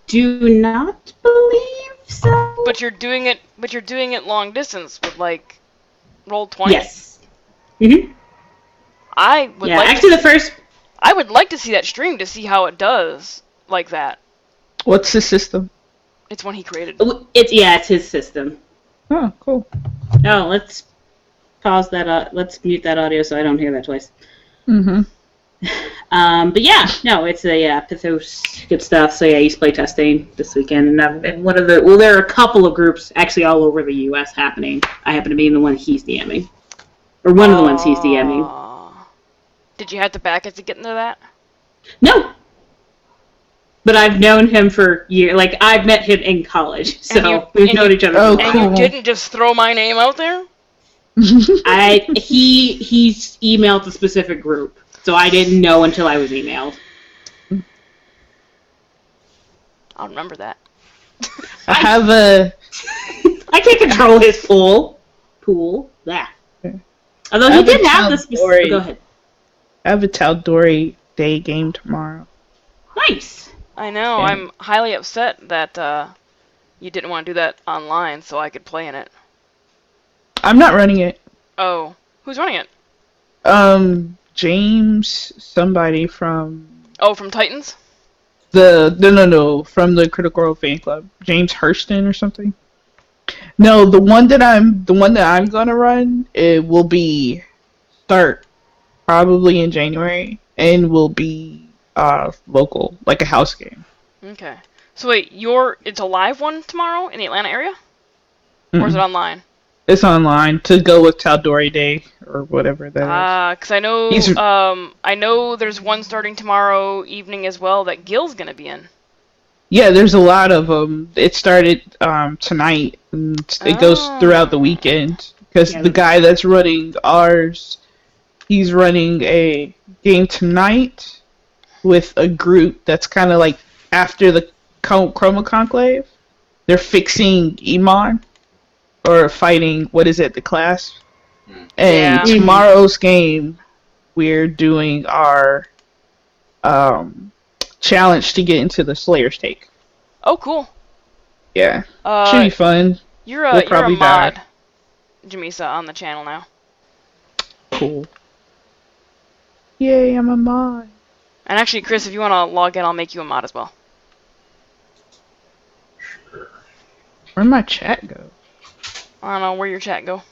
do not believe so. But you're doing it long distance with like Roll20. Yes. Mhm. I would I would like to see that stream to see how it does like that. What's the system? It's one he created. It's his system. Oh, cool. Oh, let's pause that. Let's mute that audio so I don't hear that twice. Mm-hmm. But yeah, no, it's Pythos, good stuff. So yeah, he's playtesting this weekend, and there are a couple of groups actually all over the U.S. happening. I happen to be in the one he's DMing, or one of the ones he's DMing. Did you have to back it to get into that? No, but I've known him for years. Like I've met him in college, so we've known each other. Oh, and cool. you didn't just throw my name out there? He's emailed the specific group. So I didn't know until I was emailed. I'll remember that. I have a... I can't control his pool. Yeah. Although he did have the specific... Go ahead. I have a Tal'Dorei Day game tomorrow. Nice. I know. Yeah. I'm highly upset that you didn't want to do that online so I could play in it. I'm not running it. Oh. Who's running it? James, somebody from... Oh, from Titans? No, from the Critical Role fan club. James Hurston or something. No, the one that I'm gonna run, it will start probably in January and will be local, like a house game. Okay. So wait, it's a live one tomorrow in the Atlanta area? Mm-hmm. Or is it online? It's online to go with Tal'Dorei Day or whatever that is. Because I know there's one starting tomorrow evening as well that Gil's gonna be in. Yeah, there's a lot of them. It started tonight and it goes throughout the weekend because the guy that's running ours, he's running a game tonight with a group that's kind of like after the Chroma Conclave. They're fixing Iman. Or fighting, the class? And tomorrow's game, we're doing our challenge to get into the Slayer's Take. Oh, cool. Yeah. Should be fun. You're a mod, Jamisa, on the channel now. Cool. Yay, I'm a mod. And actually, Chris, if you want to log in, I'll make you a mod as well. Where'd my chat go? I don't know where your chat go.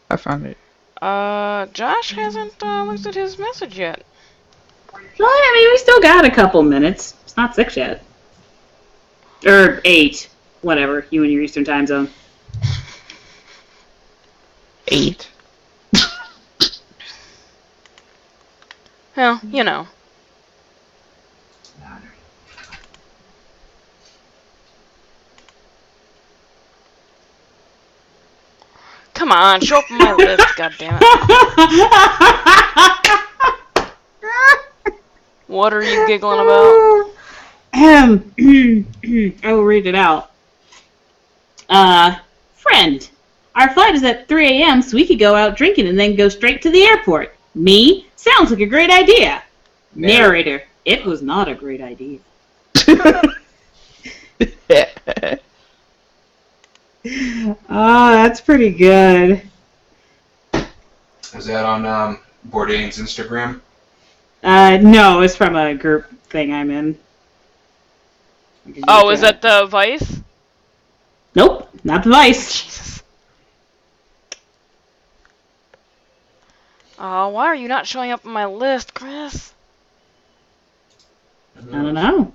I found it. Josh hasn't looked at his message yet. Well, I mean, we still got a couple minutes. It's not 6 yet. Or 8. Whatever. You and your Eastern time zone. 8. Well, you know. Come on, show up on my list, goddammit. What are you giggling about? I will read it out. Friend, our flight is at 3 a.m., so we could go out drinking and then go straight to the airport. Me? Sounds like a great idea. Narrator, it was not a great idea. Oh, that's pretty good. Is that on Bourdain's Instagram? No, it's from a group thing I'm in. Oh, is that the Vice? Nope, not the Vice. Jesus. Oh, why are you not showing up on my list, Chris? I don't know.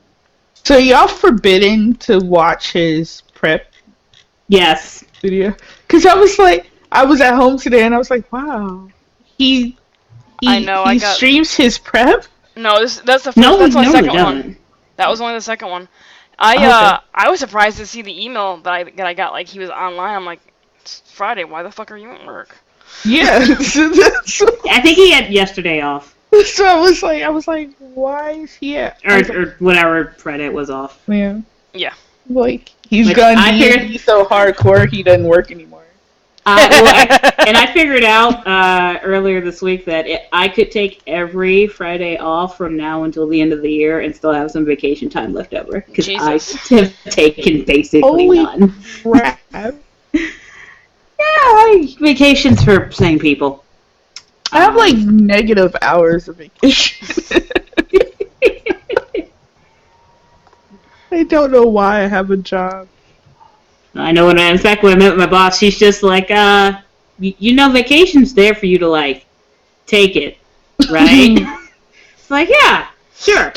So y'all forbidden to watch his prep? Yes. Video? Because I was at home today and I was like, wow. He streams his prep? No, that's the first, that's my second one. That was only the second one. I was surprised to see the email that I got, like, he was online. I'm like, it's Friday, why the fuck are you at work? Yeah. I think he had yesterday off. So I was like, why is he at? Or whatever Friday was off. Yeah. Yeah. Like, he's gone so hardcore he doesn't work anymore. I figured out earlier this week that I could take every Friday off from now until the end of the year and still have some vacation time left over. Because I have taken basically none. Crap. Yeah, vacations for sane people. I have like negative hours of vacation. I don't know why I have a job. I know in fact, when I met with my boss, she's just like, vacation's there for you to, like, take it, right? It's like, yeah, sure.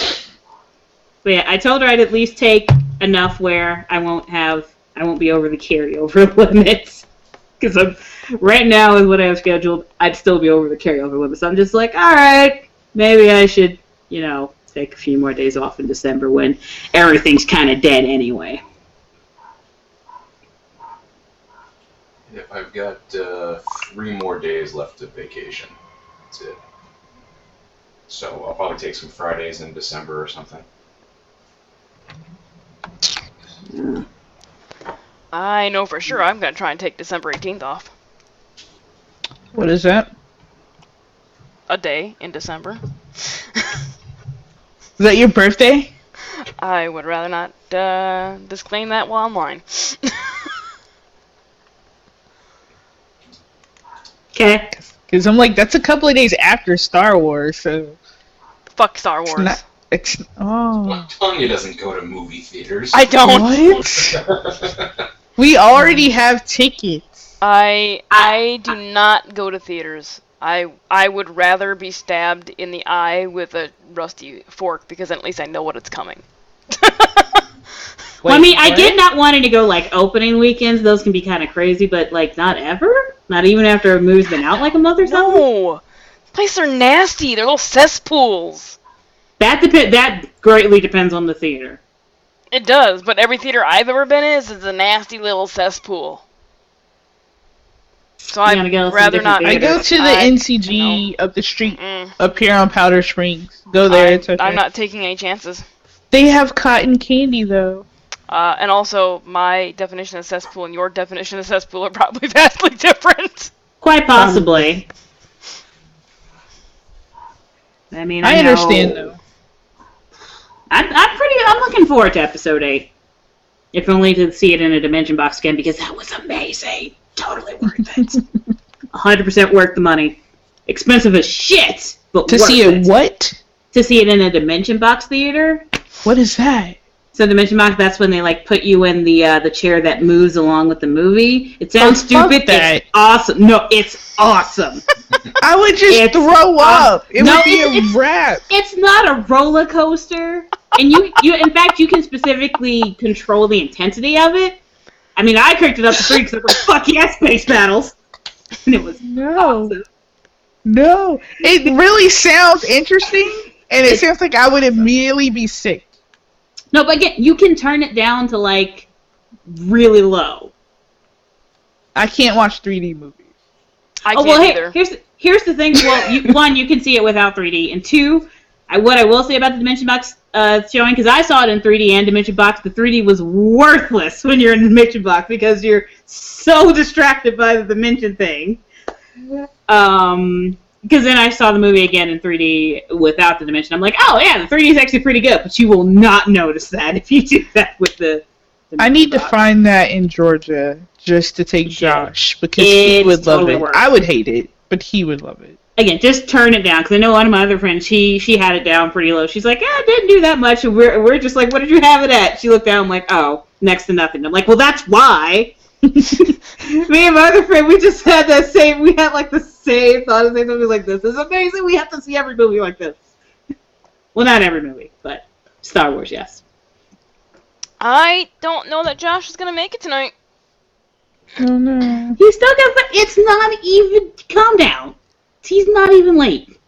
But yeah, I told her I'd at least take enough where I won't be over the carryover limits. Because right now, with what I have scheduled, I'd still be over the carryover limits. So I'm just like, alright, maybe I should, take a few more days off in December when everything's kind of dead anyway. Yep, I've got 3 more days left of vacation. That's it. So I'll probably take some Fridays in December or something. I know for sure I'm going to try and take December 18th off. What is that? A day in December. Is that your birthday? I would rather not disclaim that while online. Okay. Because I'm like, that's a couple of days after Star Wars, so... Fuck Star Wars. Tanya doesn't go to movie theaters. I don't. What? We already have tickets. I do not go to theaters. I would rather be stabbed in the eye with a rusty fork because at least I know what it's coming. Well, I mean, I get not wanting to go, like, opening weekends. Those can be kind of crazy, but, like, not ever? Not even after a movie's been out, like, a month or something? No! Places are nasty. They're little cesspools. That greatly depends on the theater. It does, but every theater I've ever been in is a nasty little cesspool. So I'd rather not. I go to the NCG up the street, up here on Powder Springs. Go there, it's okay. I'm not taking any chances. They have cotton candy, though. And also, my definition of cesspool and your definition of cesspool are probably vastly different. Quite possibly. I mean, I understand, though. I'm looking forward to episode 8. If only to see it in a dimension box again, because that was amazing. Totally worth it. 100% worth the money. Expensive as shit, but to see it what? To see it in a dimension box theater. What is that? So dimension box, that's when they like put you in the chair that moves along with the movie. It sounds stupid. It's awesome. No, it's awesome. I would just throw up. It would be a wrap. It's not a roller coaster, and you in fact you can specifically control the intensity of it. I mean, I cranked it up to 3 because I was like, fuck yeah, space battles, and it was awesome. No, it really sounds interesting, and it sounds like I would immediately be sick. No, but again, you can turn it down to, like, really low. I can't watch 3D movies. I can't either. Here's the thing. Well, one, you can see it without 3D, and 2, what I will say about the Dimension Box showing, because I saw it in 3D and Dimension Box, the 3D was worthless when you're in Dimension Box because you're so distracted by the Dimension thing. Because then I saw the movie again in 3D without the dimension. I'm like, oh yeah, the 3D is actually pretty good, but you will not notice that if you do that with the I need to find that in Georgia just to take Josh, because he would love it. I would hate it, but he would love it. Again, just turn it down, because I know one of my other friends, she had it down pretty low. She's like, it didn't do that much, and we're just like, what did you have it at? She looked down, I'm like, oh, next to nothing. I'm like, well, that's why. Me and my other friend, we just had the same thought of the same movie, like, this is amazing, we have to see every movie like this. Well, not every movie, but Star Wars, yes. I don't know that Josh is going to make it tonight. Oh no. He's still got, it's not even, calm down. He's not even late.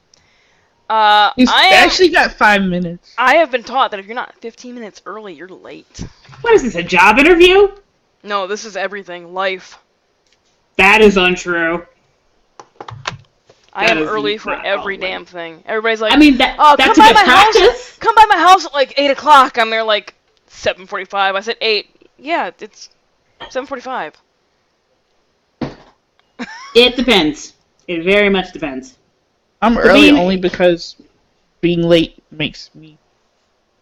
He's actually got 5 minutes. I have been taught that if you're not 15 minutes early, you're late. What is this, a job interview? No, this is everything. Life. That is untrue. I am early for every damn thing. Everybody's like, I mean, that's a good practice. Come by my house at like 8 o'clock. I'm there like 7:45. I said 8. Yeah, it's 7:45. It depends. It very much depends. I'm early only because being late makes me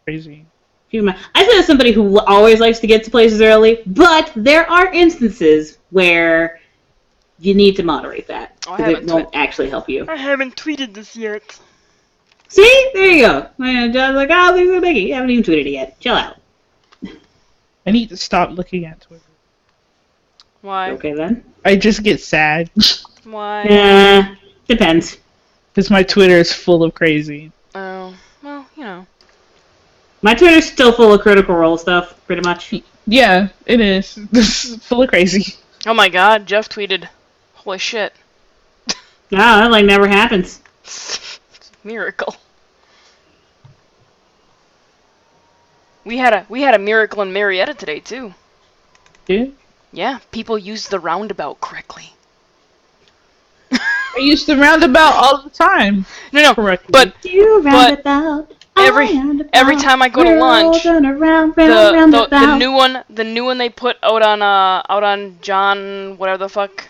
crazy. I said as somebody who always likes to get to places early, but there are instances where you need to moderate that because it won't actually help you. I haven't tweeted this yet. See? There you go. And John's like, oh, there's a biggie. You haven't even tweeted it yet. Chill out. I need to stop looking at Twitter. Why? Okay, then. I just get sad. Why? Depends. Because my Twitter is full of crazy. Oh, well, you know. My Twitter's still full of Critical Role stuff, pretty much. Yeah, it is. This is full of crazy. Oh my god, Jeff tweeted. Holy shit. No, that like never happens. Miracle. We had a miracle in Marietta today too. Yeah? Yeah, people used the roundabout correctly. I use the roundabout all the time. No, correctly. but Roundabout. every time I go to lunch, the new one they put out on John whatever the fuck.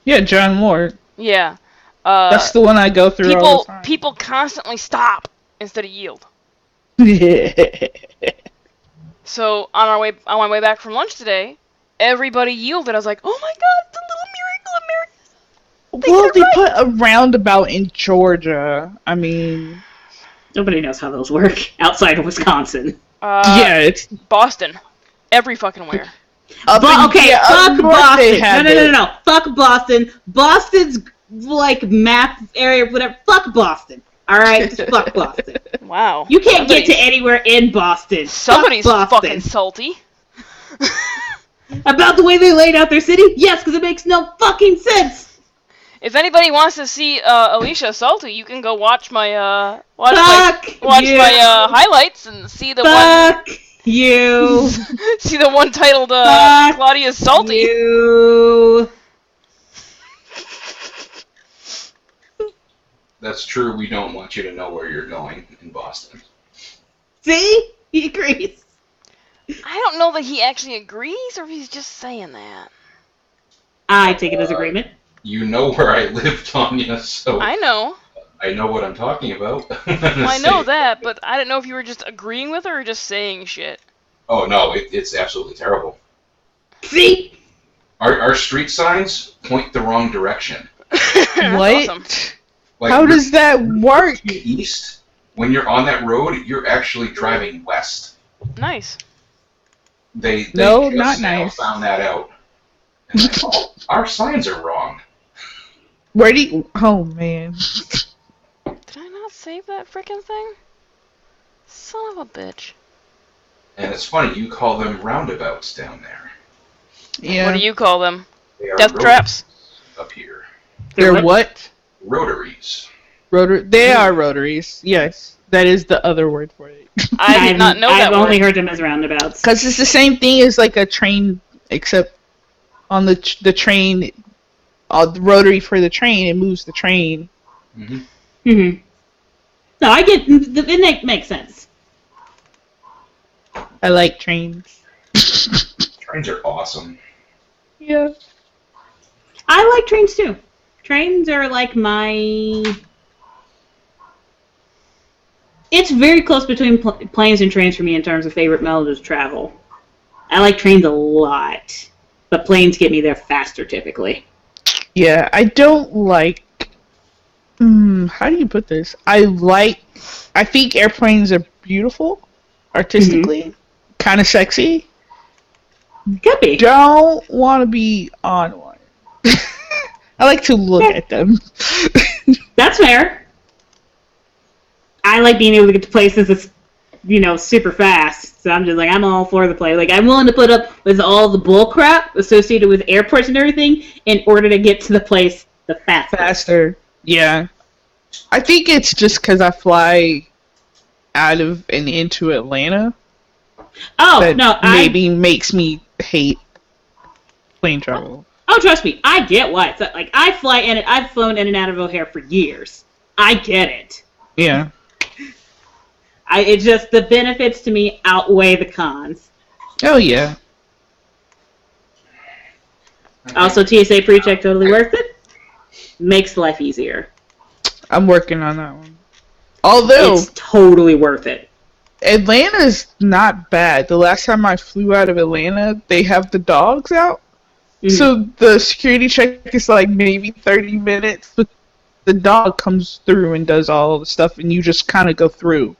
Yeah, John Moore. Yeah. That's the one I go through all the time. People constantly stop instead of yield. Yeah. So on my way back from lunch today, everybody yielded. I was like, oh my god, it's a little miracle in Marietta. Well, they put a roundabout in Georgia. I mean... Nobody knows how those work outside of Wisconsin. Yeah, it's... Boston. Every fucking where. Fuck Boston. No. Fuck Boston. Boston's, like, map area, whatever. Fuck Boston. Alright? Just fuck Boston. Wow. You can't get to anywhere in Boston. Somebody's fuck Boston. fucking salty. About the way they laid out their city? Yes, because it makes no fucking sense. If anybody wants to see Alicia salty, you can go watch my watch Fuck my highlights and see the Fuck you. see the one titled Fuck Claudia's salty. You. That's true. We don't want you to know where you're going in Boston. See? He agrees. I don't know that he actually agrees or if he's just saying that. I take it as agreement. You know where I live, Tanya, so... I know. I know what I'm talking about. Well, I know that, but I didn't know if you were just agreeing with her or just saying shit. Oh, no, it's absolutely terrible. See? Our street signs point the wrong direction. What? Awesome. Like, how does that work? East, when you're on that road, you're actually driving west. Nice. They no, just not now nice. found that out. And like, oh, our signs are wrong. Where do you... Oh, man. Did I not save that frickin' thing? Son of a bitch. And it's funny, you call them roundabouts down there. Yeah. What do you call them? They are Death traps? up here. They're what? Rotaries. They are rotaries. Yes. That is the other word for it. I did not know that I've only word. heard them as roundabouts. Because it's the same thing as like a train, except on the train, the rotary for the train, it moves the train. Mm-hmm. Mm-hmm. No, I get... It makes sense. I like trains. Trains are awesome. Yeah. I like trains, too. Trains are like my... It's very close between planes and trains for me in terms of favorite modes of travel. I like trains a lot, but planes get me there faster typically. Yeah, I don't like... how do you put this? I think airplanes are beautiful, artistically, kind of sexy. Could be. Don't want to be on one. I like to look at them. That's fair. I like being able to get to places that's, super fast. So I'm just like, I'm all for the play. Like, I'm willing to put up with all the bull crap associated with airports and everything in order to get to the place the fastest. Faster. Yeah. I think it's just because I fly out of and into Atlanta. Oh, that no. maybe makes me hate plane travel. Oh, trust me. I get why. It's like, I've flown in and out of O'Hare for years. I get it. Yeah. It's just the benefits to me outweigh the cons. Oh, yeah. Also, TSA pre-check totally worth it. Makes life easier. I'm working on that one. Although It's totally worth it. Atlanta's not bad. The last time I flew out of Atlanta, they have the dogs out. Mm-hmm. So the security check is like maybe 30 minutes, but the dog comes through and does all the stuff, and you just kind of go through.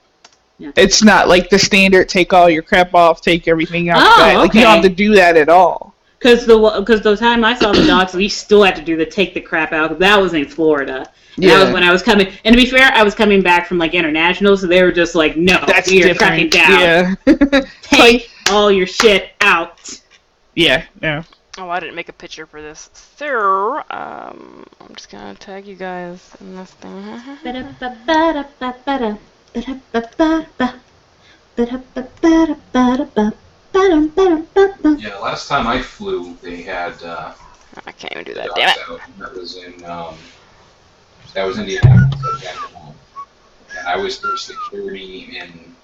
Yeah. It's not like the standard take all your crap off, take everything out. Oh, Like you don't have to do that at all. Because the time I saw the dogs, we still had to do the take the crap out. That was in Florida. And that was when I was coming. And to be fair, I was coming back from like international, so they were just like, no, That's we are cracking down. Yeah. Take all your shit out. Yeah. Oh, I didn't make a picture for this. So, I'm just gonna tag you guys in this thing. Yeah, last time I flew, they had I can't even do that, dogs damn it. out. That was Indianapolis. And I was through security in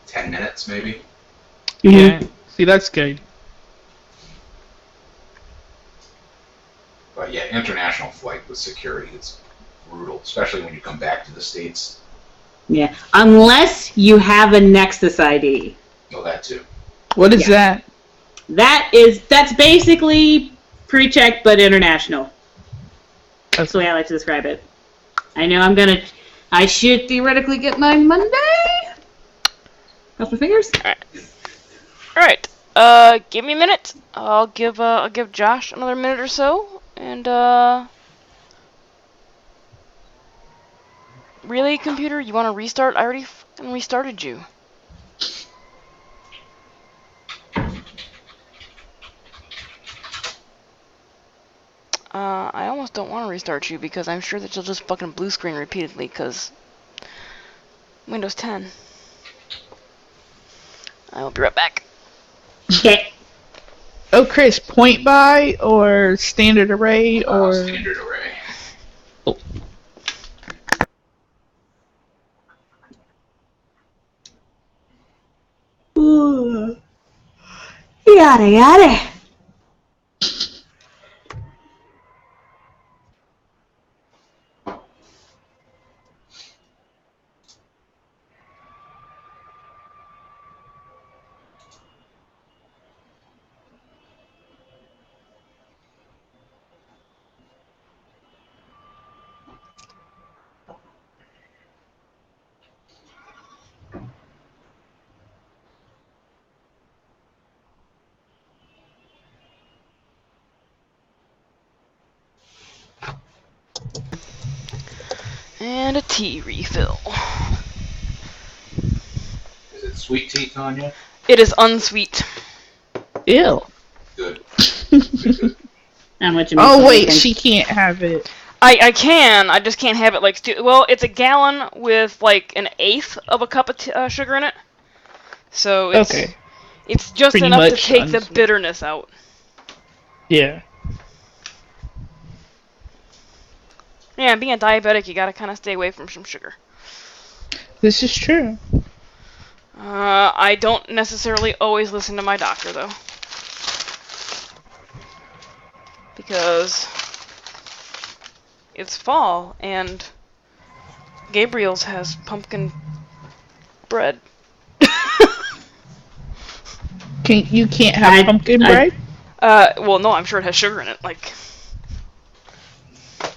10 minutes, maybe. Yeah. See, that's good. But yeah, international flight with security, it's brutal, especially when you come back to the States. Yeah, unless you have a Nexus ID. Oh, that too. What is that? That's basically pre-check but international. That's the way I like to describe it. I know I should theoretically get mine Monday. Cross my fingers. Alright. Give me a minute. I'll give Josh another minute or so, and really, computer, you want to restart? I already fucking restarted you. I almost don't want to restart you because I'm sure that you'll just fucking blue screen repeatedly because Windows 10. I will be right back. Okay. Oh, Chris, point buy or standard array or Standard array. Oh. Ooh. Yada yada. And a tea refill. Is it sweet tea, Tanya? It is unsweet. Ew. Good. How much? Oh wait, she can't have it. I can. I just can't have it like well, it's a gallon with like an eighth of a cup of sugar in it. So it's Okay. It's just Pretty enough to much take the unsweet. bitterness out. Yeah. Yeah, being a diabetic, you gotta kind of stay away from some sugar. This is true. I don't necessarily always listen to my doctor, though. Because it's fall, and Gabriel's has pumpkin bread. You can't have pumpkin bread? Well, no, I'm sure it has sugar in it, like...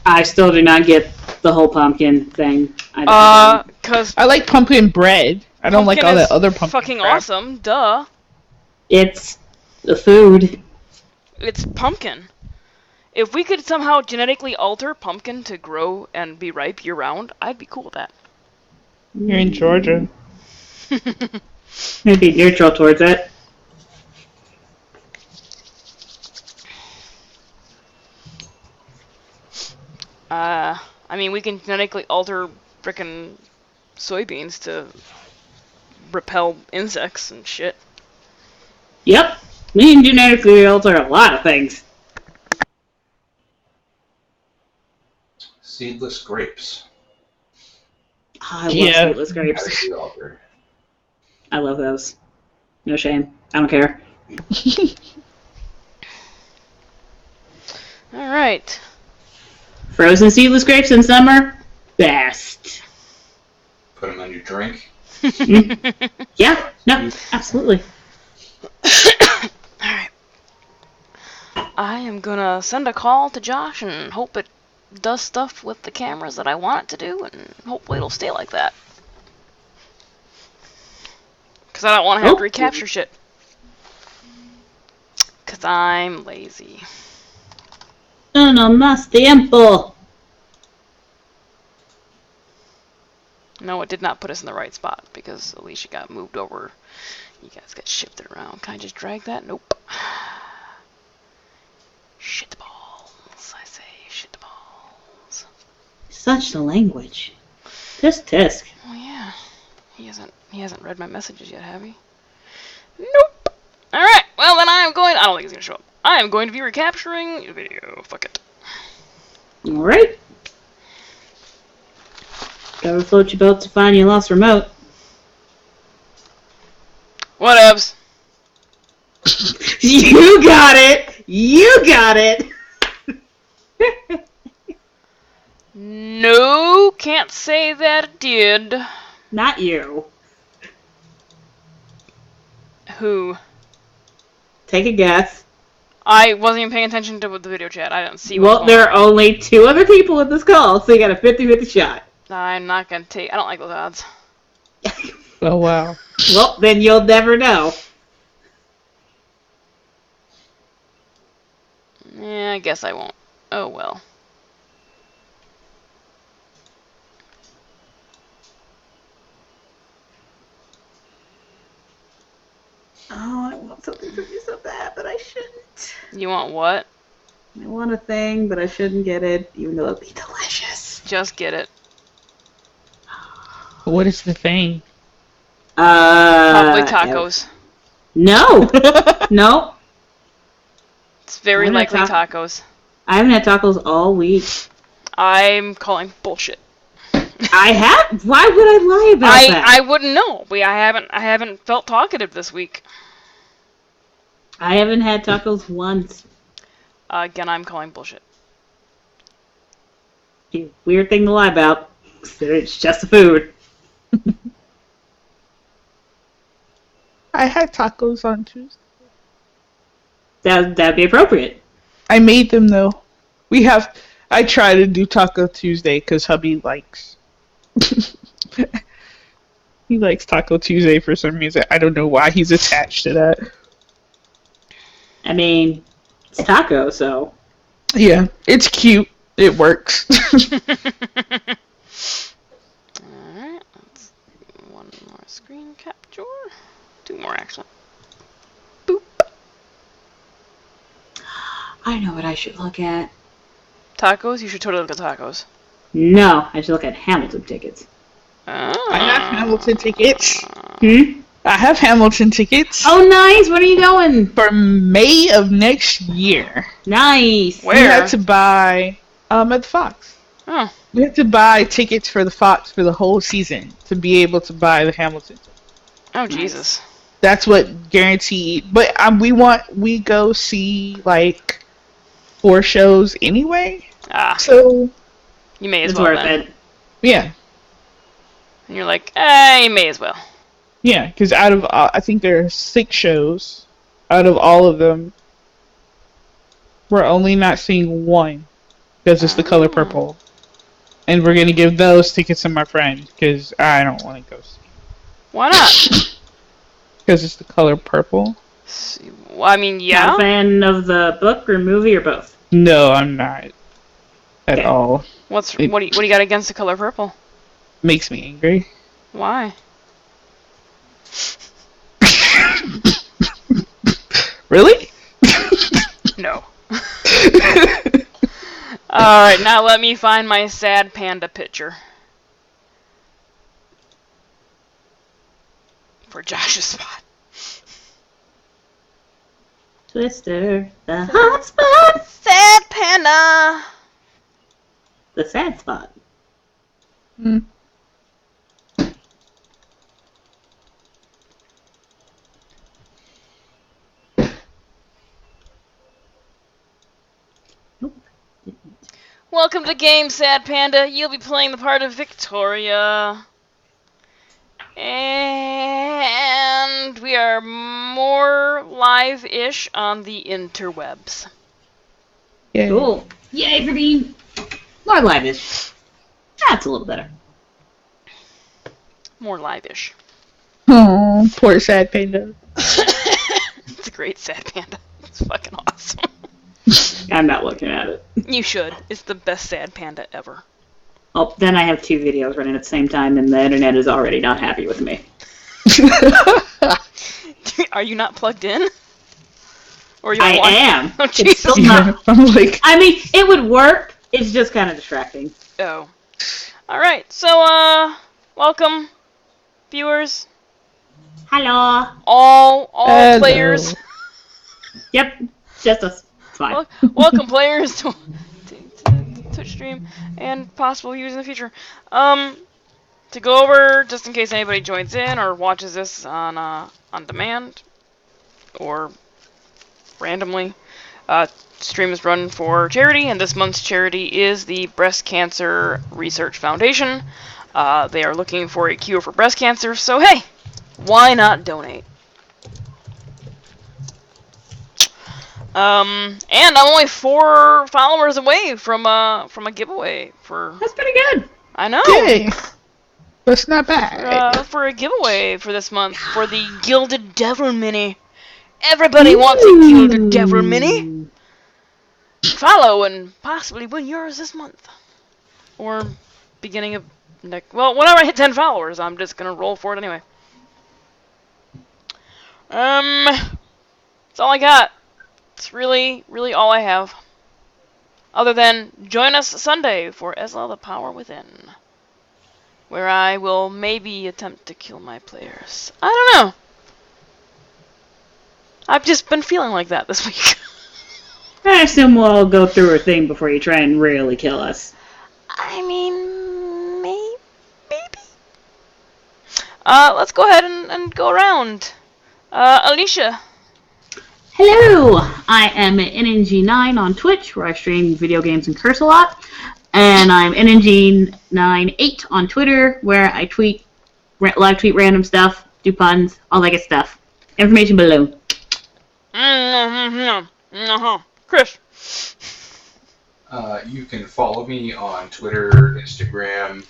I still do not get the whole pumpkin thing. Cause I like pumpkin bread. I don't like all that other pumpkin fucking crap. awesome, duh. It's the food. It's pumpkin. If we could somehow genetically alter pumpkin to grow and be ripe year-round, I'd be cool with that. You're in Georgia. Maybe neutral towards it. I mean, we can genetically alter frickin' soybeans to repel insects and shit. Yep. We can genetically alter a lot of things. Seedless grapes. Oh, I love Yeah. seedless grapes. Added to alter. I love those. No shame. I don't care. Alright. Frozen seedless grapes in summer, best. Put them on your drink. Yeah, no, absolutely. Alright. I am gonna send a call to Josh and hope it does stuff with the cameras that I want it to do, and hopefully it'll stay like that. Because I don't want to have to recapture shit. Because I'm lazy. No más tiempo. No, it did not put us in the right spot because Alicia got moved over. You guys got shifted around. Can I just drag that? Nope. Shit balls, I say. Shit balls. Such the language. Just tisk. Oh yeah. He hasn't read my messages yet, have he? Nope. Alright, well then I don't think he's gonna show up. I am going to be recapturing the video. Fuck it. Alright. Gotta float your boat to find your lost remote. Whatevs. You got it! You got it! No, can't say that it did. Not you. Who? Take a guess. I wasn't even paying attention to the video chat. I didn't see Well, there are only 2 other people in this call, so you got a 50-50 shot. I'm not gonna take. I don't like those odds. Oh, wow. Well, then you'll never know. Yeah, I guess I won't. Oh well. Oh, I want something from you so bad, but I shouldn't. You want what? I want a thing, but I shouldn't get it, even though it'd be delicious. Just get it. What is the thing? Probably tacos. No! No. It's very I'm not likely tacos. I haven't had tacos all week. I'm calling bullshit. I have? Why would I lie about that? I wouldn't know. I haven't felt talkative this week. I haven't had tacos once. Again, I'm calling bullshit. Weird thing to lie about. It's just the food. I had tacos on Tuesday. That'd be appropriate. I made them though. I try to do Taco Tuesday because hubby likes. He likes Taco Tuesday for some reason. I don't know why he's attached to that. I mean, it's taco, so. Yeah, it's cute. It works. Alright, let's do one more screen capture. 2 more actually. Boop. I know what I should look at. Tacos? You should totally look at tacos. No, I should look at Hamilton tickets. Oh. I have Hamilton tickets. Hmm? I have Hamilton tickets. Oh, nice! When are you going? For May of next year. Nice! Where? We had to buy at the Fox. Oh. We have to buy tickets for the Fox for the whole season to be able to buy the Hamilton. Oh, Jesus. That's what guaranteed. But we go see like 4 shows anyway. Ah. So You may as It's well worth then. it. yeah, And you're like, you may as well. yeah. Because out of I think there are 6 shows. Out of all of them, we're only not seeing 1 because it's the color purple, and we're gonna give those tickets to my friend because I don't want to go see. Why not? Because it's the color purple. Well, I mean, Not yeah. a fan of the book or movie or both? No, I'm not at Okay. all. What do you got against the color purple? Makes me angry. Why? Really? No. Alright, now let me find my sad panda picture. For Josh's spot. Twister, the hot spot, Sad panda! the sad spot. Hmm. Welcome to the game, Sad Panda. You'll be playing the part of Victoria. And we are more live-ish on the interwebs. Yay. Cool. Yay for being more live-ish. That's a little better. More live-ish. Oh, poor sad panda. It's a great Sad Panda. It's fucking awesome. I'm not looking at it. You should. It's the best Sad Panda ever. Oh, then I have 2 videos running at the same time, and the internet is already not happy with me. Are you not plugged in? Or you I am. Oh, It's Jesus. still not. I'm like, I mean, it would work. It's just kind of distracting. Oh. Alright, so, welcome, viewers. Hello. All Hello. players. Yep. Just us. It's fine. Welcome, players, to Twitch stream and possible viewers in the future. To go over, just in case anybody joins in or watches this on demand or randomly, stream is run for charity, and this month's charity is the Breast Cancer Research Foundation. They are looking for a cure for breast cancer, so hey, why not donate? And I'm only 4 followers away from a giveaway for. That's pretty good. I know. yay. That's not bad. For a giveaway for this month for the Gilded Devil Mini. Everybody wants a Gilded Devil Mini. Follow and possibly win yours this month, or beginning of next. Well, whenever I hit 10 followers, I'm just gonna roll for it anyway. That's all I got. It's really, really all I have. Other than join us Sunday for Esla the Power Within, where I will maybe attempt to kill my players. I don't know. I've just been feeling like that this week. I assume we'll go through a thing before you try and really kill us. I mean, maybe. Let's go ahead and go around. Alicia. Hello! I am NNG9 on Twitch, where I stream video games and curse a lot. And I'm NNG98 on Twitter, where I live tweet random stuff, do puns, all that good stuff. Information below. Chris. You can follow me on Twitter, Instagram,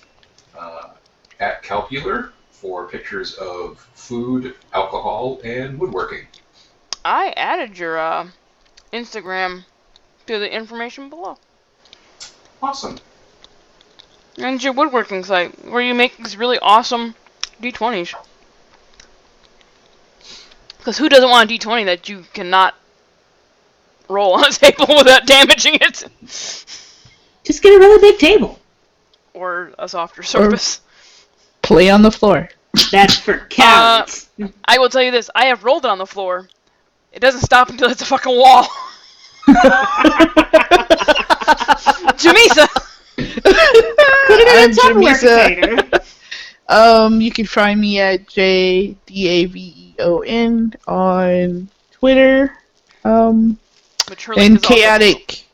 at Calpular for pictures of food, alcohol, and woodworking. I added your Instagram to the information below. Awesome. And your woodworking site, where you make these really awesome D20s. Because who doesn't want a D20 that you cannot roll on a table without damaging it? Just get a really big table. Or a softer surface. Play on the floor. That's for cowards. I will tell you this, I have rolled it on the floor. It doesn't stop until it's a fucking wall. Jamisa! Put it in a Tupperware container. You can find me at JDAVEON on Twitter. Which her link And is also Chaotic.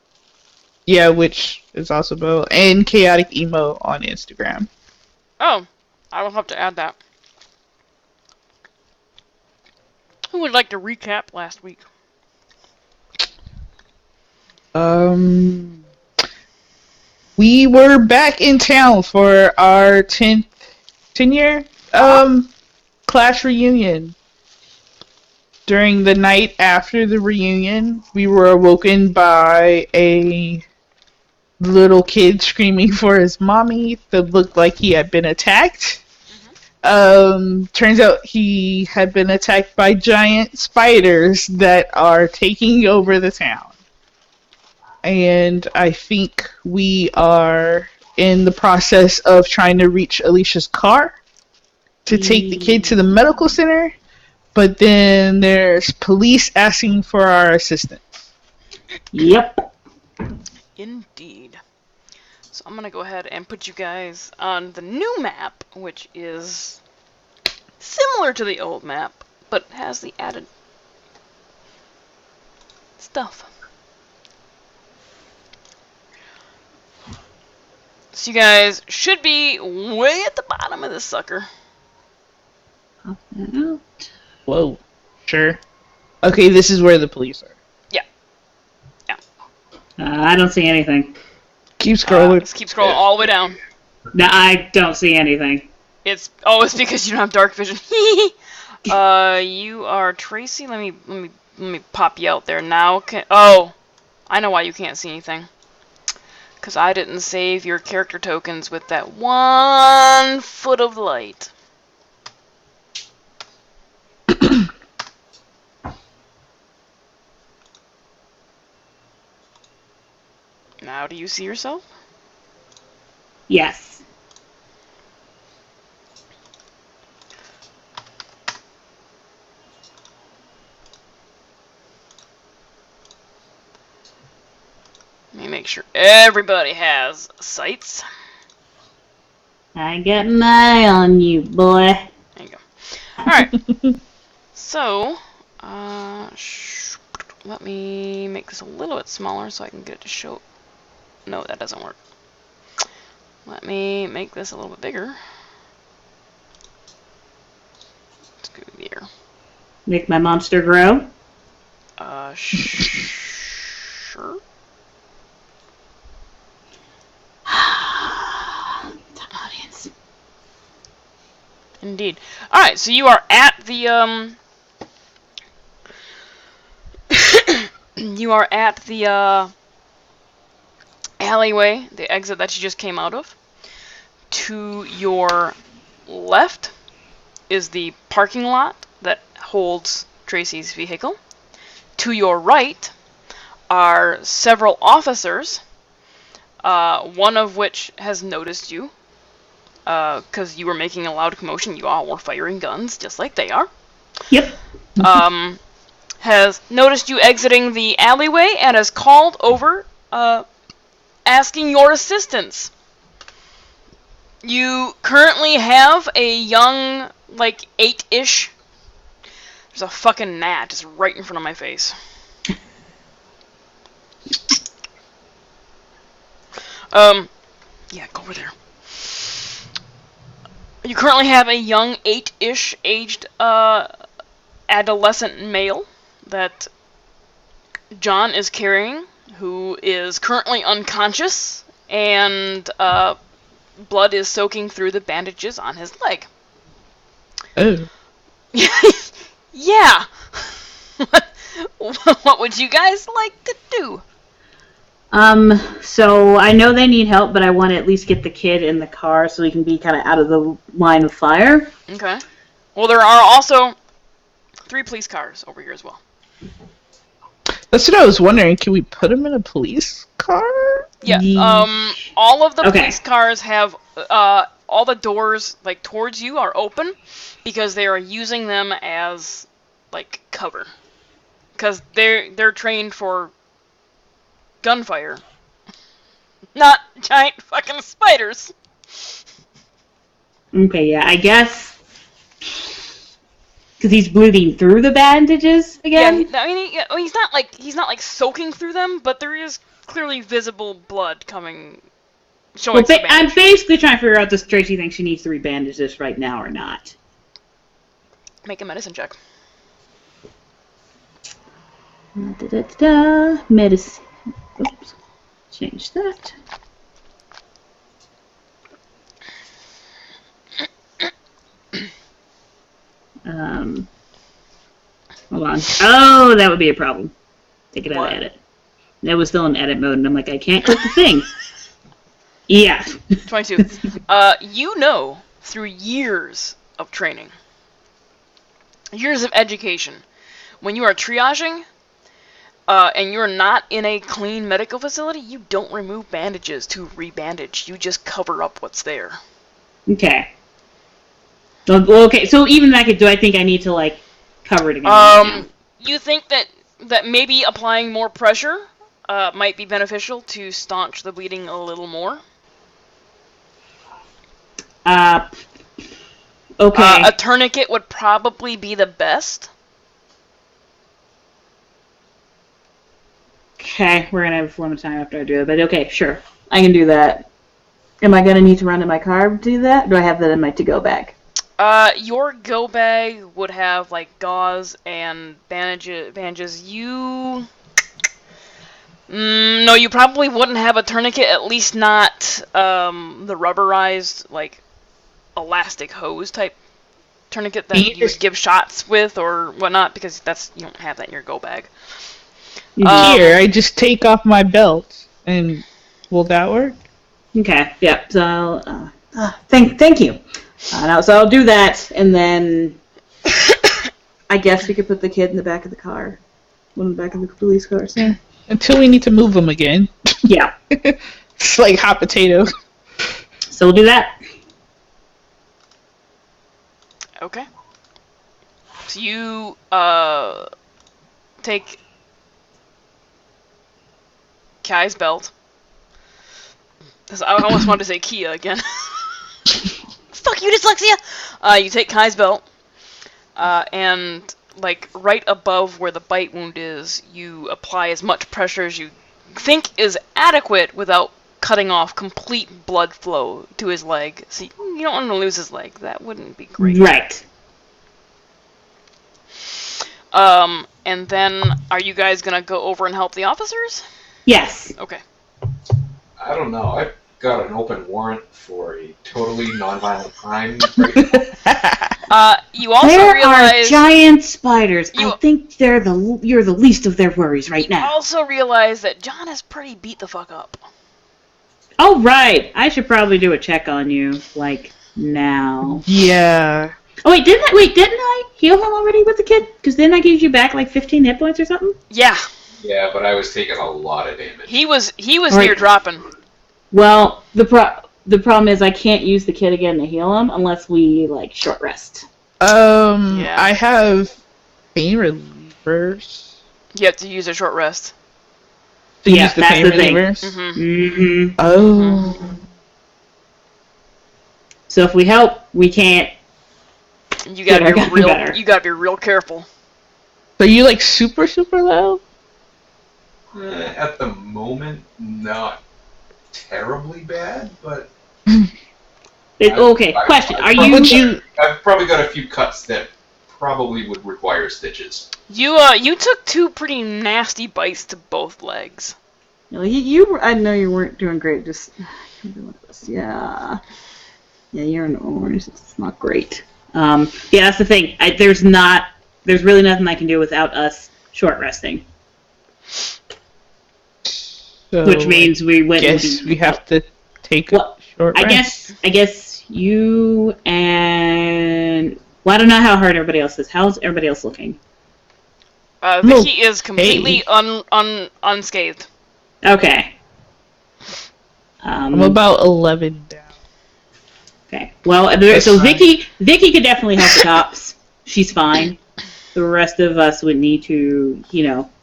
Yeah, which is also below. And Chaotic Emo on Instagram. Oh, I will have to add that. Who would like to recap last week? We were back in town for our 10 year class reunion. During the night after the reunion, we were awoken by a little kid screaming for his mommy that looked like he had been attacked. Turns out he had been attacked by giant spiders that are taking over the town. And I think we are in the process of trying to reach Alicia's car to take the kid to the medical center. But then there's police asking for our assistance. Yep. Indeed. So I'm gonna go ahead and put you guys on the new map, which is similar to the old map, but has the added stuff. So you guys should be way at the bottom of this sucker. Pop that out. Whoa. Sure. Okay, this is where the police are. I don't see anything. Keep scrolling. Just keep scrolling all the way down. No, I don't see anything. It's because you don't have dark vision. You are Tracy. Let me pop you out there now. I know why you can't see anything. Because I didn't save your character tokens with that 1 foot of light. Now do you see yourself? Yes. Let me make sure everybody has sights. I got an eye on you, boy. There you go. Alright. So, let me make this a little bit smaller so I can get it to show. No, that doesn't work. Let me make this a little bit bigger. Let's go there. Make my monster grow. Sure. Audience. Indeed. Alright, so you are at the, you are at the, alleyway, the exit that you just came out of. To your left is the parking lot that holds Tracy's vehicle. To your right are several officers, one of which has noticed you, because you were making a loud commotion. You all were firing guns, just like they are. Yep. Has noticed you exiting the alleyway and has called over, asking your assistance. You currently have a young, like, 8-ish. There's a fucking gnat just right in front of my face. Yeah, go over there. You currently have a young 8-ish aged, adolescent male that John is carrying, who is currently unconscious, and blood is soaking through the bandages on his leg. Oh. Yeah. What would you guys like to do? So I know they need help, but I want to at least get the kid in the car so he can be kind of out of the line of fire. Okay. Well, there are also 3 police cars over here as well. That's what I was wondering. Can we put him in a police car? Yeah. All of the Okay. police cars have all the doors like towards you are open because they are using them as like cover. Because they're trained for gunfire, not giant fucking spiders. Okay, yeah, I guess because he's bleeding through the bandages again. Yeah, I mean, he's not like soaking through them, but there is clearly visible blood coming, showing. Well, some I'm bandage. basically trying to figure out if Tracy thinks she needs to rebandage this right now or not. Make a medicine check. Medicine. Oops. Change that. Hold on. Oh, that would be a problem. Take it out What? of edit. That was still in edit mode, and I'm like, I can't click the thing. Yeah. 22. You know, through years of training, years of education, when you are triaging, and you're not in a clean medical facility, you don't remove bandages to rebandage. You just cover up what's there. Okay. Okay, so even that do I think I need to, like, cover it again? You think that maybe applying more pressure might be beneficial to staunch the bleeding a little more? Okay. A tourniquet would probably be the best. Okay, we're gonna have a form of time after I do it, but okay, sure. I can do that. Am I going to need to run in my car to do that? Or do I have that in my to-go bag? Your go bag would have like gauze and bandages. No, you probably wouldn't have a tourniquet. At least not the rubberized like elastic hose type tourniquet that you would give shots with or whatnot, because you don't have that in your go bag. Here, I just take off my belt, and will that work? Okay, yep. So, thank you. So I'll do that, and then I guess we could put the kid in the back of the car. One in the back of the police car. So. Until we need to move them again. Yeah. It's like hot potato. So we'll do that. Okay. So you take Kai's belt. I almost wanted to say Kia again. Fuck you, dyslexia! You take Kai's belt, and like right above where the bite wound is, you apply as much pressure as you think is adequate without cutting off complete blood flow to his leg. See, you don't want to lose his leg. That wouldn't be great. Right. And then are you guys gonna go over and help the officers? Yes. Okay. I don't know. I've got an open warrant for a totally nonviolent crime. You also there realize are giant spiders. You- I think you're the least of their worries right now. also realize that John is pretty beat the fuck up. Oh, right. I should probably do a check on you, like, now. Yeah. Oh, didn't I heal him already with the kid? Because didn't I give you back, like, 15 hit points or something? Yeah, Yeah, but I was taking a lot of damage. he was Right. near dropping. Well, the problem is I can't use the kid again to heal him unless we, like, short rest. Yeah. I have pain relievers. You have to use a short rest. To Yeah, use the that's pain the thing. relievers? Mm-hmm. Mm-hmm. Oh. So if we help, we can't. You gotta Good, I be got better. You gotta be real careful. So you like super low? At the moment, not terribly bad, but Okay, question. Are you... I've probably got a few cuts that probably would require stitches. You took 2 pretty nasty bites to both legs. I know you weren't doing great. Just... Yeah. Yeah, you're in orange. It's not great. Yeah, that's the thing. There's really nothing I can do without us short resting. So Which means we wouldn't guess be... we have to take Well, a short rest. I guess you and... Well, I don't know how hard everybody else is. How's everybody else looking? Vicky is completely unscathed. Okay. I'm about 11 down. Okay. Well, That's so fine. Vicky could definitely help the cops. She's fine. The rest of us would need to,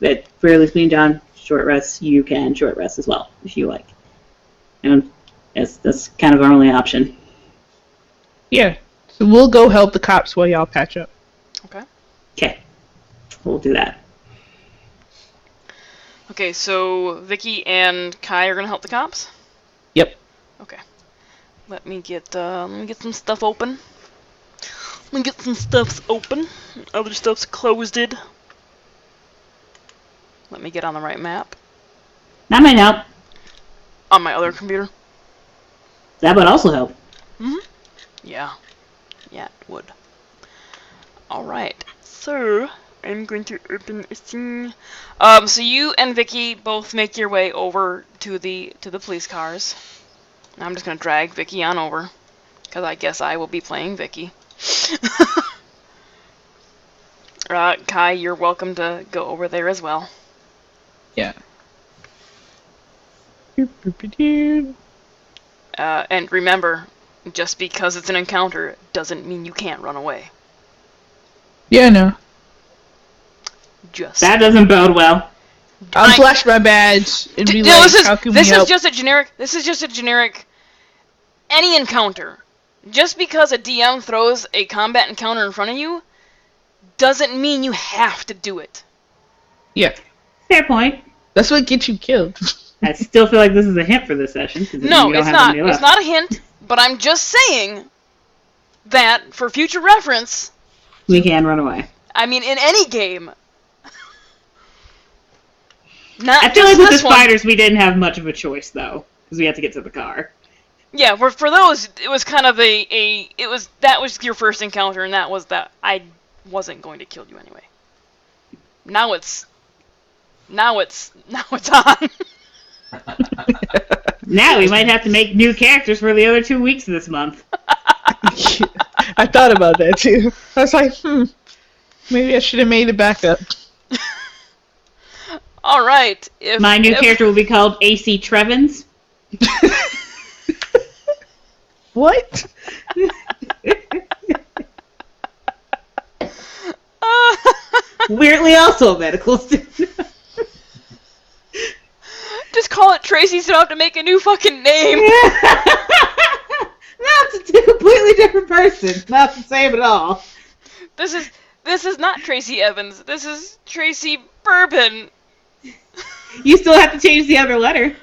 at very least me and John, short rest. You can short rest as well, if you like. And that's kind of our only option. Yeah. So we'll go help the cops while y'all patch up. Okay. Okay. We'll do that. Okay, so Vicky and Kai are gonna help the cops? Yep. Okay. Let me get some stuff open. Let me get some stuffs open. Other stuff's closed. Let me get on the right map. That might help. On my other computer. That would also help. Yeah. Yeah, it would. Alright. So, I'm going to open a thing. So you and Vicky both make your way over to the police cars. I'm just gonna drag Vicky on over, because I guess I will be playing Vicky. Kai, you're welcome to go over there as well. Yeah. And remember, just because it's an encounter doesn't mean you can't run away. Yeah, no. Just That doesn't bode well. I'll flash my badge and be no, like, how can we help? This is just a generic any encounter. Just because a DM throws a combat encounter in front of you doesn't mean you have to do it. Yeah. Fair point. That's what gets you killed. I still feel like this is a hint for this session. No, it's not. It's not a hint, but I'm just saying that for future reference, we can run away. I mean, in any game. Not I feel like just with the this one. spiders, we didn't have much of a choice though, because we had to get to the car. Yeah, for those, it was kind of that was your first encounter, and that was that I wasn't going to kill you anyway. Now it's on. Now we might have to make new characters for the other 2 weeks of this month. I thought about that too. I was like, maybe I should have made it back up. All right. My new character will be called AC Trevins. What? Weirdly, also a medical student. Just call it Tracy, so I don't have to make a new fucking name. That's a completely different person. Not the same at all. This is not Tracy Evans. This is Tracy Bourbon. You still have to change the other letter.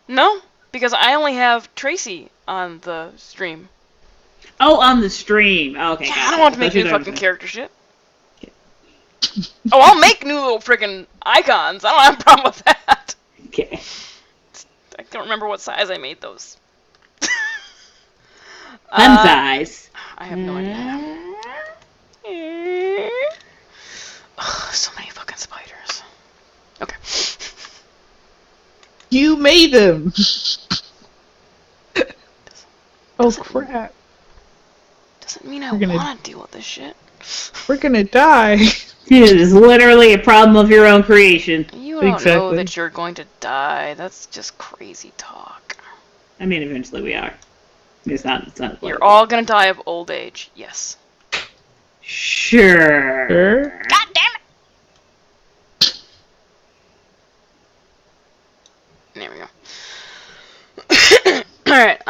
No, because I only have Tracy on the stream. Oh, on the stream. Okay. Yeah, I don't want to make That's new what fucking character shit. Oh, I'll make new little freaking icons. I don't have a problem with that. Okay. I don't remember what size I made those. Fun size. I have no idea. Ugh, so many fucking spiders. Okay. You made them. Oh crap! Doesn't mean I We're gonna- want to deal with this shit. We're gonna die. It is literally a problem of your own creation. You don't know Exactly. that you're going to die. That's just crazy talk. I mean, eventually we are. It's not. You're all gonna die of old age. Yes. Sure. God damn it! There we go. Alright,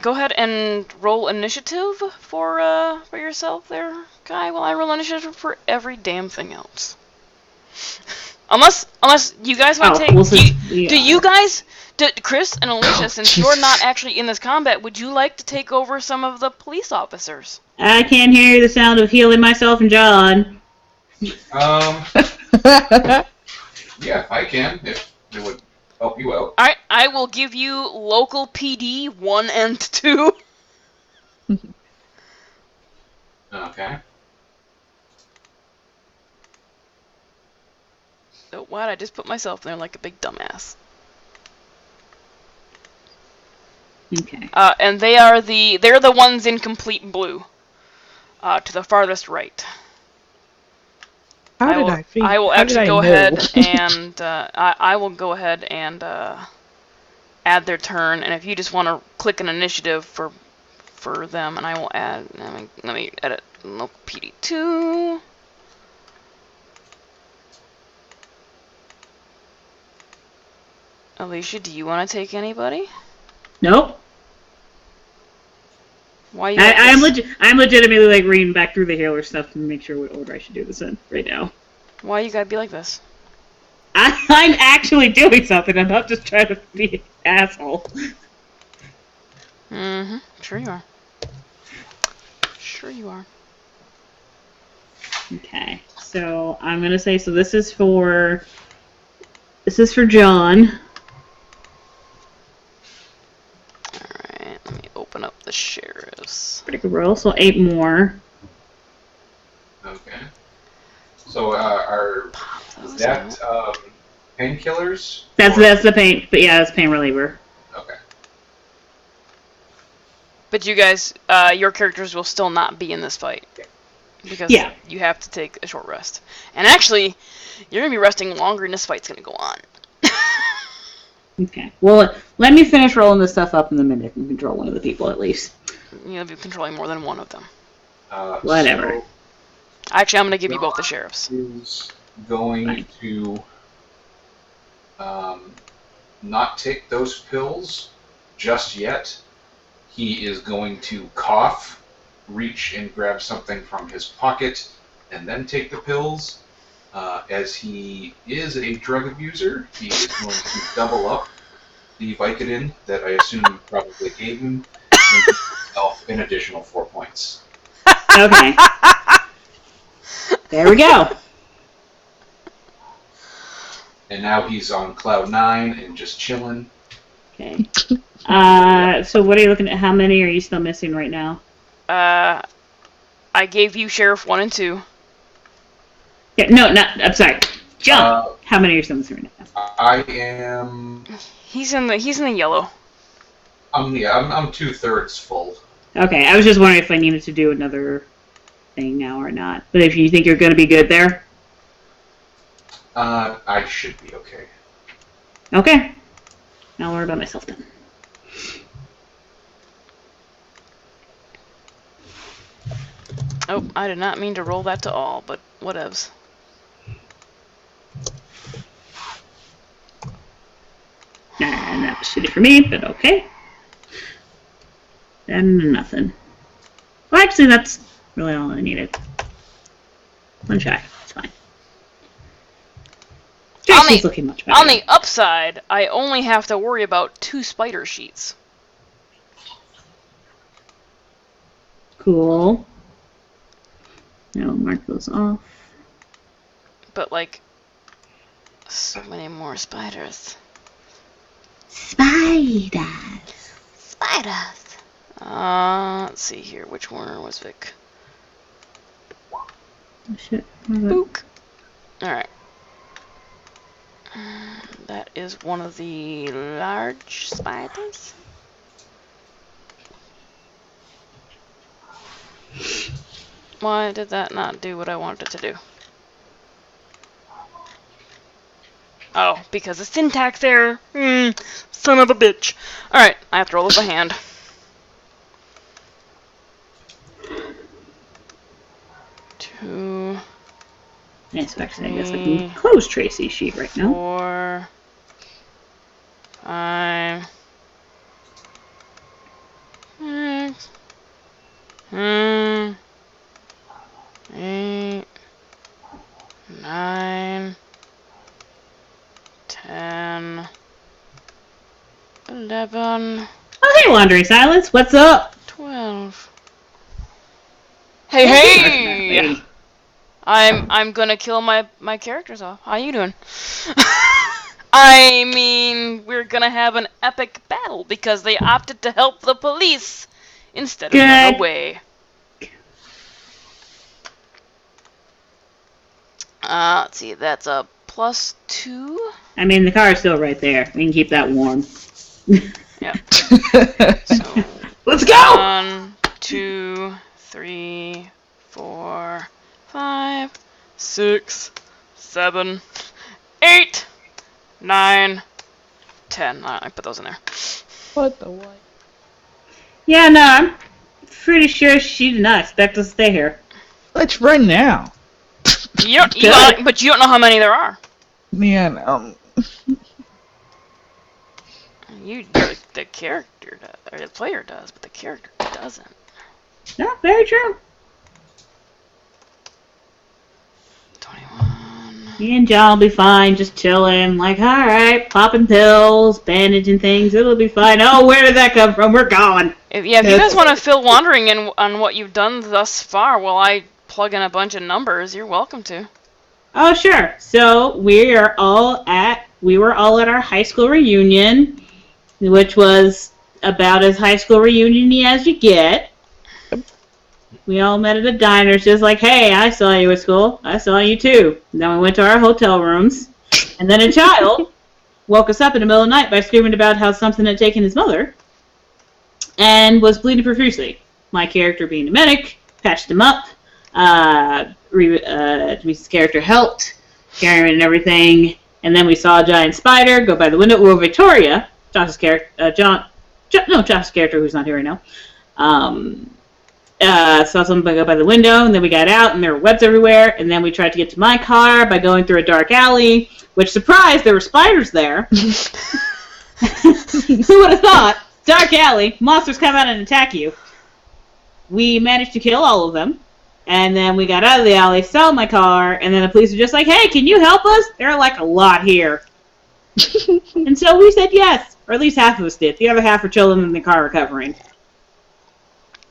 go ahead and roll initiative for yourself there, Guy, while I roll initiative for every damn thing else. Unless you guys want to take... do you guys... Chris and Alicia, since you're not actually in this combat, would you like to take over some of the police officers? I can't hear the sound of healing myself and John. Yeah, I can, if it would help you out. Alright, I will give you local PD 1 and 2. Okay. So what? I just put myself there like a big dumbass. Okay. And they're the ones in complete blue. To the farthest right. How did I think? I will How did actually I go know? ahead and I will go ahead and add their turn. And if you just want to click an initiative for them, and I will add. Let me edit local PD 2. Alicia, do you want to take anybody? Nope. Why you? I'm legitimately like reading back through the healer stuff to make sure what order I should do this in right now. Why you gotta be like this? I'm actually doing something. I'm not just trying to be an asshole. Mm-hmm. Sure you are. Sure you are. Okay. So I'm gonna say this is for John. Alright, let me open up the sheriffs. Pretty good roll. So 8 more. Okay. So, is that, painkillers? That's the pain. But yeah, that's pain reliever. Okay. But you guys, your characters will still not be in this fight. Because you have to take a short rest. And actually, you're going to be resting longer and this fight's going to go on. Okay. Well, let me finish rolling this stuff up in the minute and control one of the people at least. You'll be controlling more than one of them. Whatever. So Actually, I'm going to give you both the sheriffs. is going to not take those pills just yet. He is going to cough, reach and grab something from his pocket, and then take the pills. As he is a drug abuser, he is going to double up the Vicodin that I assume you probably gave him, and give himself an additional 4 points. Okay. There we go. And now he's on cloud 9 and just chilling. Okay. So what are you looking at? How many are you still missing right now? I gave you Sheriff 1 and 2. Yeah, no, I'm sorry. John, how many are you still missing right now? I am. He's in the yellow. I'm 2/3 full. Okay, I was just wondering if I needed to do another thing now or not. But if you think you're going to be good there. I should be okay. Okay. I'll worry about myself then. Oh, I did not mean to roll that to all, but whatevs. And that was shitty for me, but okay. Then nothing. Well, actually, that's really all I needed. One shy. It's fine. Tracy's looking much better. On the upside, I only have to worry about 2 spider sheets. Cool. Now we'll mark those off. But, like, so many more spiders. Spiders. Spiders. Let's see here. Which one was Vic? Oh, shit. Book. Alright. That is one of the large spiders. Why did that not do what I wanted it to do? Oh, because of syntax error. Son of a bitch. Alright, I have to roll with a hand. Two. Yes, actually, I guess I can close Tracy's sheet right now. 4, 5, 6, 8, 9, 10, 11, Oh, hey, Wandering Silence. What's up? 12. Hey! I'm gonna kill my characters off. How you doing? I mean, we're gonna have an epic battle because they opted to help the police instead of run away. Let's see, that's a +2. I mean, the car is still right there. We can keep that warm. Yep. So, Let's go! 1, 2, 3, 4, 5, 6, 7, 8, 9, 10. I put those in there. What the what? Yeah, no, I'm pretty sure she did not expect us to stay here. Let's run now. But you don't know how many there are. Man, The character does, or the player does, but the character doesn't. Yeah, very true. 21. Me and John will be fine, just chilling. Like, alright, popping pills, bandaging things, it'll be fine. Oh, where did that come from? We're gone. If you guys want to fill wandering on what you've done thus far while I plug in a bunch of numbers, you're welcome to. Oh, sure. So, we were all at our high school reunion, which was about as high school reunion-y as you get. We all met at a diner, just like, hey, I saw you at school. I saw you too. And then we went to our hotel rooms. And then a child woke us up in the middle of the night by screaming about how something had taken his mother and was bleeding profusely. My character, being a medic, patched him up. Denise's character helped, carrying him and everything. And then we saw a giant spider go by the window. Well, Victoria, Josh's character, Josh's character, who's not here right now, saw something go by the window, and then we got out, and there were webs everywhere, and then we tried to get to my car by going through a dark alley, which, surprise, there were spiders there. Who would have thought? Dark alley, monsters come out and attack you. We managed to kill all of them, And then we got out of the alley, saw my car, and then the police were just like, hey, can you help us? There are like a lot here. And so we said yes. Or at least half of us did. The other half were chilling in the car recovering.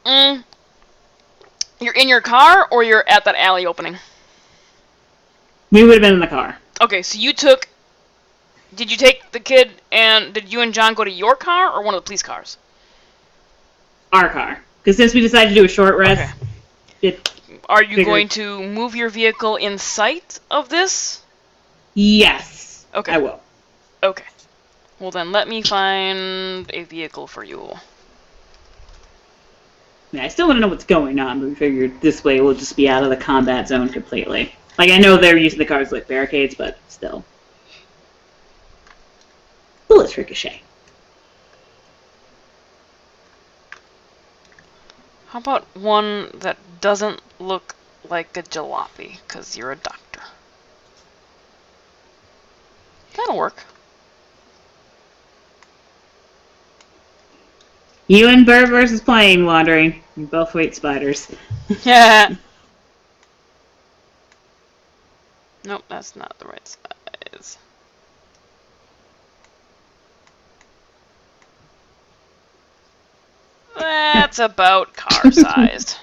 You're in your car, or you're at that alley opening? We would have been in the car. Okay, so you took... Did you take the kid, and did you and John go to your car, or one of the police cars? Our car. Because since we decided to do a short rest, Are you going to move your vehicle in sight of this? Yes. Okay. I will. Okay. Well then, let me find a vehicle for you. Yeah, I still want to know what's going on, but we figured this way we'll just be out of the combat zone completely. Like, I know they're using the cars like barricades, but still. Bullets ricochet. How about one that doesn't look like a jalopy, because you're a doctor? That'll work. You and bird versus plane wandering. You both weight spiders. Yeah. Nope, that's not the right size. That's about car-sized.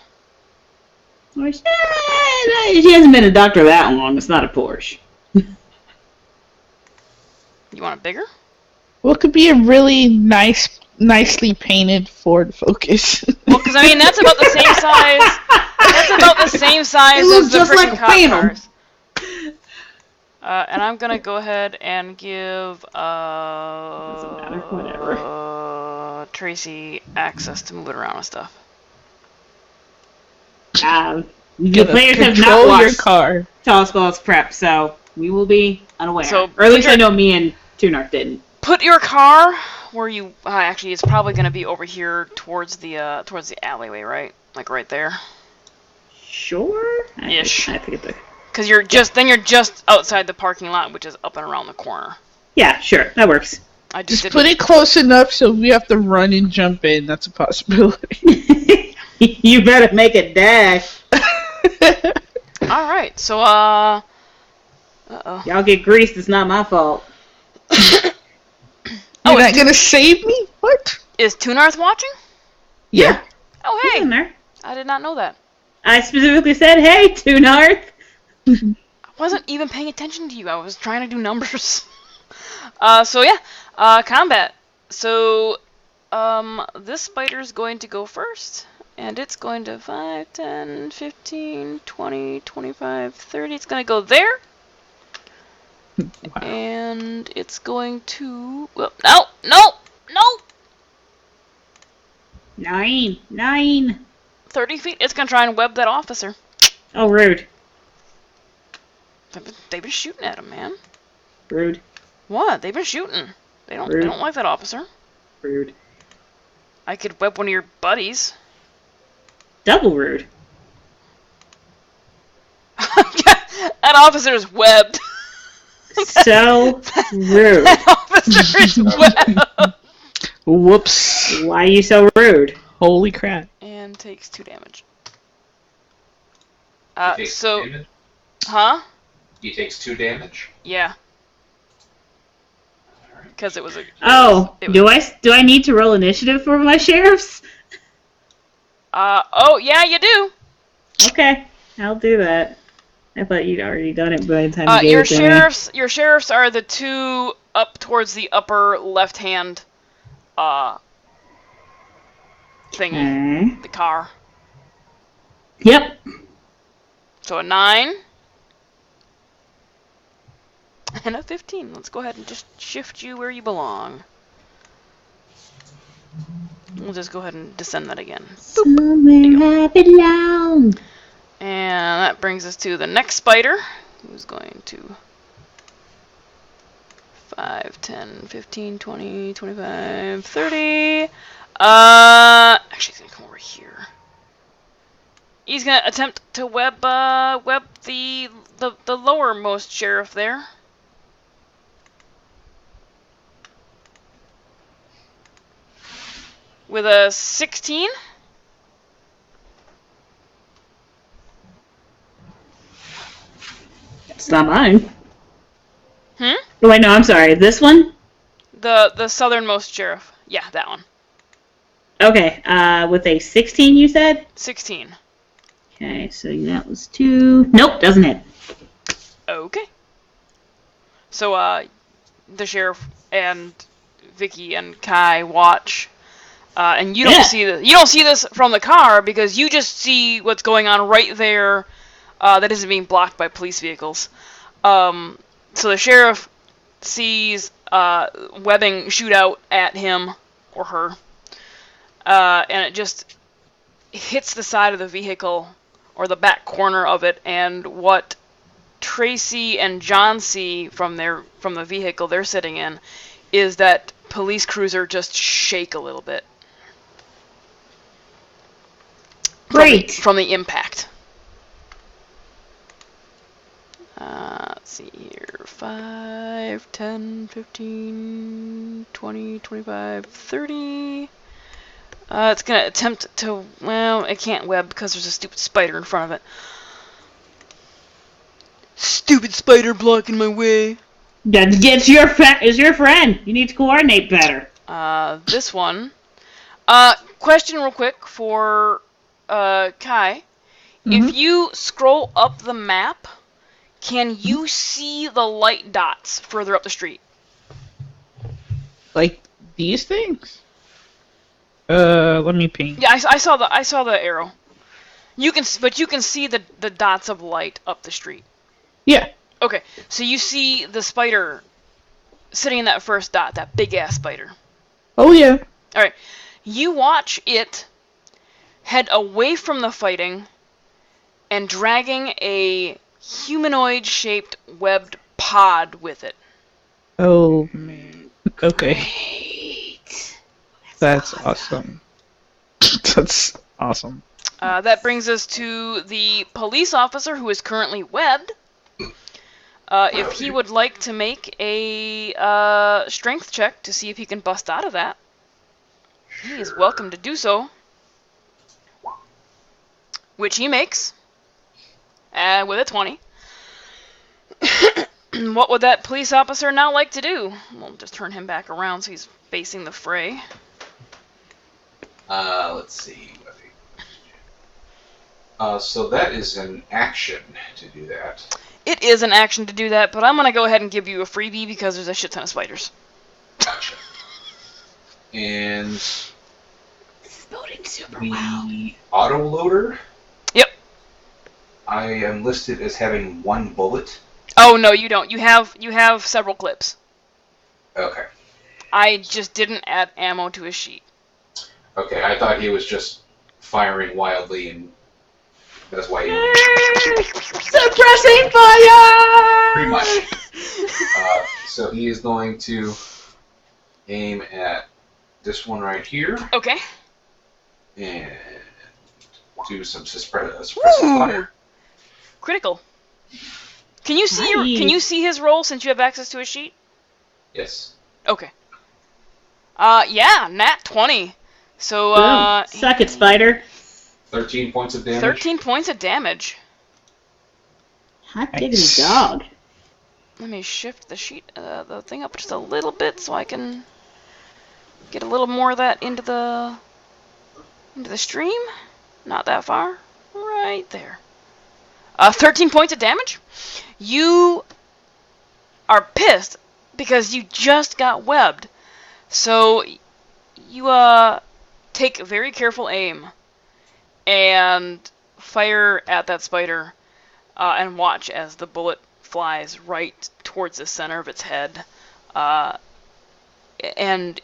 She hasn't been a doctor that long. It's not a Porsche. You want it bigger? Well, it could be a really nicely painted Ford Focus. Well, because I mean that's about the same size. That's about the same size as the freaking cop cars. And I'm gonna go ahead and give Doesn't matter. Whatever. Tracy access to moving around and stuff. The You players have not control your watched car. Tallest Balls Prep, so we will be unaware. So, or at least I know me and Tunark didn't. Put your car where you. Actually, it's probably gonna be over here towards the alleyway, right? Like right there. Sure. Ish. I think it's Because you're just outside the parking lot, which is up and around the corner. Yeah, sure. That works. I Just put it close enough so we have to run and jump in. That's a possibility. You better make a dash. All right. So uh-oh. Y'all get greased. It's not my fault. You're not gonna save me? What? Is Tunarth watching? Yeah. Oh, He's hey. in there. I did not know that. I specifically said, hey, Tunarth. I wasn't even paying attention to you. I was trying to do numbers. So yeah, combat. So, this spider's going to go first. And it's going to 5, 10, 15, 20, 25, 30. It's going to go there. Wow. And it's going to... Well, no! 9. 30 feet. It's going to try and web that officer. Oh, rude. They've been shooting at him, man. Rude. What? They've been shooting. They don't like that officer. Rude. I could web one of your buddies. Double rude. That officer is webbed. So rude. That officer is webbed. Whoops. Why are you so rude? Holy crap. And takes 2 damage. He takes So, 2 damage? huh? He takes 2 damage? Yeah. Alright. Because it was a... Oh, do I need to roll initiative for my sheriffs? Oh, yeah, you do. Okay, I'll do that. I thought you'd already done it by the time you gave Your it to me. your sheriffs are the 2 up towards the upper left-hand, thingy. Okay. The car. Yep. So a 9. And a 15. Let's go ahead and just shift you where you belong. We'll just go ahead and descend that again. Somewhere I belong. And that brings us to the next spider, who's going to 5, 10, 15, 20, 25, 30. Actually, he's going to come over here. He's going to attempt to web the lowermost sheriff there. With a 16. It's not mine. Hmm? Oh, wait, no, I'm sorry. This one? The southernmost sheriff. Yeah, that one. Okay, with a 16, you said? 16. Okay, so that was 2. Nope, doesn't hit. Okay. So, the sheriff and Vicky and Kai watch, and you don't see this from the car because you just see what's going on right there, that isn't being blocked by police vehicles. So the sheriff sees webbing shoot out at him or her, and it just hits the side of the vehicle or the back corner of it, and what Tracy and John see from the vehicle they're sitting in is that police cruiser just shake a little bit. Great. From the impact. Let's see here. 5, 10, 15, 20, 25, 30. It's going to attempt to... Well, it can't web because there's a stupid spider in front of it. Stupid spider blocking my way. It's your friend. You need to coordinate better. This one. Question real quick for Kai. If you scroll up the map, can you see the light dots further up the street? Like these things? Let me ping. Yeah, I saw the arrow. You can see the dots of light up the street. Yeah. Okay, so you see the spider sitting in that first dot, that big ass spider. Oh yeah. All right, you watch it head away from the fighting and dragging a humanoid-shaped webbed pod with it. Oh man. Okay. Great. That's awesome. That's awesome. That brings us to the police officer who is currently webbed. If he would like to make a strength check to see if he can bust out of that, he is welcome to do so. Which he makes. With a 20. What would that police officer now like to do? We'll just turn him back around so he's facing the fray. Let's see. So that is an action to do that. It is an action to do that, but I'm going to go ahead and give you a freebie because there's a shit ton of spiders. Gotcha. And This is building super the well. autoloader, Yep. I am listed as having 1 bullet. Oh, no, you don't. You have several clips. Okay. I just didn't add ammo to his sheet. Okay, I thought he was just firing wildly, and that's why he... Suppressing fire! Pretty much. So he is going to aim at this one right here, Okay. and do some suppressive fire. Critical. Can you see Nice. Can you see his roll since you have access to his sheet? Yes. Okay. Yeah, nat 20. So, Boom. Suck it, spider. 13 points of damage. 13 points of damage. Hot diggity Nice. dog. Let me shift the sheet, the thing up just a little bit so I can get a little more of that into the stream. Not that far. Right there. 13 points of damage. You are pissed because you just got webbed. So you take very careful aim and fire at that spider and watch as the bullet flies right towards the center of its head. And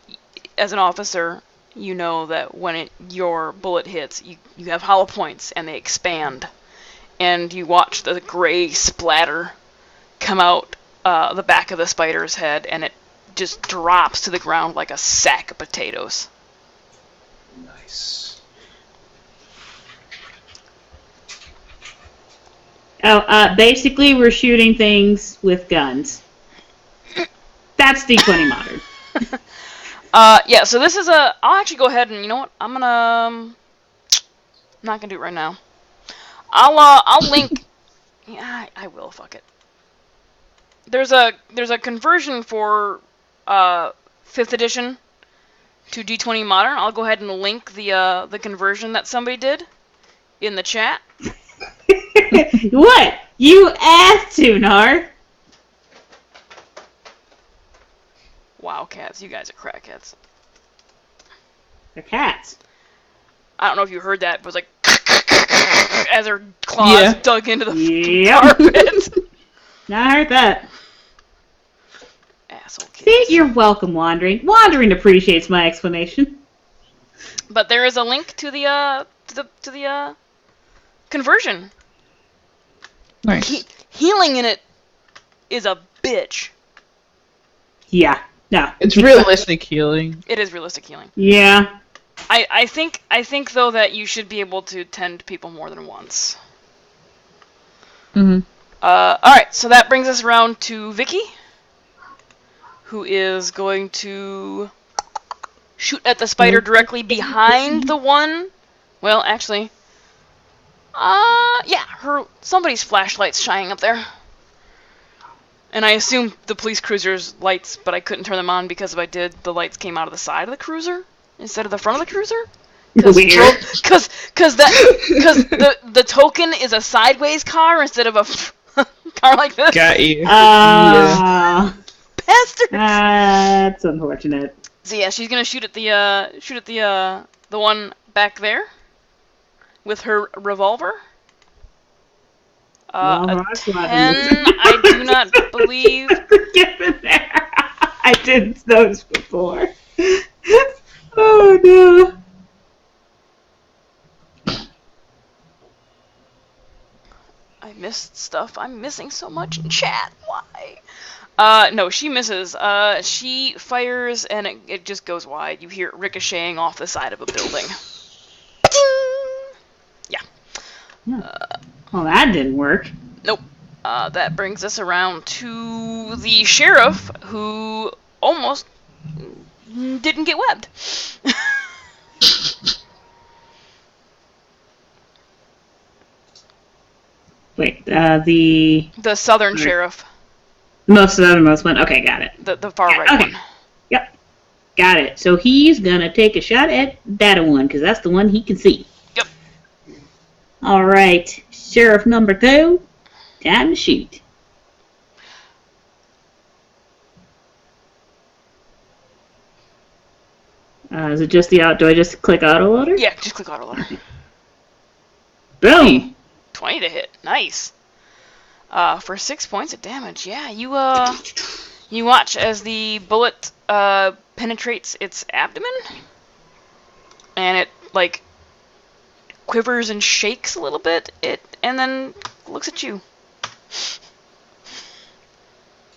as an officer, you know that when your bullet hits, you have hollow points and they expand. And you watch the gray splatter come out the back of the spider's head, and it just drops to the ground like a sack of potatoes. Nice. Oh, basically we're shooting things with guns. That's D20 modern. Yeah, so this is I'll actually go ahead and, you know what, I'm not gonna do it right now. I'll link, yeah, I will, fuck it. there's a conversion for 5th edition to D20 Modern. I'll go ahead and link the conversion that somebody did in the chat. What? You asked to, Nar. Wow, cats, you guys are crackheads. They're cats. I don't know if you heard that, but it was like as her claws dug into the carpet. No, I heard that. Asshole kids. See, you're welcome, Wandering. Wandering appreciates my explanation. But there is a link to the conversion. Nice. Healing in it is a bitch. Yeah. No. It's realistic healing. It is realistic healing. Yeah. I think though that you should be able to tend people more than once. Mm-hmm. Alright, so that brings us around to Vicky, who is going to shoot at the spider directly behind the one. Well, actually, yeah, somebody's flashlight's shining up there. And I assume the police cruiser's lights, but I couldn't turn them on because if I did, the lights came out of the side of the cruiser instead of the front of the cruiser. Weird. Because the token is a sideways car instead of a car like this. Got you. Bastards. That's unfortunate. So yeah, she's gonna shoot at the one back there with her revolver. A 10, I do not believe. Get in there. I didn't notice before. Oh no. I missed stuff. I'm missing so much in chat. Why? No, she misses. She fires and it just goes wide. You hear it ricocheting off the side of a building. Yeah. Well, that didn't work. Nope. That brings us around to the sheriff, who almost didn't get webbed. Wait, the southern sheriff. Most southernmost one. Okay, got it. The far right one. Yep. Got it. So he's gonna take a shot at that one, because that's the one he can see. Yep. Alright. Sheriff number 2. Time to shoot. Is it just do I just click auto loader? Yeah, just click auto loader. Boom! 20 to hit. Nice. For 6 points of damage. Yeah, you watch as the bullet penetrates its abdomen, and it like quivers and shakes a little bit. And then looks at you.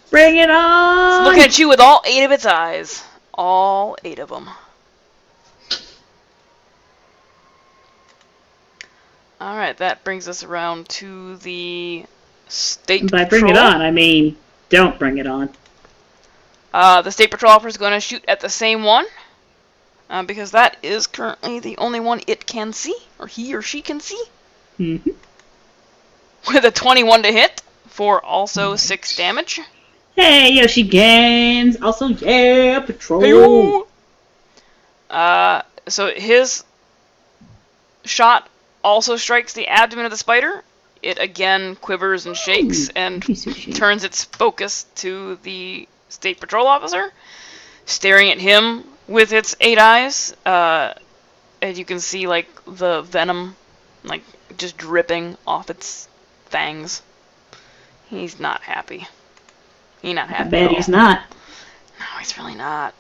Bring it on! It's looking at you with all 8 of its eyes. All 8 of them. Alright, that brings us around to the State By Patrol. bring it on, I mean, don't bring it on. The State Patrol officer is going to shoot at the same one, because that is currently the only one it can see, or he or she can see. Mm-hmm. With a 21 to hit, for also 6 damage. Hey, Yoshi Games! Also, yeah, Patrol! Hey-o! So his shot also strikes the abdomen of the spider. It again quivers and shakes and turns its focus to the State Patrol officer, staring at him with its 8 eyes. As you can see, like, the venom, like, just dripping off its fangs. He's not happy. He's not happy. I bet he's not. No, he's really not.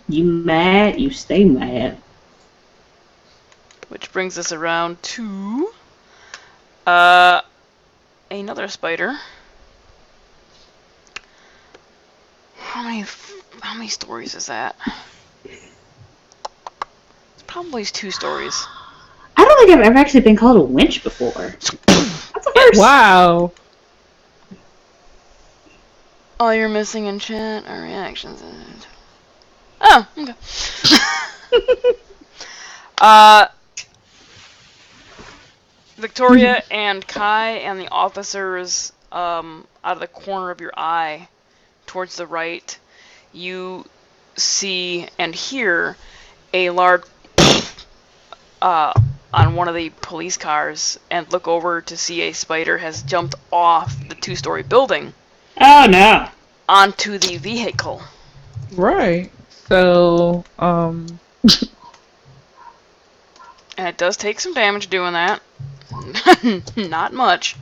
You mad, you stay mad. Which brings us around to another spider. How many stories is that? It's probably 2 stories. I don't think I've ever actually been called a winch before. That's a first. Wow. All you're missing in chat are reactions. Oh, okay. Victoria and Kai and the officers out of the corner of your eye, towards the right, you see and hear a large on one of the police cars, and look over to see a spider has jumped off the 2-story building Oh no. onto the vehicle. Right. So, And it does take some damage doing that. Not much.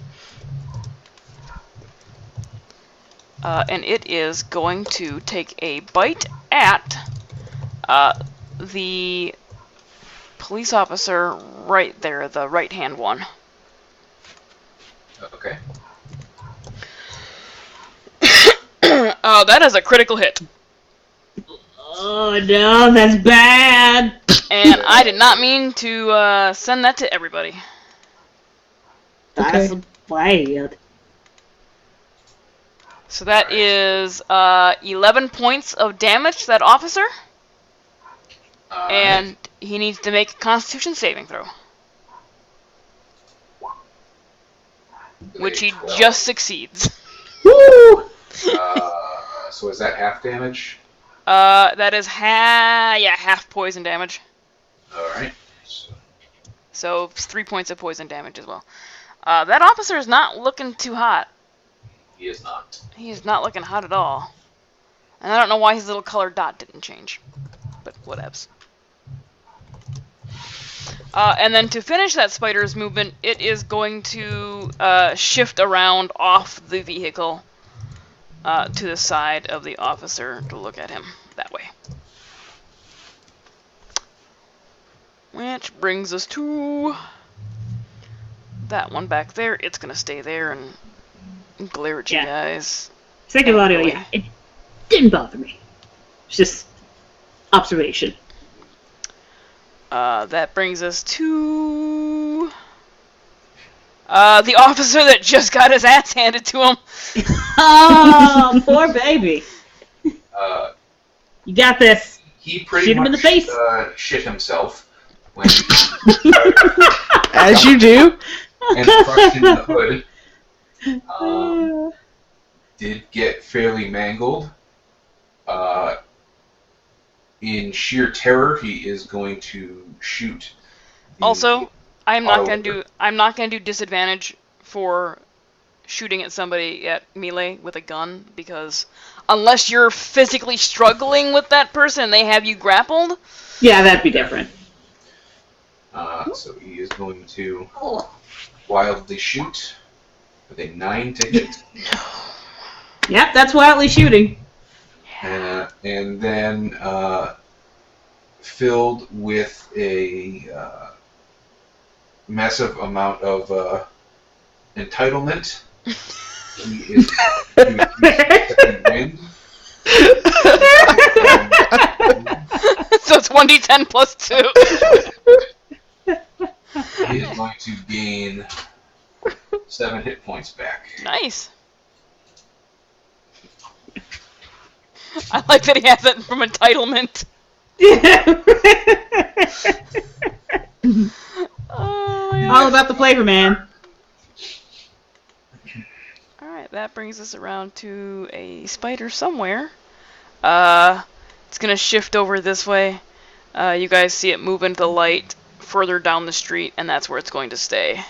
And it is going to take a bite at the police officer right there, the right-hand one. Okay. That is a critical hit. Oh no, that's bad. And I did not mean to send that to everybody. That's bad. So that is 11 points of damage to that officer. And he needs to make a Constitution saving throw. Which he 12. just succeeds. Woo! So is that half damage? That is half poison damage. Alright. So 3 points of poison damage as well. That officer is not looking too hot. He is not. He is not looking hot at all. And I don't know why his little colored dot didn't change. But whatevs. And then to finish that spider's movement, it is going to shift around off the vehicle to the side of the officer to look at him that way. Which brings us to that one back there. It's going to stay there and glare at you guys. Second audio, yeah. It didn't bother me. It's just observation. That brings us to the officer that just got his ass handed to him. Oh, poor baby. You got this. He pretty Shoot him much in the face. Shit himself when he as you do. and crushed in the hood. Did get fairly mangled. In sheer terror, he is going to shoot. Also, I'm not gonna do disadvantage for shooting at somebody at melee with a gun, because unless you're physically struggling with that person and they have you grappled. Yeah, that'd be different. So he is going to wildly shoot with a 9 to hit. Yep, that's wildly shooting. And then filled with a massive amount of entitlement. He is second wind. So it's 1d10 plus 2. He is going to gain 7 hit points back. Nice. I like that he has it from entitlement. All about the flavor, man. Alright, that brings us around to a spider somewhere. It's gonna shift over this way. You guys see it move into the light further down the street, and that's where it's going to stay.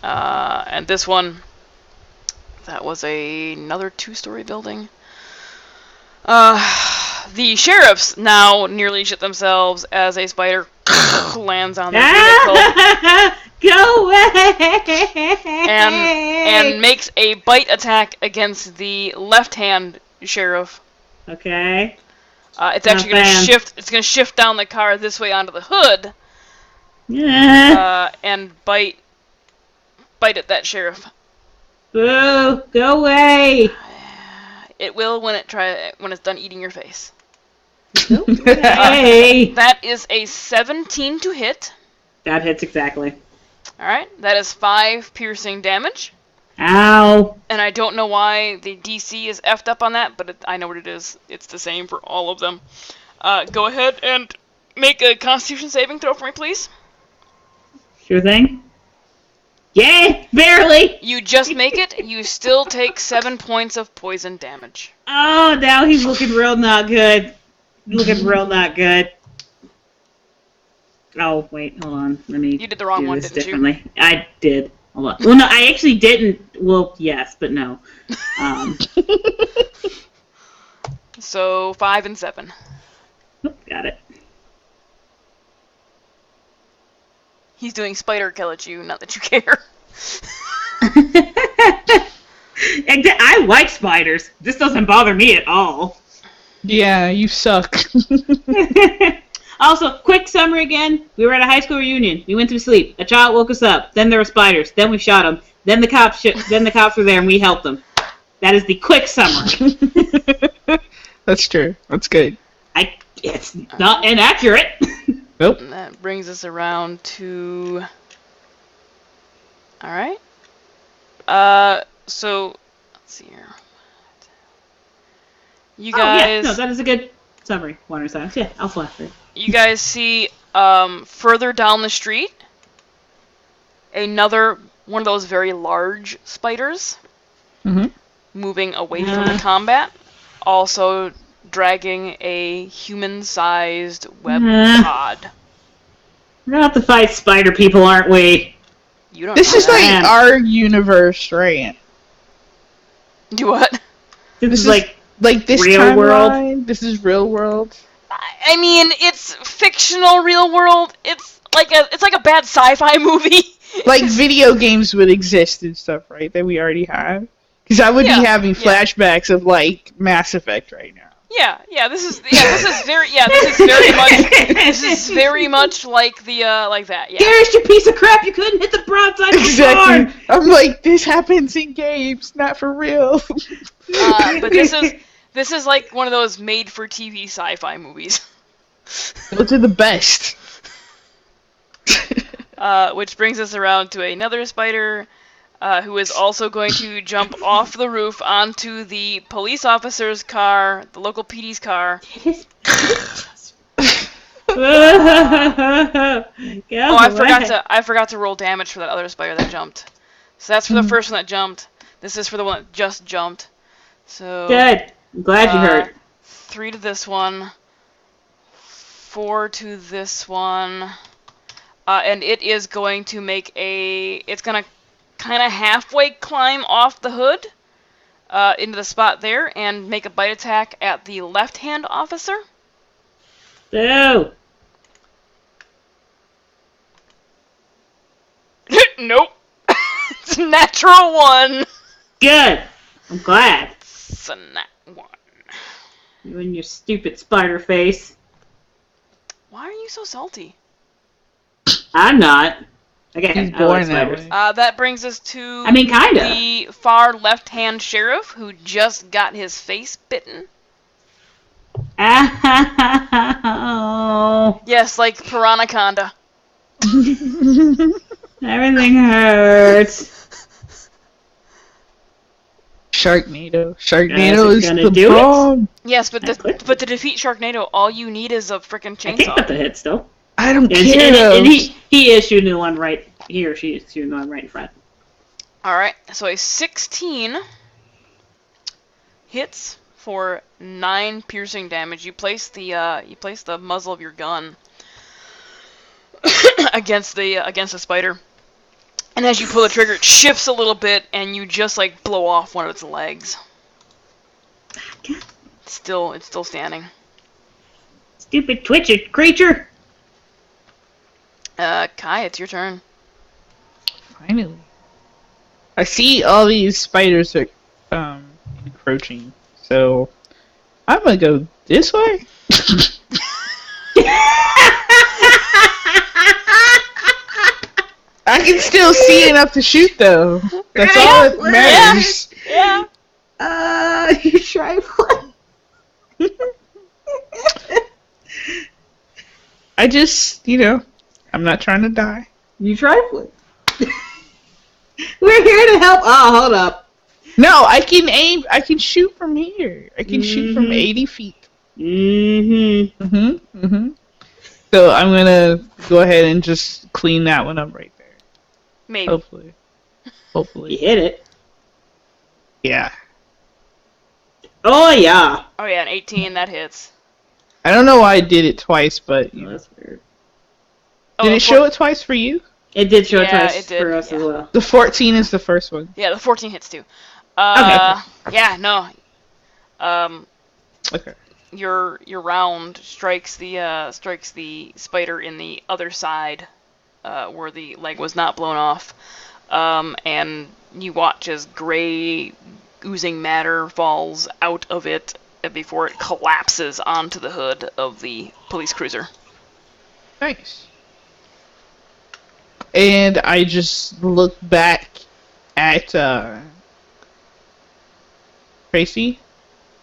And this one, that was another 2-story building. The sheriffs now nearly shit themselves as a spider lands on their vehicle. Go away! And makes a bite attack against the left-hand sheriff. Okay. It's actually going to shift. It's going to shift down the car this way onto the hood. Yeah. And bite at that sheriff. Boo! Go away! It will when it's done eating your face. Hey! That is a 17 to hit. That hits exactly. Alright, that is 5 piercing damage. Ow! And I don't know why the DC is effed up on that, but I know what it is. It's the same for all of them. Go ahead and make a Constitution saving throw for me, please. Sure thing. Yay! Barely! You just make it, you still take 7 points of poison damage. Oh, now he's looking real not good. Looking real not good. Oh, wait, hold on. Let me You did the wrong do one, this didn't differently. I did. Hold on. Well, no, I actually didn't. Well, yes, but no. So 5 and 7. Got it. He's doing spider kill at you, not that you care. I like spiders. This doesn't bother me at all. Yeah, you suck. Also, quick summary again. We were at a high school reunion. We went to sleep. A child woke us up. Then there were spiders. Then we shot them. Then the cops were there and we helped them. That is the quick summary. That's true. That's good. It's not inaccurate. Nope. And that brings us around to... Alright. So, let's see here. You guys... no, that is a good summary. Water signs. Yeah, I'll flash it. You guys see, further down the street, another one of those very large spiders moving away from the combat, also dragging a human-sized web pod. We're gonna have to fight spider people, aren't we? You don't This know is that. like our universe, right? Do what? This is like this real timeline? world? This is real world. I mean, it's fictional real world. It's like a bad sci-fi movie. Like video games would exist and stuff, right? That we already have. Because I would be having flashbacks of like Mass Effect right now. This is very much like the like that. Yeah. Garrus, you piece of crap! You couldn't hit the broadside of the Exactly. barn! I'm like, this happens in games, not for real. But this is like one of those made-for-TV sci-fi movies. Those are the best. Which brings us around to another spider, who is also going to jump off the roof onto the police officer's car, the local PD's car. I forgot to roll damage for that other spider that jumped. So that's for the first one that jumped. This is for the one that just jumped. So Good. I'm glad you heard. 3 to this one, 4 to this one, and it is going to make it's gonna kind of halfway climb off the hood into the spot there and make a bite attack at the left-hand officer. Boo! Nope. It's a natural 1. Good. I'm glad. It's a nat 1. You and your stupid spider face. Why are you so salty? I'm not. Okay, He's I born like that spiders. way. That brings us to Kinda. the far left-hand sheriff who just got his face bitten. Ow. Yes, like Piranaconda. Everything hurts. Sharknado. Is Sharknado it is gonna the do it? bomb. Yes, but That's good. to defeat Sharknado, all you need is a frickin' I think chainsaw. that's a hit still. I don't And, care. and he is shooting the one right. He or she is shooting the one right in front. Alright, so a 16 hits for 9 piercing damage. You place the muzzle of your gun against the spider. And as you pull the trigger, it shifts a little bit, and you just like blow off one of its legs. It's still standing. Stupid twitchy creature. Kai, it's your turn. Finally. I see all these spiders are encroaching, so I'm gonna go this way. I can still see enough to shoot, though. That's all that matters. Yeah. You trifling. I just, I'm not trying to die. You trifling. We're here to help. Oh, hold up. No, I can aim. I can shoot from here. I can shoot from 80 feet. So I'm gonna go ahead and just clean that one up right there. Maybe. Hopefully. Hopefully. You hit it. Yeah. Oh, yeah. Oh yeah, an 18, that hits. I don't know why I did it twice, but Oh, that's weird. did it show it twice for you? It did show it Yeah, twice it did, for us yeah. as well. The 14 is the first one. Yeah, the 14 hits too. Okay. Yeah, no. Okay. Your round strikes the spider in the other side, where the leg was not blown off, and you watch as gray, oozing matter falls out of it before it collapses onto the hood of the police cruiser. Nice. And I just look back at Tracy.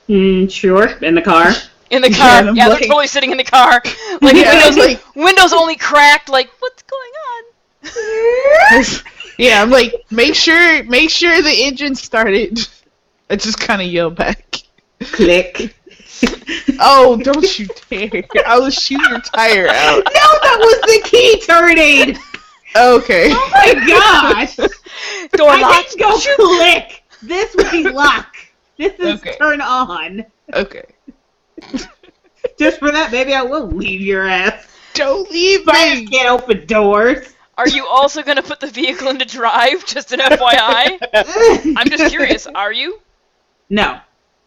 Sure. In the car. In the Yeah, car, and I'm yeah, like- they're totally sitting in the car. Like, Yeah, windows only cracked, like, what's going on? Yeah, I'm like, make sure the engine started. I just kind of yell back. Click. Oh, don't you dare! I will shoot your tire out. No, that was the key turning! Okay. Oh my gosh! Door I locked. didn't go click! This would be lock. This is Okay. turn on. Okay. Just for that, maybe I will leave your ass. Don't leave Spiders me. can't open doors. Are you also going to put the vehicle into drive? Just an FYI? I'm just curious. Are you? No.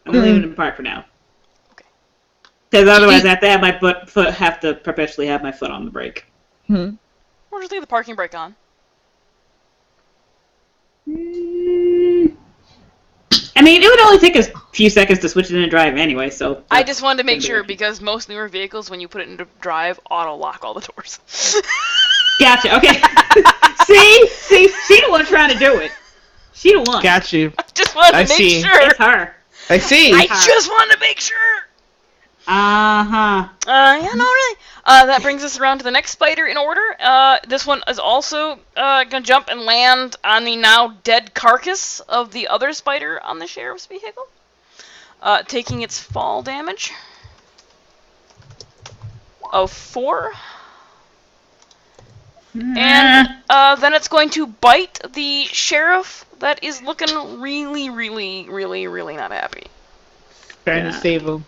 I'm leaving it in park for now. Okay. Because otherwise I have to have my foot have to perpetually have my foot on the brake. Hmm. Or just leave the parking brake on? I mean, it would only take a few seconds to switch it into drive anyway, so... I just wanted to make gonna be sure, okay. because most newer vehicles, when you put it into drive, auto-lock all the doors. Gotcha, okay. See, she the one trying to do it. She the one. Got you. I just wanted to I make see. sure. It's her. I see. I just wanted to make sure. Uh-huh. Yeah, no, really. That brings us around to the next spider in order. This one is also gonna jump and land on the now dead carcass of the other spider on the sheriff's vehicle, taking its fall damage of 4. And then it's going to bite the sheriff that is looking really, really, really, really not happy. Trying to save him.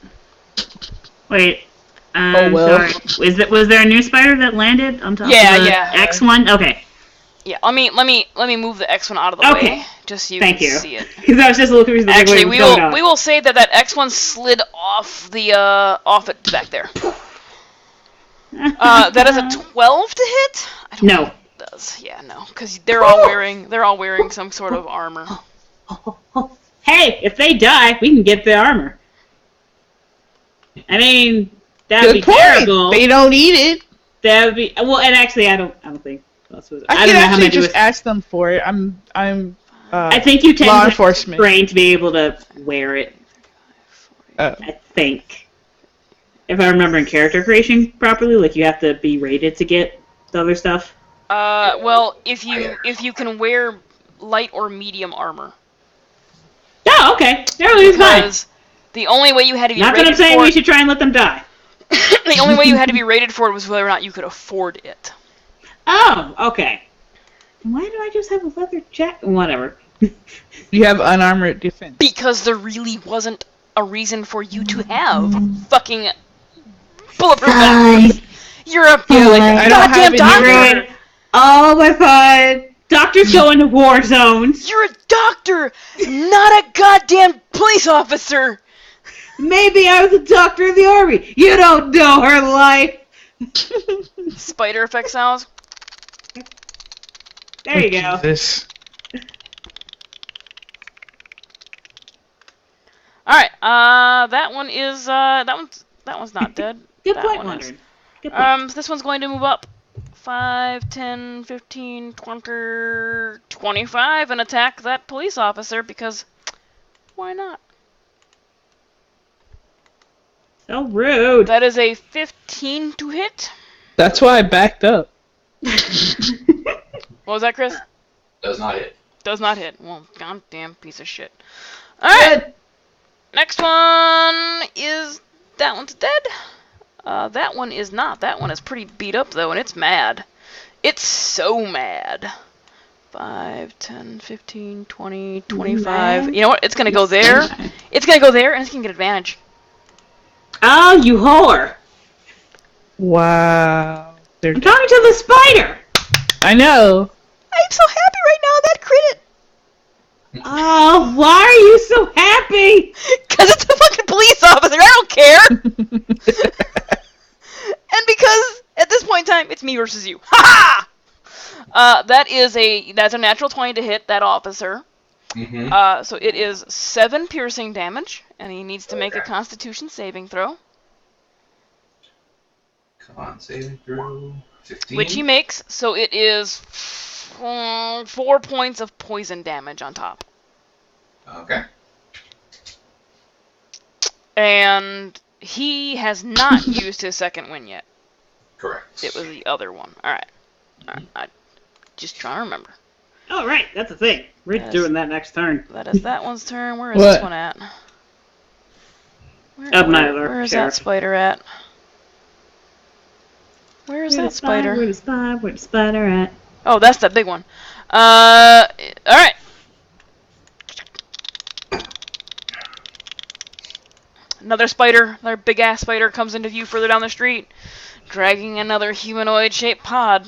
Wait. Oh, well. Sorry. Was there a new spider that landed on top Yeah, of the yeah. X one? Okay. Yeah, let me move the X one out of the Okay. way, just so you Thank can you. see it. Because I was just a little confused. Like, Actually, wait, we what's going on? will say that X1 slid off the off it back there. That is a 12 to hit. I don't No. know if it does. Yeah, no, because they're all wearing some sort of armor. Hey, if they die, we can get the armor. I mean, that would Good be point. terrible. They don't need it. That would be well, and actually, I don't think. I don't can know how actually many just ask them for it. I think you tend law to enforcement. train to be able to wear it. Oh. I think, if I'm remembering character creation properly, like you have to be rated to get the other stuff. Well, if you can wear light or medium armor, Oh, okay. Everything's fine. because the only way you had to be Not that rated I'm saying for we should try and let them die. the only way you had to be rated for it was whether or not you could afford it. Oh, okay. Why do I just have a leather jacket? Whatever. You have unarmored defense. Because there really wasn't a reason for you to have fucking bulletproof vest. You're a I don't have goddamn it doctor. here. Oh my god. Doctors go into war zones. You're a doctor, not a goddamn police officer. Maybe I was a doctor in the army. You don't know her life. Spider effect sounds. There you go. Jesus. All right. That one is that one's not dead. Good That point, one is. Wandering. Good point. This one's going to move up 5, 10, 15, 20, 25 and attack that police officer because why not? So rude. That is a 15 to hit. That's why I backed up. What was that, Chris? Does not hit. Does not hit. Well, goddamn piece of shit. Alright. Next one is... That one's dead. That one is not. That one is pretty beat up, though, and it's mad. It's so mad. 5, 10, 15, 20, 25. You know what? It's going to go there. It's going to go there, and it's going to get advantage. Oh, you whore! Wow. I'm talking to the spider! I know. I'm so happy right now, that crit. Oh, why are you so happy? Because it's a fucking police officer, I don't care! And because, at this point in time, it's me versus you. Ha ha! That's a natural 20 to hit that officer. Mm-hmm. So it is 7 piercing damage, and he needs to make a Constitution saving throw. Con saving throw. 15. Which he makes, so it is 4 points of poison damage on top. Okay. And he has not used his second win yet. Correct. It was the other one. Alright. I just trying to remember. Oh, right, that's the thing. We're Yes. doing that next turn. That is that one's turn. Where is What? this one at? Where is that Sheriff. spider at? Where is that spider? Where's the spider at? Oh, that's that big one. Alright. Another spider, another big ass spider comes into view further down the street, dragging another humanoid shaped pod.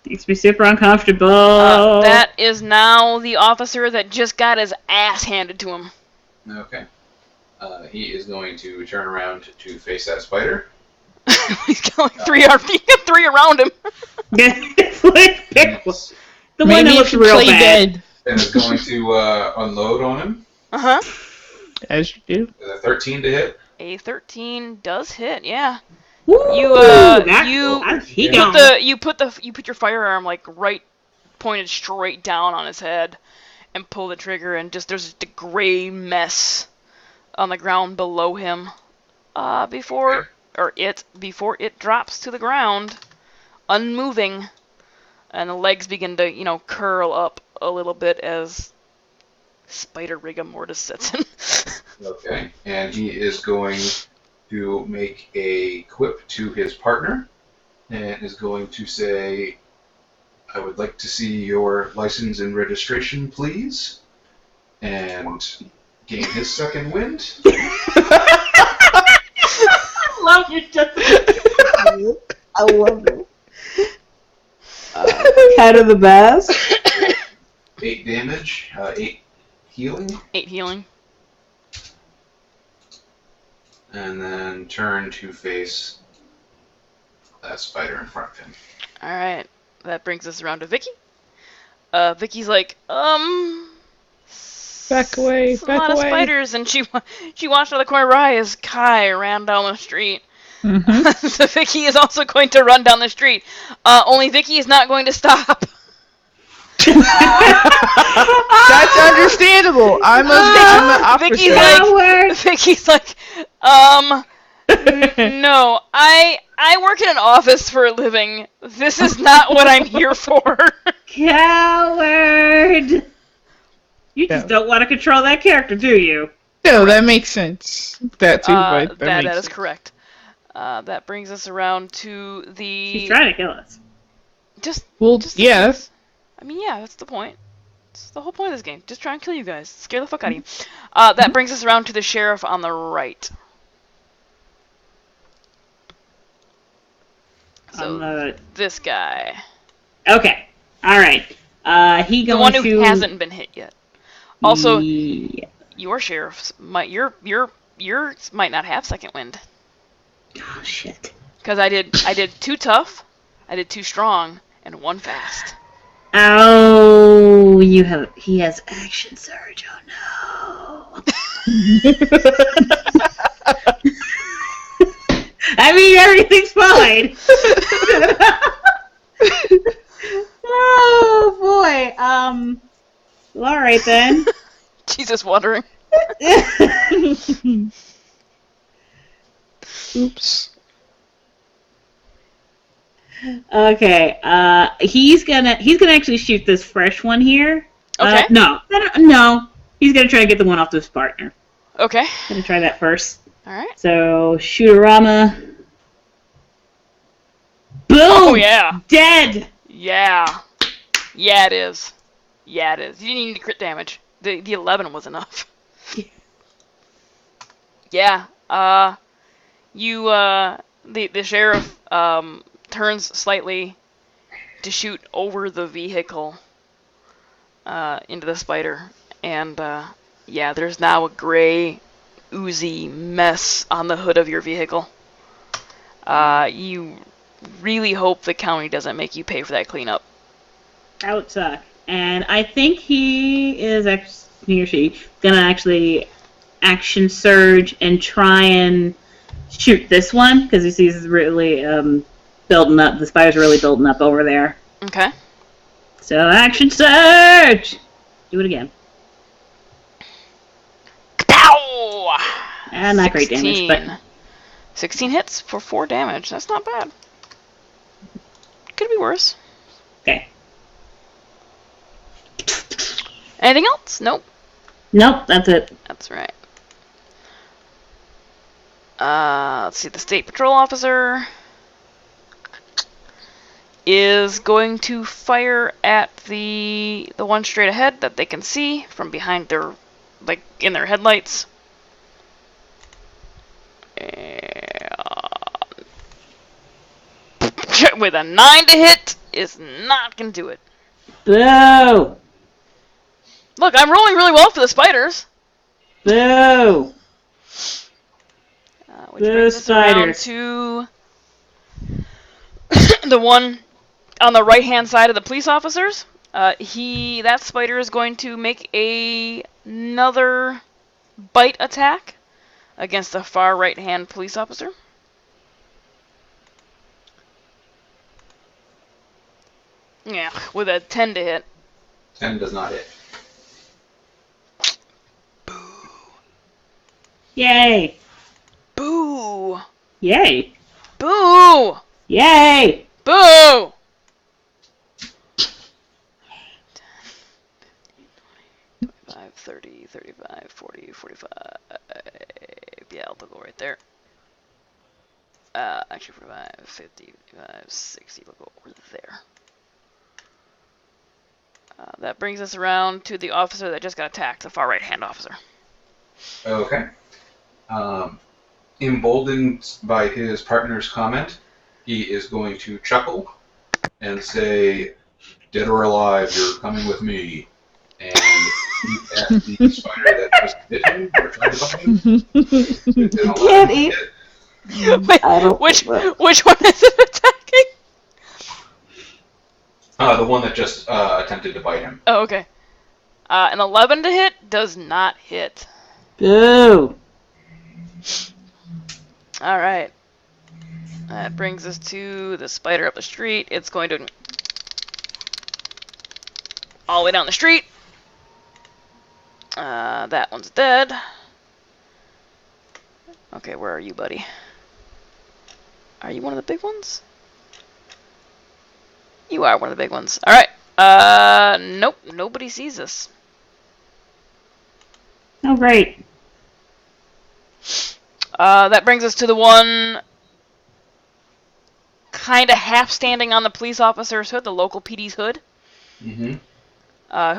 Makes me super uncomfortable. That is now the officer that just got his ass handed to him. Okay. He is going to turn around to face that spider. He's got like three around him. It's like, the one Maybe that if looks you real play bad. dead, And is going to unload on him. Uh-huh. as you do. With a 13 to hit. A 13 does hit, yeah. Woo, You put your firearm like right pointed straight down on his head and pull the trigger, and just there's just a gray mess on the ground below him. Before it drops to the ground, unmoving, and the legs begin to, curl up a little bit as spider rigor mortis sets in. Okay. And he is going to make a quip to his partner and is going to say, I would like to see your license and registration, please. And gain his second wind. I love your I love it. Kind of the best. 8 damage, 8 healing, 8 healing. and then turn to face that spider in front of him. Alright, that brings us around to Vicky. Vicky's like, Back away, it's a back lot away. of spiders, and she watched out of the corner of her eye as Kai ran down the street. Mm-hmm. So Vicky is also going to run down the street. Only Vicky is not going to stop. That's understandable. I'm the opposite. Vicky's like, no, I work in an office for a living. This is not what I'm here for. Coward! You just Yeah. don't want to control that character, do you? No, that makes sense. That too, but that makes is sense. correct. That brings us around to the. She's trying to kill us. Well, Just yeah. I mean, yeah, that's the point. It's the whole point of this game. Just try and kill you guys. Scare the fuck out of you. That brings us around to the sheriff on the right. So, this guy. Okay. Alright. He The going one to... who hasn't been hit yet. Also, Yeah. your sheriffs might... Yours might not have second wind. Oh, shit. Because I did 2 tough, I did 2 strong, and 1 fast. Oh, he has action surge. Oh, no. I mean, everything's fine. Oh, boy. Well, all right, then. Jesus, wondering. Oops. Okay. He's gonna actually shoot this fresh one here. Okay. No. He's gonna try to get the one off this partner. Okay. Gonna try that first. Alright. So Shooterama. Boom! Oh, yeah. Dead! Yeah. Yeah, it is. Yeah, it is. You didn't need crit damage. The 11 was enough. Yeah. The sheriff turns slightly to shoot over the vehicle into the spider, and yeah, there's now a gray, oozy mess on the hood of your vehicle. You really hope the county doesn't make you pay for that cleanup. That would suck. And I think he or she, gonna actually action surge and try and shoot this one, because he sees it's really building up. The spider's really building up over there. Okay. So action surge! Do it again. Pow! And not great damage, but 16 hits for 4 damage. That's not bad. Could be worse. okay. Anything else? Nope. Nope, that's it. That's right. Let's see. The state patrol officer is going to fire at the one straight ahead that they can see from behind their, like, in their headlights. With a 9 to hit is not gonna do it. Boo! Look, I'm rolling really well for the spiders. Boo! Which brings us around to the one on the right-hand side of the police officers. That spider is going to make another bite attack against the far right-hand police officer. Yeah, with a 10 to hit. 10 does not hit. Yay! Boo! Yay! Boo! Yay! Boo! 25, 30, 35, 40, 45. Yeah, I'll go right there. Actually, 45, 50, 55, 60. We'll go over there. That brings us around to the officer that just got attacked, the far right-hand officer. Okay. Emboldened by his partner's comment, he is going to chuckle and say, "Dead or alive, you're coming with me." And shoot at the spider that just bit him or tried to bite him. Can't eat. Wait, which one is it attacking? The one that just attempted to bite him. Oh, okay. An 11 to hit does not hit. Boo! Alright. That brings us to the spider up the street. It's going to all the way down the street. That one's dead. Okay, where are you, buddy? Are you one of the big ones? You are one of the big ones. Alright. Nope. Nobody sees us. Oh, great. That brings us to the one kind of half standing on the police officer's hood, the local PD's hood. Mm-hmm.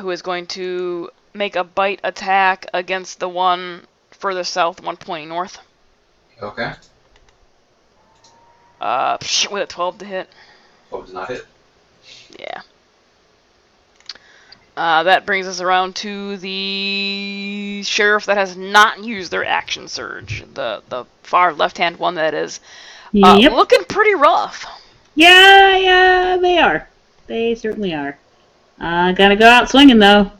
Who is going to make a bite attack against the one further south, one pointing north. Okay. With a 12 to hit. 12 does not hit. Yeah. That brings us around to the sheriff that has not used their action surge. The far left-hand one, that is. Yep. Looking pretty rough. Yeah, they are. They certainly are. Gotta go out swinging, though.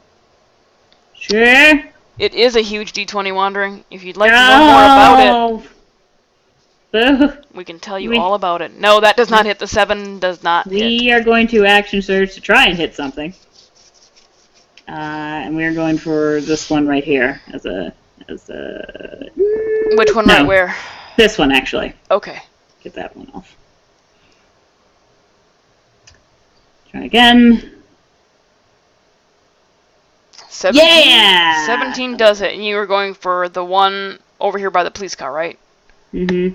Sure. It is a huge D20 wandering. If you'd like to know more about it, Boo. we can tell you all about it. No, that does not hit. The 7 does not hit. We are going to action surge to try and hit something. And we're going for this one right here as a. Which one right where? This one, actually. Okay. Get that one off. Try again. 17, Yeah! 17 does it, and you were going for the one over here by the police car, right? Mm-hmm.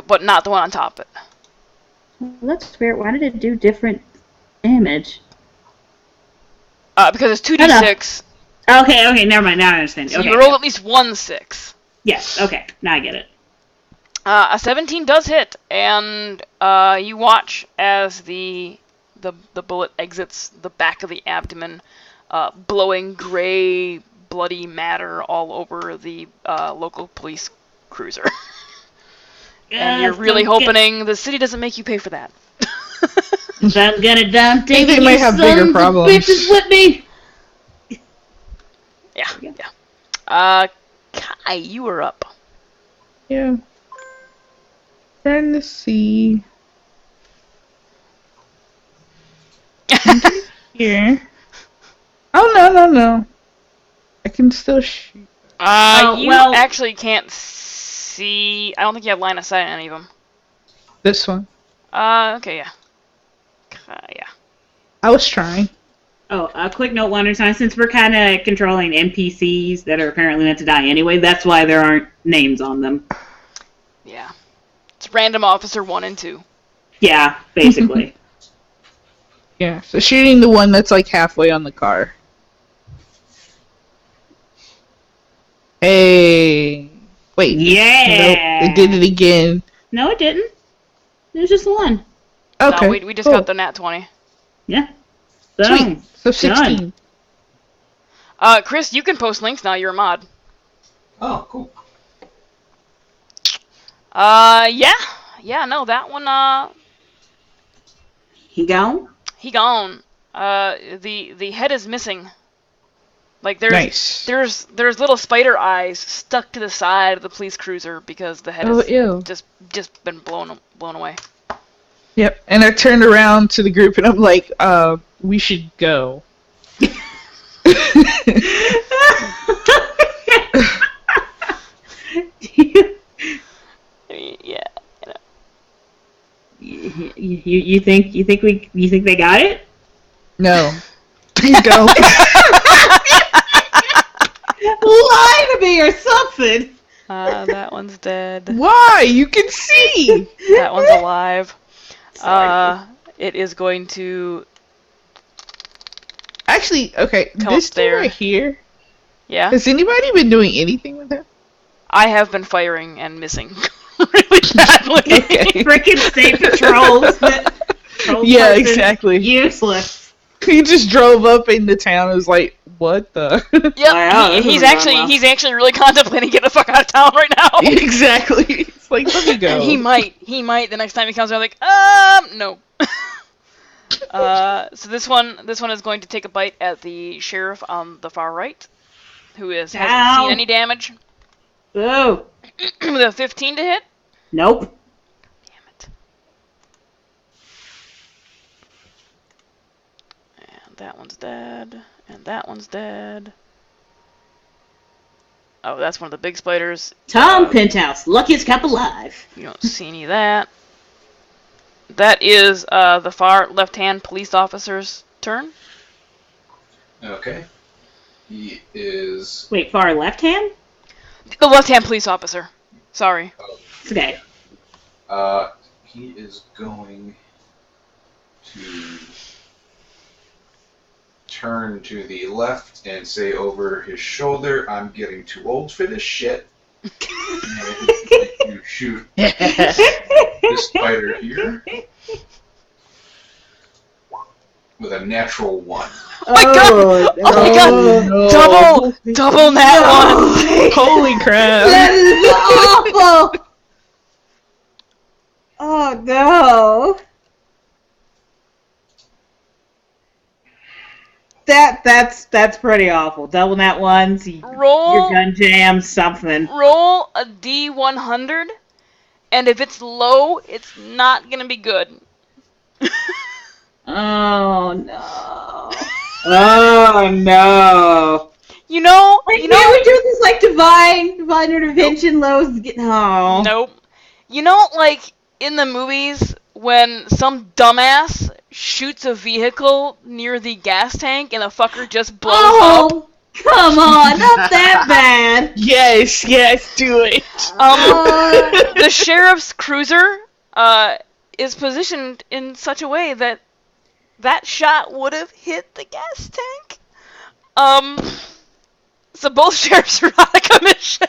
But not the one on top of it. Well, that's weird. Why did it do different damage? Because it's 2d6. Okay, never mind. Now I understand. So Okay. you roll at least 1 6. Yes, okay. Now I get it. A 17 does hit, and you watch as the bullet exits the back of the abdomen, blowing gray, bloody matter all over the local police cruiser. And you're really hoping the city doesn't make you pay for that. I'm gonna dump Think they might have bigger problems. Bitches with me. Yeah. Kai, you are up. Yeah. Trying to see. Here. Oh, no. I can still shoot. You actually can't see. I don't think you have line of sight on any of them. This one. Okay, yeah. Yeah. I was trying. Oh, a quick note one time, since we're kind of controlling NPCs that are apparently meant to die anyway, that's why there aren't names on them. Yeah. It's random officer 1 and 2. Yeah, basically. Yeah, so shooting the one that's like halfway on the car. Hey. Wait. Yeah. Nope, it did it again. No, it didn't. It was just the one. Okay. No, we just got the nat 20. Yeah. Sweet. So 16. Done. Chris, you can post links now. You're a mod. Oh, cool. Yeah, no, that one, He gone? he gone. The head is missing. Like, there's little spider eyes stuck to the side of the police cruiser because the head has just been blown away. Yep, and I turned around to the group and I'm like, we should go. Yeah. You think they got it? No. Please go. Lie to me or something. That one's dead. Why? You can see. That one's alive. Sorry. It is going to Actually, okay, come this up thing there. right here. Yeah. Has anybody been doing anything with it? I have been firing and missing really badly. Okay. Freaking state patrols. Yeah, exactly. Useless. He just drove up into town and was like, what the? Yep, Wow, this he's isn't going well. he's actually really contemplating getting the fuck out of town right now. Exactly. It's like, let me go. And he might the next time he comes around like, no. So this one is going to take a bite at the sheriff on the far right, who hasn't seen any damage. Ooh. With a 15 to hit. Nope. Damn it. And that one's dead. And that one's dead. Oh, that's one of the big spiders. Tom Penthouse, luckiest cop alive. You don't see any of that. That is the far left-hand police officer's turn. Okay. He is. Wait, far left hand? The left-hand police officer. Sorry. Okay. He is going to turn to the left and say over his shoulder, "I'm getting too old for this shit." And you shoot this spider here with a natural 1. Oh my god! Oh my god! No. Double nat one! Holy crap. That is awful! Oh no! That's pretty awful. Double nat ones. Roll. Your gun jams something. Roll a D100, and if it's low, it's not gonna be good. Oh no! Oh no! You know. We do this like divine intervention. Lows. Oh. Nope. You know, like in the movies when some dumbass shoots a vehicle near the gas tank and the fucker just blows up. Oh, come on! Not that bad. Yes, do it. The sheriff's cruiser is positioned in such a way that that shot would have hit the gas tank. So both sheriffs are out of commission.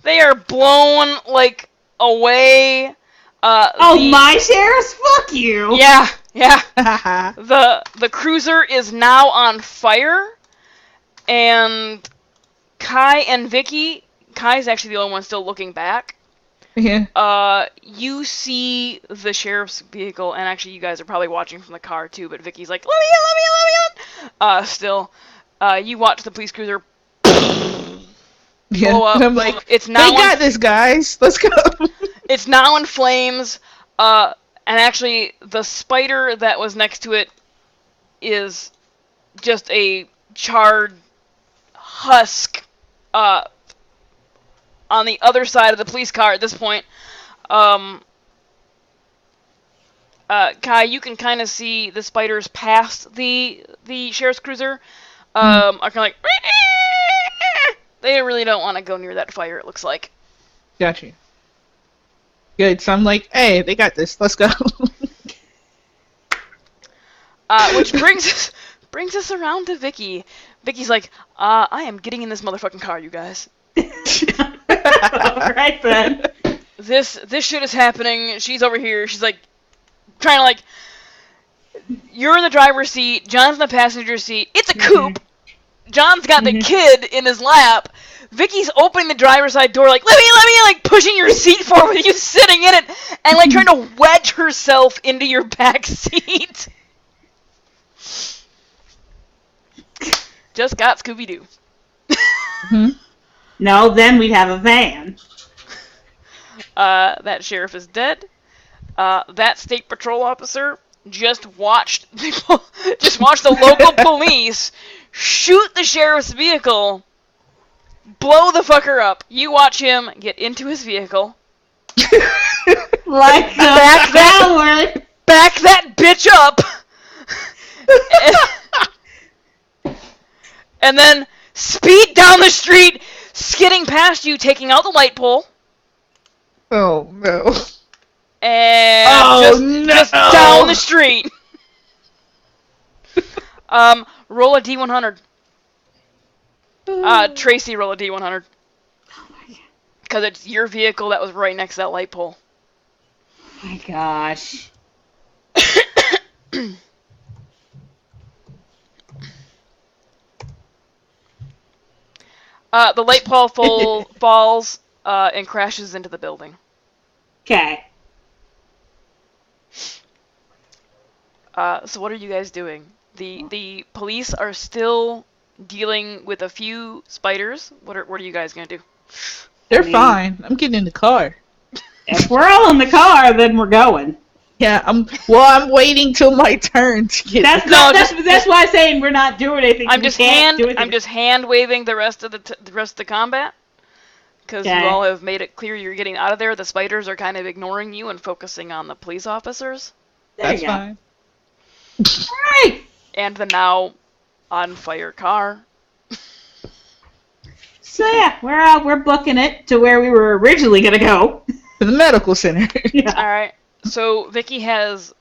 they are blown like away. My sheriffs, fuck you. Yeah. The cruiser is now on fire, and Kai and Vicky. Kai's actually the only one still looking back. Yeah. You see the sheriff's vehicle, and actually you guys are probably watching from the car too, but Vicky's like, let me in. Still, you watch the police cruiser Yeah. blow up. And I'm like, it's now they got this, guys. Let's go. It's now in flames, and actually the spider that was next to it is just a charred husk, on the other side of the police car at this point. Kai, you can kind of see the spiders past the sheriff's cruiser. Are kind of like, they really don't want to go near that fire, it looks like. Gotcha. Good. So I'm like, hey, they got this. Let's go. Which brings us around to Vicky. Vicky's like, I am getting in this motherfucking car, you guys. Alright then. This shit is happening. She's over here. She's like, trying to like, you're in the driver's seat. John's in the passenger seat. It's a coupe. John's got the kid in his lap. Vicky's opening the driver's side door, like, let me, like, pushing your seat forward with you sitting in it, and, like, trying to wedge herself into your back seat. Just got Scooby-Doo. No, then we'd have a van. That sheriff is dead. That state patrol officer just watched the local police shoot the sheriff's vehicle, blow the fucker up. You watch him get into his vehicle. Like back that bitch up. And then speed down the street, skidding past you, taking out the light pole. Oh, no. And just down the street. Roll a D100. Tracy, roll a D100. Because it's your vehicle that was right next to that light pole. Oh my gosh. The light pole falls and crashes into the building. Okay. So what are you guys doing? The police are still dealing with a few spiders. What are you guys gonna do? They're fine. I'm getting in the car. If we're all in the car, then we're going. Yeah, I'm waiting till my turn to get. That's why I'm saying we're not doing anything. I'm just hand waving the rest of the combat, because you all have made it clear you're getting out of there. The spiders are kind of ignoring you and focusing on the police officers. That's fine. Alright. And the now on fire car. So yeah, we're booking it to where we were originally gonna go. To the medical center. Yeah. All right. So Vicky has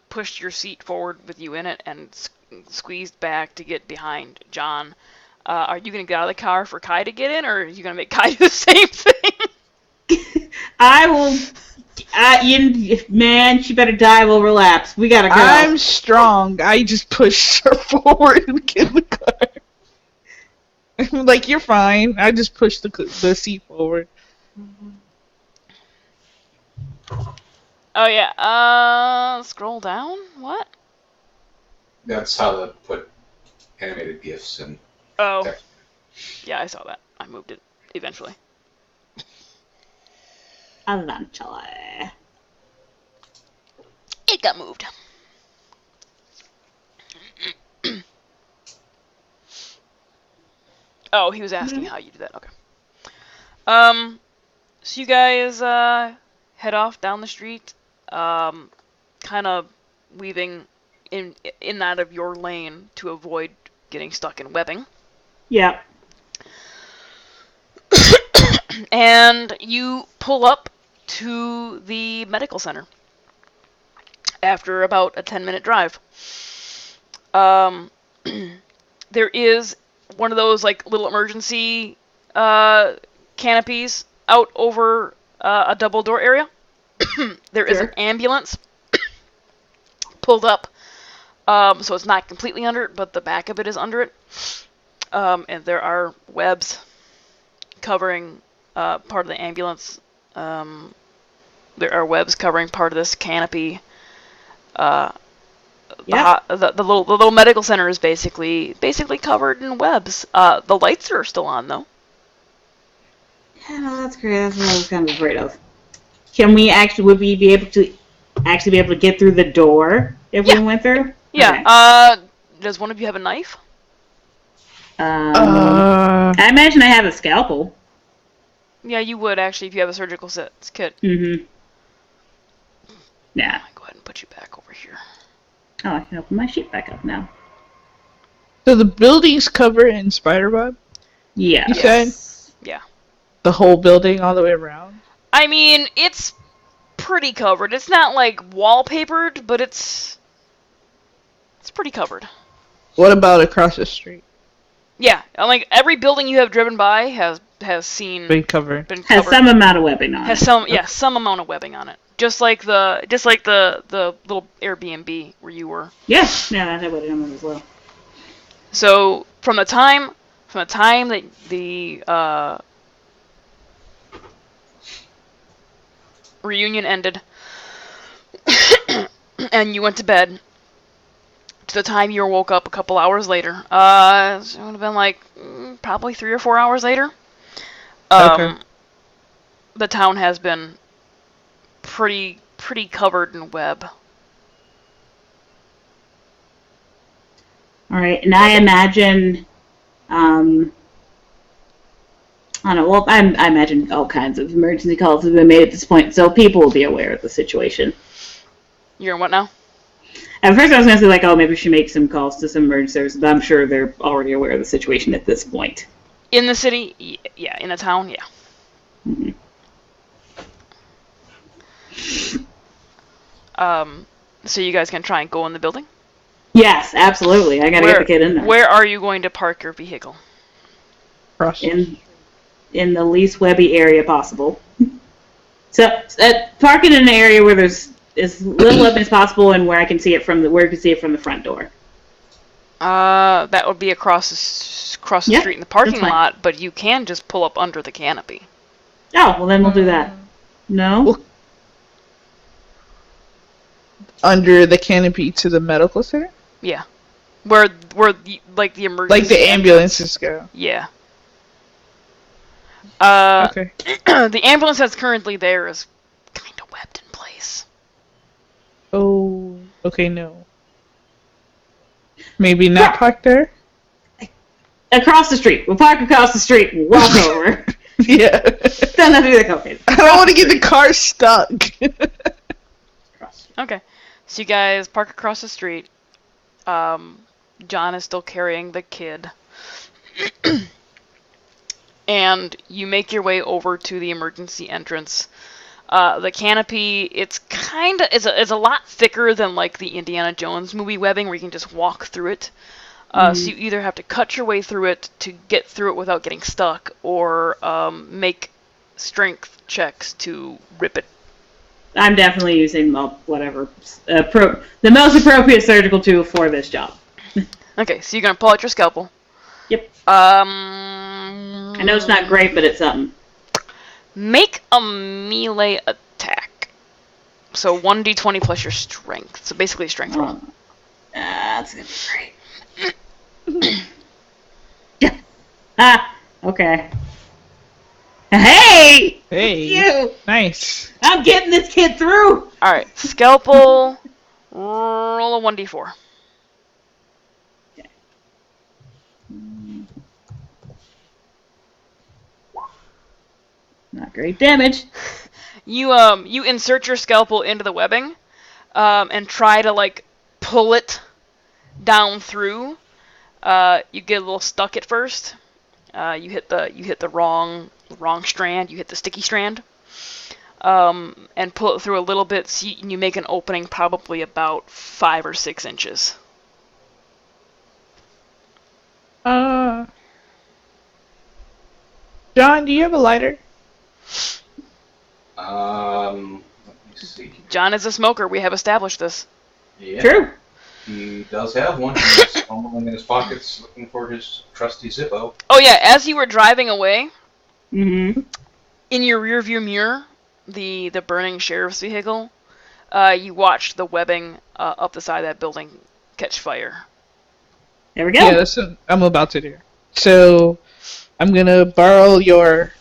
pushed your seat forward with you in it and squeezed back to get behind John. Are you going to get out of the car for Kai to get in, or are you going to make Kai do the same thing? I will. Man, she better die. We'll relapse. We gotta go. I'm strong. I just push her forward and get in the car. I'm like, you're fine. I just push the seat forward. Oh yeah. Scroll down. What? That's how to put animated GIFs and text. Yeah, I saw that. I moved it eventually. Eventually. It got moved. Oh, he was asking how you did that. Okay. So you guys head off down the street, kind of weaving in and out of your lane to avoid getting stuck in webbing. Yep. And you pull up to the medical center. after about a 10-minute drive. There is one of those like little emergency canopies out over a double door area. There is an ambulance pulled up, so it's not completely under it, but the back of it is under it. And there are webs covering part of the ambulance. There are webs covering part of this canopy. The little medical center is basically covered in webs. The lights are still on though. Yeah, no, that's great. That's what I was kind of afraid of. Would we be able to get through the door if we went through? Yeah. Okay. Does one of you have a knife? I imagine I have a scalpel. Yeah, you would actually if you have a surgical kit. Mm-hmm. Yeah. Go ahead and put you back over here. Oh, I can open my sheet back up now. So the building's covered in spider web? Yeah. You said? Yeah. The whole building all the way around? I mean, it's pretty covered. It's not like wallpapered, but it's pretty covered. What about across the street? Yeah, like every building you have driven by has seen Been covered. Has some amount of webbing on it. Some amount of webbing on it. Just like the little Airbnb where you were. Yeah, that would have done as well. So from the time that the reunion ended and you went to bed to the time you woke up a couple hours later, it would have been like probably 3 or 4 hours later. Okay. The town has been pretty covered in web. All right, and I imagine, I don't know. Well, I imagine all kinds of emergency calls have been made at this point, so people will be aware of the situation. You're in what now? At first, I was going to say like, oh, maybe we should make some calls to some emergency services, but I'm sure they're already aware of the situation at this point. In the city, yeah. In the town, yeah. Mm-hmm. So you guys can try and go in the building? Yes, absolutely. I gotta get the kid in there. Where are you going to park your vehicle? In the least webby area possible. So park it in an area where there's as little webbing as possible, and where I can see it from the front door. That would be across the street in the parking lot, but you can just pull up under the canopy. Oh, well then we'll do that. No. Well, under the canopy to the medical center? Yeah. Where the emergency... Like the ambulances go. Yeah. Okay. The ambulance that's currently there is kind of webbed in place. Oh, okay, no. Maybe not park there? Across the street. We'll park across the street and walk over. Yeah. Don't have to do the cocaine. I don't want to get the car stuck. Okay. So you guys park across the street. John is still carrying the kid. And you make your way over to the emergency entrance. The canopy, it's a lot thicker than like the Indiana Jones movie webbing where you can just walk through it. So you either have to cut your way through it to get through it without getting stuck, or make strength checks to rip it. I'm definitely using the most appropriate surgical tool for this job. Okay, so you're gonna pull out your scalpel. Yep. I know it's not great, but it's something. Make a melee attack. So 1d20 plus your strength. So basically a strength roll. That's gonna be great. Yeah. Okay. Hey! Hey. You! Nice. I'm getting this kid through! Alright, scalpel, roll a 1d4. Okay. Not great damage. You insert your scalpel into the webbing, and try to like pull it down through. You get a little stuck at first. You hit the wrong strand. You hit the sticky strand. and pull it through a little bit, so you make an opening probably about 5 or 6 inches. John, do you have a lighter? Let me see. John is a smoker. We have established this. Yeah. True. He does have one. He's fumbling in his pockets looking for his trusty Zippo. Oh yeah, as you were driving away, Mm-hmm. in your rearview mirror, the burning sheriff's vehicle, you watched the webbing up the side of that building catch fire. There we go. Yeah, that's what I'm about to do. So, I'm gonna borrow your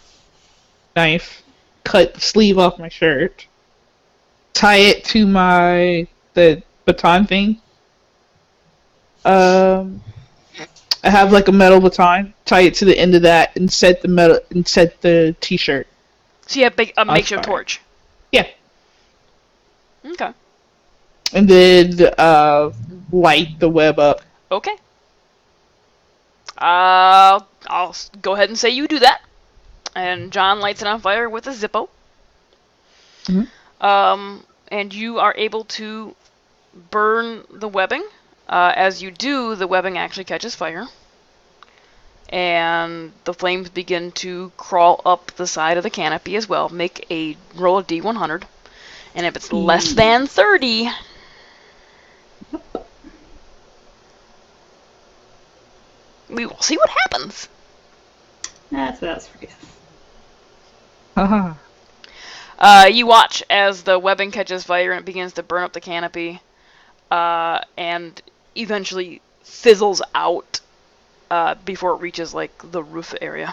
knife, cut the sleeve off my shirt, tie it to the baton thing. I have like a metal baton. Tie it to the end of that and set the t-shirt. So you have a makeshift fire. torch. Yeah, Okay. and then light the web up. Okay. I'll go ahead and say you do that. And John lights it on fire with a Zippo. And you are able to burn the webbing. As you do, the webbing actually catches fire. And the flames begin to crawl up the side of the canopy as well. Make a roll of D100. And if it's less than 30... we will see what happens. That's what I was forgetting. Haha. You watch as the webbing catches fire and it begins to burn up the canopy, and eventually fizzles out before it reaches like the roof area.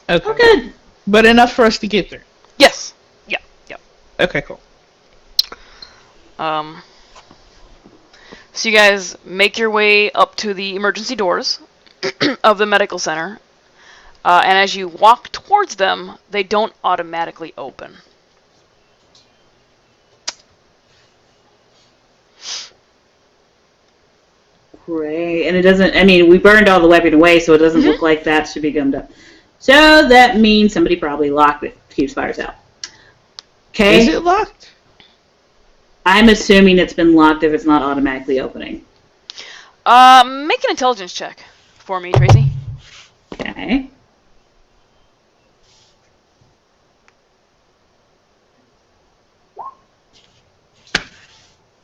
Okay. Oh, good. But enough for us to get there. Yes. Yeah. Yeah. Okay, cool. So you guys make your way up to the emergency doors of the medical center, and as you walk towards them, they don't automatically open. Great. And it doesn't, I mean, we burned all the webbing away, so it doesn't look like that should be gummed up. So that means somebody probably locked it, keeps fires out. Okay? Is it locked? I'm assuming it's been locked if it's not automatically opening. Make an intelligence check for me, Tracy. Okay.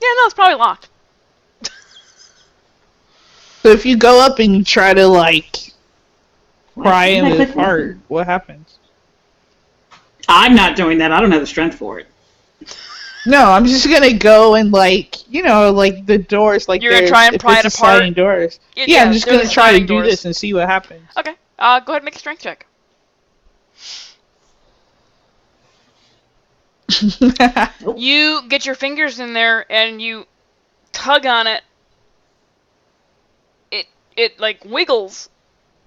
Yeah, no, it's probably locked. So if you go up and you try to like pry him apart, what happens? I'm not doing that. I don't have the strength for it. No, I'm just gonna go and like like the doors like You're gonna try and pry it apart? sliding doors. Yeah, I'm just there's gonna try to sliding do doors. this and see what happens. Okay. Go ahead and make a strength check. You get your fingers in there and you tug on it. It like wiggles,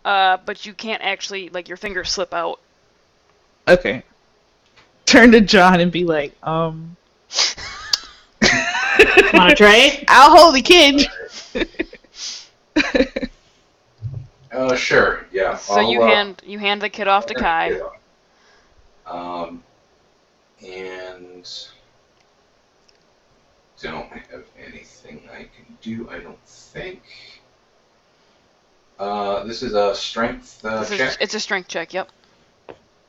but you can't actually, like, your fingers slip out. Okay. Turn to John and be like, Want to try it? I'll hold the kid. Sure, yeah. So you hand the kid off to Kai. Yeah. And don't have anything I can do, I don't think. This is a strength check? It's a strength check, yep.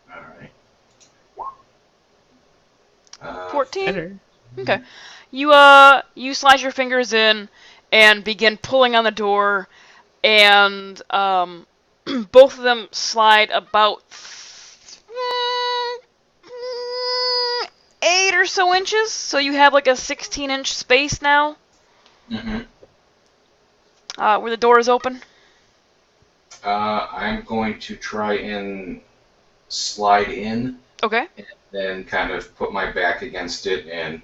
Alright. 14? Better. Okay. You slide your fingers in and begin pulling on the door, and both of them slide about 8 or so inches, so you have like a 16-inch space now. Mm-hmm. Where the door is open. I'm going to try and slide in, Okay. and then kind of put my back against it and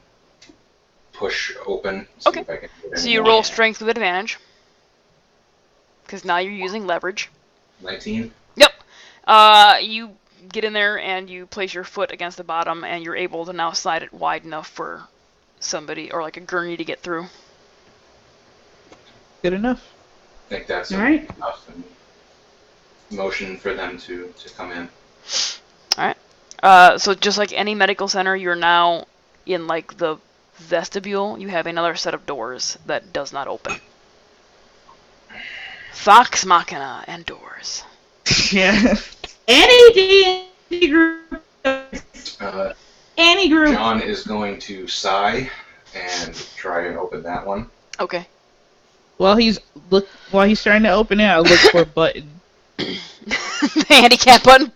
push open. See Okay. if I can get So any you more. roll strength with advantage, because now you're using leverage. 19. Yep. You get in there and you place your foot against the bottom, and you're able to now slide it wide enough for somebody or like a gurney to get through. Good enough. I think that's All right. enough motion for them to come in. All right. So just like any medical center, you're now in like the vestibule. You have another set of doors that does not open. Vox Machina and doors. Yeah. Any D&D group. Any group. John is going to sigh and try and open that one. Okay. While he's trying to open it, I look for a button. The handicap button.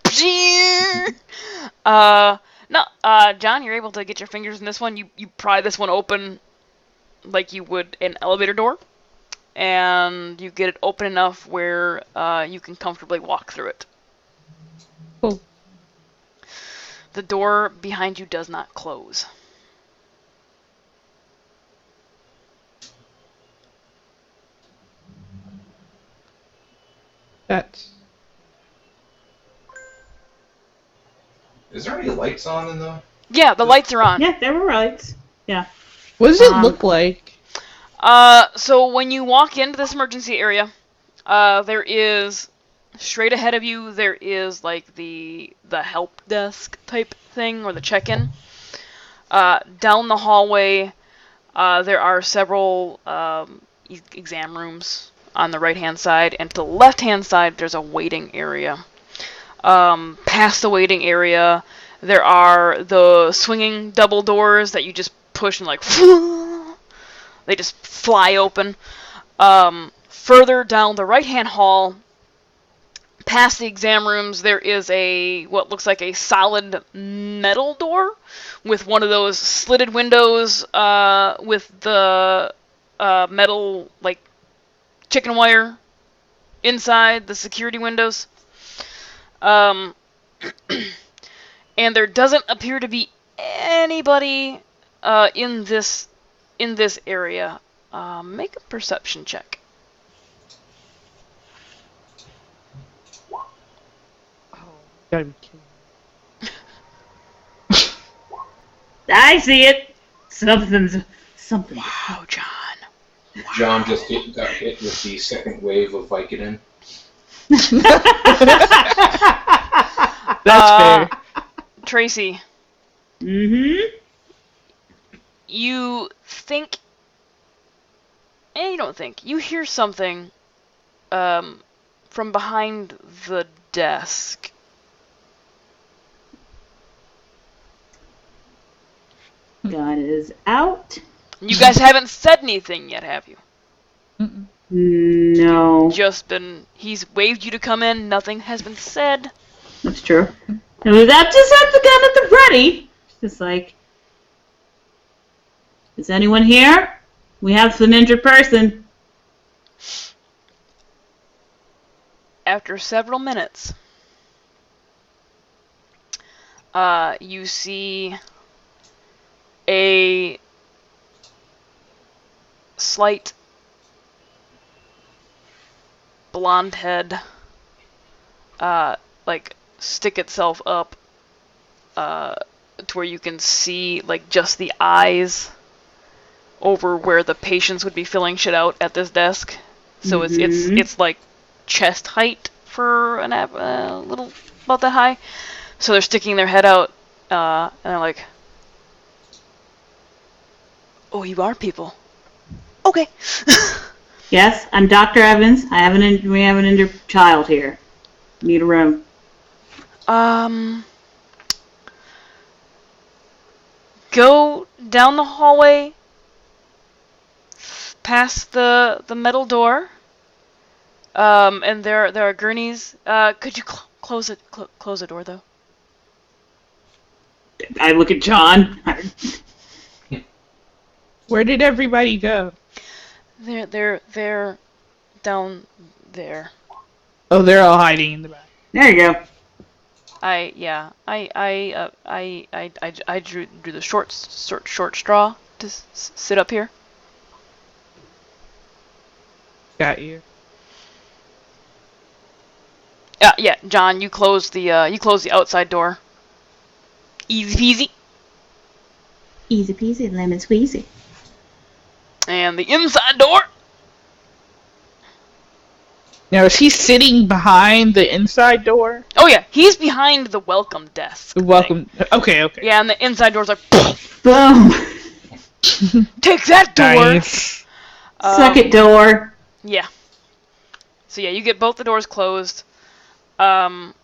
No, John, you're able to get your fingers in this one. You pry this one open like you would an elevator door, and you get it open enough where you can comfortably walk through it. Cool. The door behind you does not close. That's... Is there any lights on in the... Yeah, the lights are on. Yeah, there were lights. Yeah. What does it look like? So when you walk into this emergency area, there is straight ahead of you. There is like the help desk type thing or the check-in. Down the hallway, there are several exam rooms on the right-hand side, and to the left-hand side, there's a waiting area. Past the waiting area, there are the swinging double doors that you just push and like they just fly open. Further down the right-hand hall, past the exam rooms, there is what looks like a solid metal door with one of those slitted windows with the metal like chicken wire inside the security windows. And there doesn't appear to be anybody in this area. Make a perception check. Gotta be kidding. I see it. Something. Wow, John. John just got hit with the second wave of Vicodin. That's fair. Tracy. Mm-hmm. You think, and you don't think, you hear something from behind the desk. God is out. You guys haven't said anything yet, have you? Mm-mm. No. He's waved you to come in, nothing has been said. That's true. I mean, that just had the gun at the ready. Just like, is anyone here? We have an injured person. After several minutes, you see a slight blonde head like stick itself up to where you can see like just the eyes over where the patients would be filling shit out at this desk. So it's like chest height for a little about that high. So they're sticking their head out and they're like, "Oh, you are people. Okay." Yes, I'm Dr. Evans. We have an injured child here. Need a room. Go down the hallway, past the metal door, and there are gurneys. Could you close the door though? I look at John. Where did everybody go? They're down there. Oh, they're all hiding in the back. There you go. I drew the short straw to sit up here. Got you. Yeah, John, you close the outside door. Easy peasy. Easy peasy, lemon squeezy. And the inside door. Now, is he sitting behind the inside door? Oh yeah, he's behind the welcome desk. The welcome. Okay. Yeah, and the inside door's like, Boom. take that door. Nice. Suck it, door. Yeah. So yeah, you get both the doors closed. And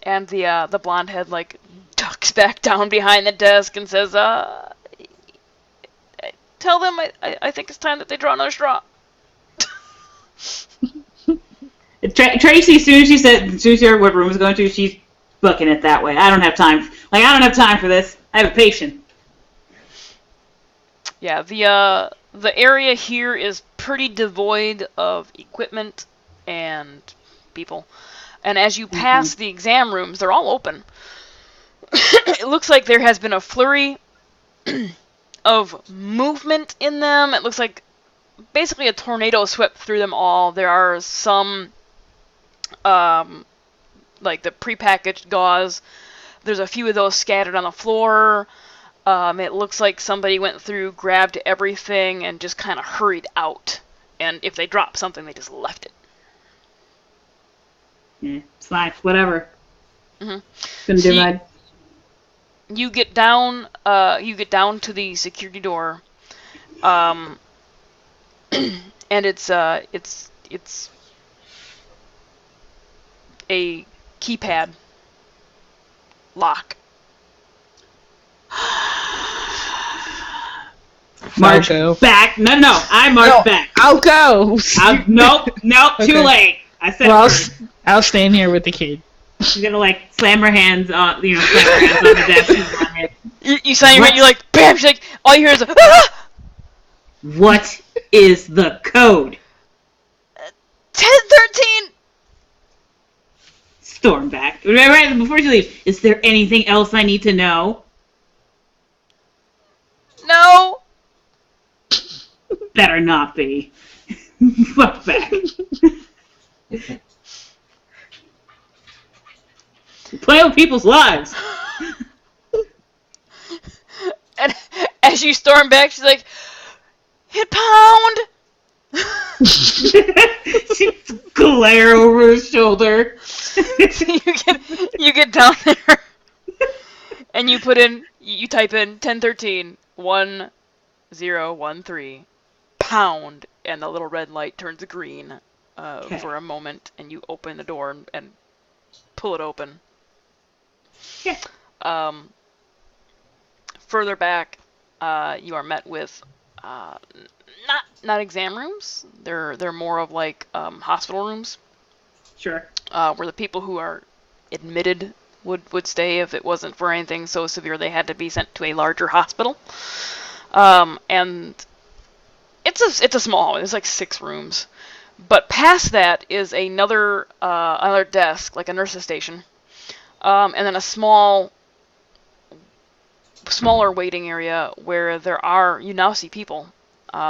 the blonde head like ducks back down behind the desk and says, tell them I think it's time that they draw another straw. Tracy, as soon as she heard what room was going to, she's booking it that way. I don't have time. I don't have time for this. I have a patient. Yeah, the area here is pretty devoid of equipment and people. And as you pass the exam rooms, they're all open. It looks like there has been a flurry of movement in them. It looks like basically a tornado swept through them all. There are some, like the prepackaged gauze. There's a few of those scattered on the floor. It looks like somebody went through, grabbed everything, and just kind of hurried out. And if they dropped something, they just left it. Yeah, it's fine. Whatever. Mm-hmm. Couldn't do my... You get down to the security door, and it's a keypad lock. March back. No, I march back. I'll go. Nope, Okay. Too late. I said I'll stand here with the kid. She's gonna like slam her hands on, slam her hands on the desk and run it. You sign your hand, you're like, bam! She's like, all you hear is a, ah! What is the code? 1013. Storm back. Right before she leaves, is there anything else I need to know? No. Better not be. Fuck back. Play with people's lives. And as you storm back, she's like, hit pound. She glare over his shoulder. you get down there, and you type in 1013 1013 pound, and the little red light turns green for a moment, and you open the door and pull it open. Yeah. Further back, you are met with not exam rooms. They're more of like hospital rooms. Sure. Where the people who are admitted would stay if it wasn't for anything so severe they had to be sent to a larger hospital. And it's a small hallway. There's like 6 rooms. But past that is another desk, like a nurse's station. And then a smaller waiting area where you now see people.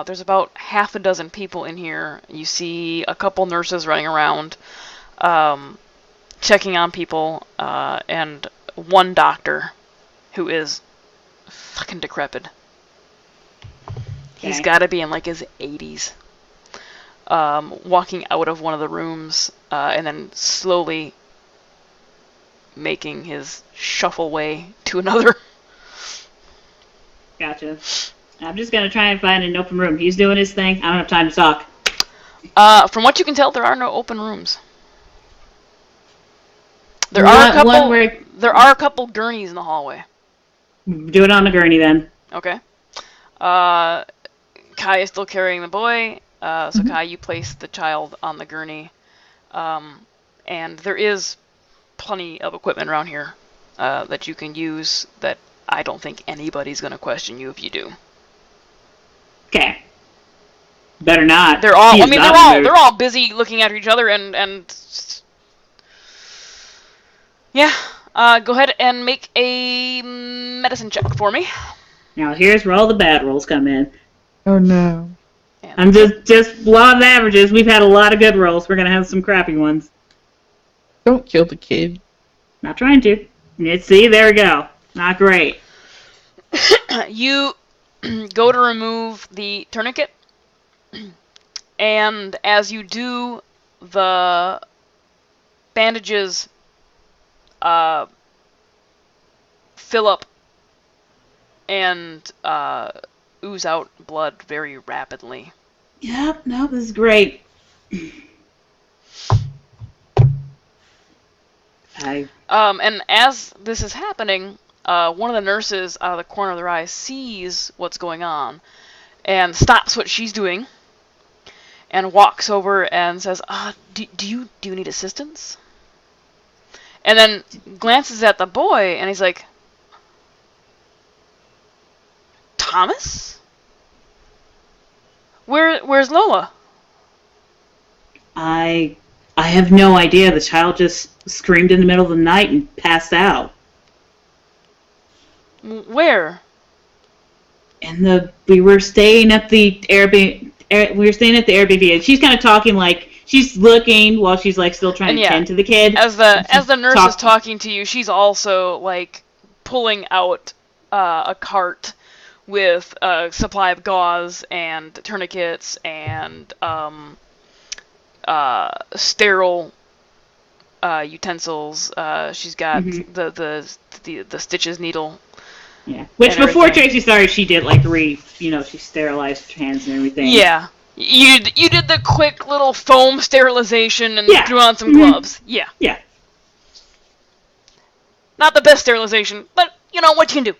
There's about half a dozen people in here. You see a couple nurses running around, checking on people, and one doctor who is fucking decrepit. He's got to be in like his 80s. Walking out of one of the rooms, and then slowly making his shuffle way to another. Gotcha. I'm just gonna try and find an open room. He's doing his thing. I don't have time to talk. From what you can tell, there are no open rooms. There are a couple gurneys in the hallway. Do it on the gurney then. Okay. Kai is still carrying the boy. So Kai, you place the child on the gurney. And there is plenty of equipment around here that you can use that I don't think anybody's going to question you if you do. Okay. Better not. They're all busy looking at each other and yeah. Go ahead and make a medicine check for me. Now here's where all the bad rolls come in. Oh no. I'm just law of averages. We've had a lot of good rolls. We're gonna have some crappy ones. Don't kill the kid. Not trying to. See, there we go. Not great. You go to remove the tourniquet, And as you do, the bandages fill up and ooze out blood very rapidly. Yep, no, this is great. And as this is happening, one of the nurses out of the corner of their eye sees what's going on and stops what she's doing and walks over and says, do you need assistance? And then glances at the boy and he's like, Thomas? Where's Lola? I have no idea. The child just screamed in the middle of the night and passed out. Where? We were staying at the Airbnb. We were staying at the Airbnb, and she's kind of talking like she's looking while she's like still trying to tend to the kid. As the nurse is talking to you, she's also like pulling out a cart with a supply of gauze and tourniquets and sterile utensils. She's got the stitches needle. Yeah. Which before Tracy started, she did like she sterilized her hands and everything. Yeah. You did the quick little foam sterilization and threw on some gloves. Yeah. Yeah. Not the best sterilization, but you know what you can do.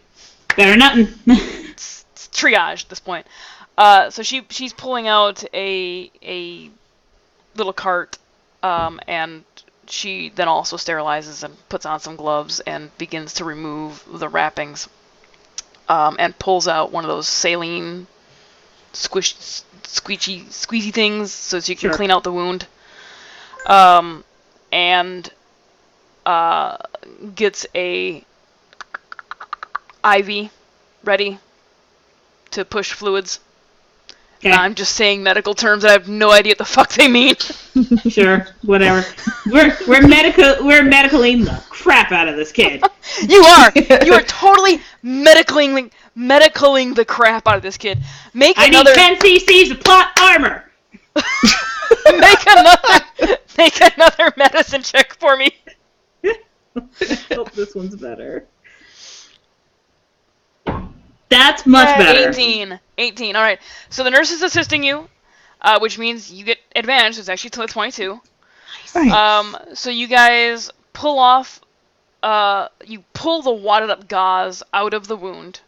Better than nothing. It's triage at this point. So she's pulling out a little cart, and she then also sterilizes and puts on some gloves and begins to remove the wrappings, and pulls out one of those saline squeezy things so you can clean out the wound, and gets a IV ready to push fluids. Okay. I'm just saying medical terms that I have no idea what the fuck they mean. Sure, whatever. We're medicaling the crap out of this kid. You are totally medicaling the crap out of this kid. I need 10 cc's of plot armor. Make another medicine check for me. Hope this one's better. That's much better. 18. All right. So the nurse is assisting you, which means you get advantage. So it's actually till 22. Nice. So you guys pull off. You pull the wadded up gauze out of the wound,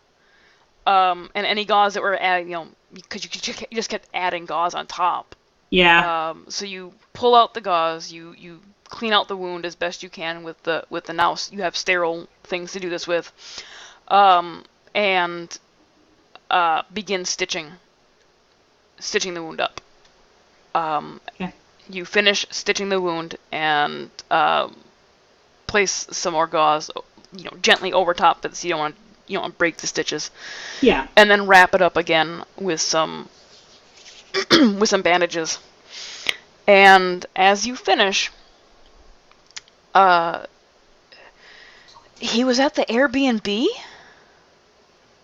and any gauze that were adding, because you just kept adding gauze on top. Yeah. So you pull out the gauze. You clean out the wound as best you can with the now you have sterile things to do this with. And begin stitching the wound up. Okay. You finish stitching the wound and place some more gauze, gently over top, but so you don't want to break the stitches. Yeah. And then wrap it up again with some with some bandages. And as you finish, he was at the Airbnb.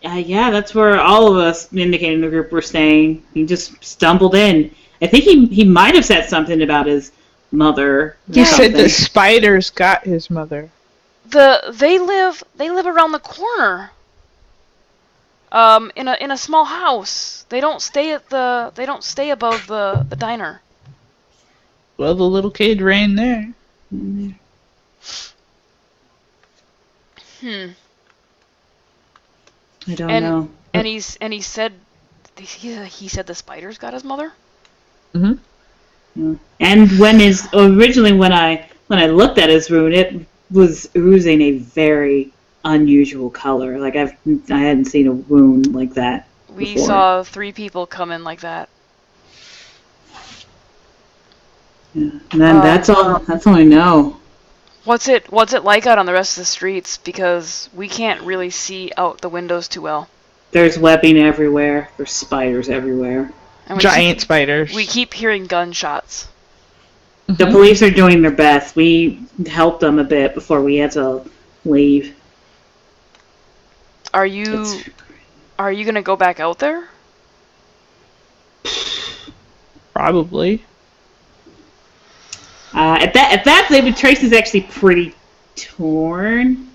Yeah, that's where all of us indicating the group were staying. He just stumbled in. I think he might have said something about his mother. He said the spiders got his mother. They live around the corner. In a small house. They don't stay above the diner. Well, the little kid ran there. I don't know. And he said the spiders got his mother. Mm-hmm. Yeah. And originally when I looked at his wound, it was oozing a very unusual color. Like I hadn't seen a wound like that. We before. saw 3 people come in like that. Yeah. And then that's all I know. What's it like out on the rest of the streets? Because we can't really see out the windows too well. There's webbing everywhere. There's spiders everywhere. And Giant spiders. We keep hearing gunshots. The police are doing their best. We helped them a bit before we had to leave. Are you gonna go back out there? Probably. At that point, Tracy's actually pretty torn.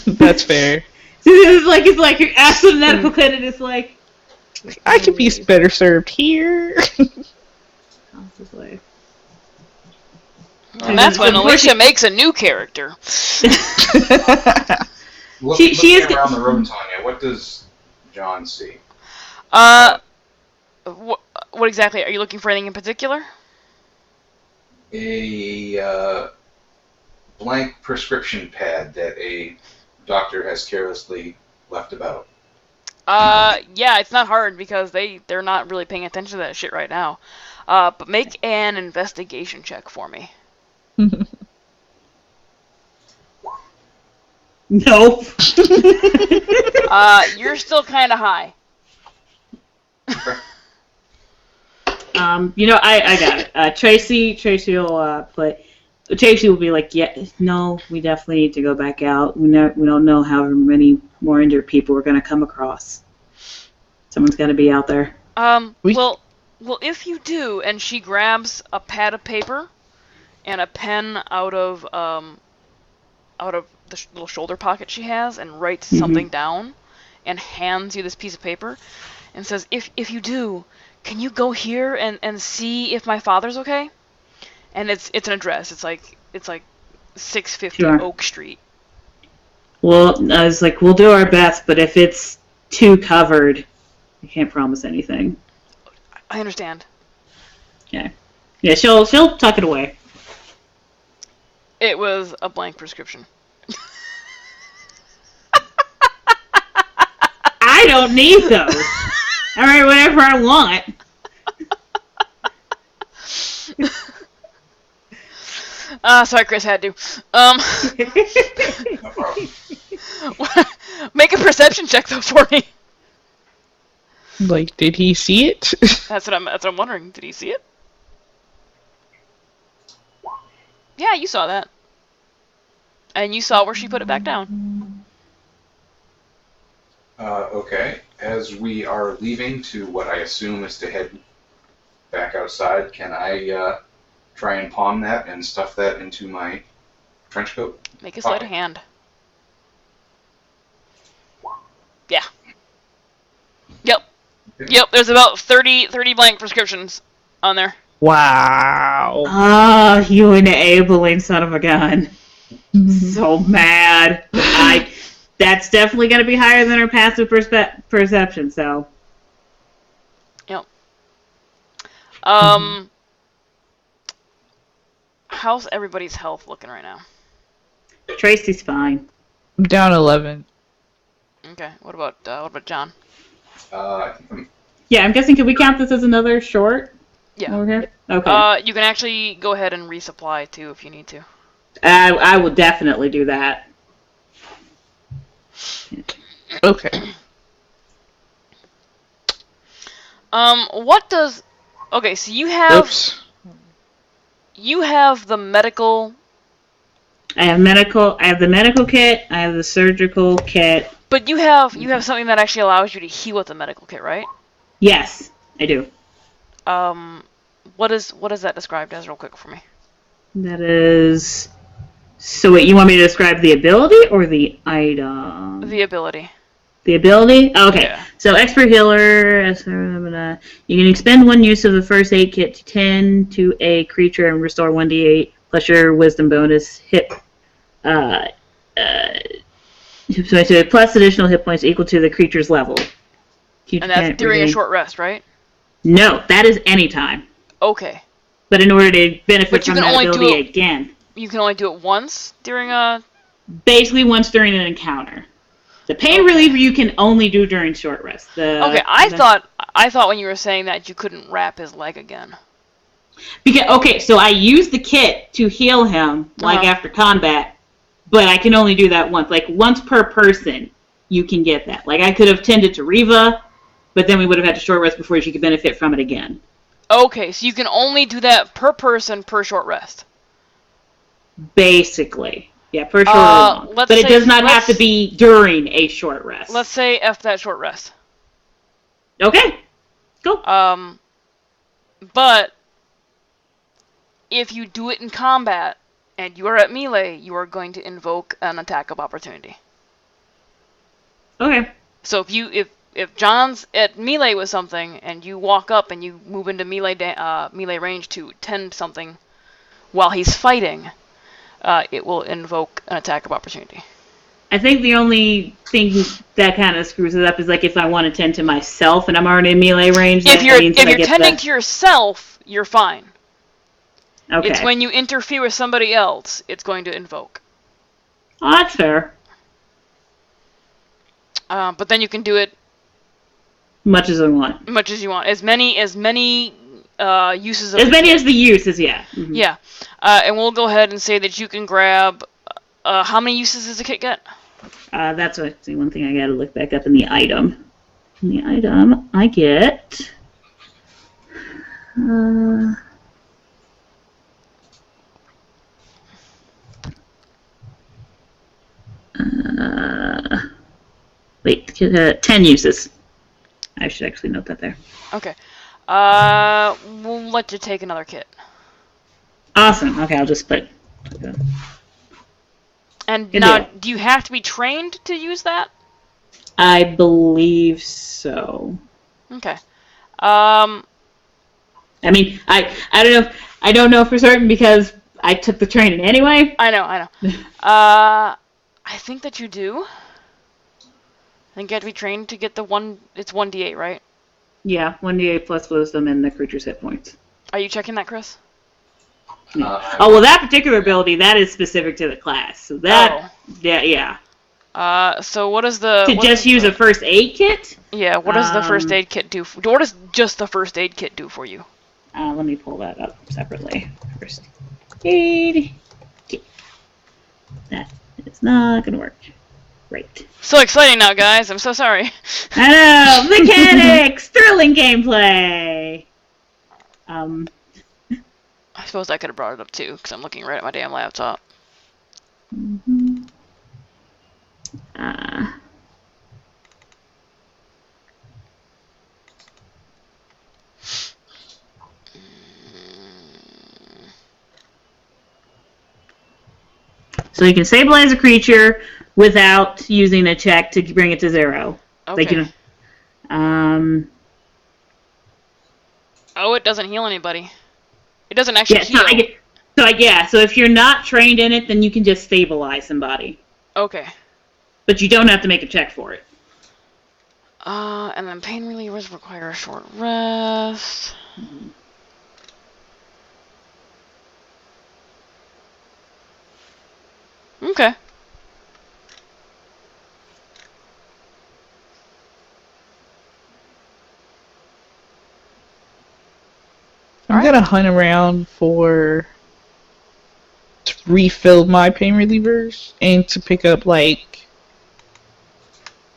That's fair. It's like you're asking the medical kit, and it's like I could be better served here. And that's when Alicia makes a new character. Looking She is around the room, Tanya, what does John see? What exactly? Are you looking for anything in particular? A blank prescription pad that a doctor has carelessly left about. Yeah, it's not hard because they're not really paying attention to that shit right now. But make an investigation check for me. nope. You're still kind of high. I got it. Tracy will be like, yeah, no, we definitely need to go back out. We don't know how many more injured people we're going to come across. Someone's got to be out there. Well, if you do, and she grabs a pad of paper and a pen out of the little shoulder pocket she has, and writes something down, and hands you this piece of paper, and says, if you do, can you go here and see if my father's okay? And it's an address. It's like 650 Sure. Oak Street. Well, I was like, we'll do our best, but if it's too covered, I can't promise anything. I understand. Yeah. Yeah, she'll tuck it away. It was a blank prescription. I don't need those. I write whatever I want. Sorry, Chris had to. No problem. Make a perception check though for me. Like, did he see it? That's what I'm wondering. Did he see it? Yeah, you saw that. And you saw where she put it back down. Okay. As we are leaving to what I assume is to head back outside, can I try and palm that and stuff that into my trench coat? Make a sleight of hand. Yeah. Yep. Okay. Yep, there's about 30 blank prescriptions on there. Wow. Ah, you enabling son of a gun. So mad. That's definitely going to be higher than her passive perception, so. Yep. How's everybody's health looking right now? Tracy's fine. I'm down 11. Okay, what about John? I think I'm Yeah, I'm guessing, can we count this as another short? Yeah. Over here? Okay. You can actually go ahead and resupply too if you need to. I will definitely do that. Okay. What does... Okay, so you have... Oops. You have the medical... I have the medical kit, I have the surgical kit. But you have something that actually allows you to heal with the medical kit, right? Yes, I do. What is that described as real quick for me? That is... So wait, you want me to describe the ability or the item? The ability. The ability? Okay. Yeah. So expert healer, you can expend one use of the first aid kit to 10 to a creature and restore 1d8 plus your wisdom bonus hit. So plus additional hit points equal to the creature's level. And that's during a short rest, right? No, that is any time. Okay. But in order to benefit you from can that only do ability it- again. You can only do it once during a... Basically once during an encounter. The pain reliever you can only do during short rest. Okay, I thought when you were saying that you couldn't wrap his leg again. So I use the kit to heal him, like after combat, but I can only do that once. Like once per person, you can get that. Like I could have tended to Reva, but then we would have had to short rest before she could benefit from it again. Okay, so you can only do that per person per short rest. Basically. Yeah, per short long. But it does not have to be during a short rest. Let's say F that short rest. Okay. Cool. But if you do it in combat and you are at melee, you are going to invoke an attack of opportunity. Okay. So if John's at melee with something and you walk up and you move into melee range to tend something while he's fighting, it will invoke an attack of opportunity. I think the only thing that kind of screws it up is like if I want to tend to myself and I'm already in melee range. If you're tending to yourself, you're fine. Okay. It's when you interfere with somebody else, it's going to invoke. Oh, that's fair. But then you can do it Much as I want. much as you want. As many uses of As many as the uses, yeah. Mm-hmm. Yeah. And we'll go ahead and say that you can grab. How many uses does the kit get? That's one thing I gotta look back up in the item. In the item, I get. Wait, 10 uses. I should actually note that there. Okay. We'll let you take another kit. Awesome. Okay, I'll just put. Okay. And Good now, deal. do you have to be trained to use that? I believe so. Okay. I mean, I don't know for certain because I took the training anyway. I know. I think that you do. I think you have to be trained to get the one. It's 1d8, right? Yeah, 1d8 plus wisdom and the creature's hit points. Are you checking that, Chris? Oh, well, that particular ability, that is specific to the class. So that, yeah. So what is the... To just use a first aid kit? Yeah, what does the first aid kit do? What does just the first aid kit do for you? Let me pull that up separately. First aid kit. That is not going to work. Right. So exciting now, guys. I'm so sorry. I know! Mechanics! Thrilling gameplay! I suppose I could have brought it up too, because I'm looking right at my damn laptop. Mm-hmm. So you can stabilize a creature without using a check to bring it to 0. Okay. Like, you know, Oh, it doesn't heal anybody. It doesn't actually heal. So if you're not trained in it, then you can just stabilize somebody. Okay. But you don't have to make a check for it. And then pain relievers require a short rest. Okay. I'm gonna hunt around to refill my pain relievers and to pick up like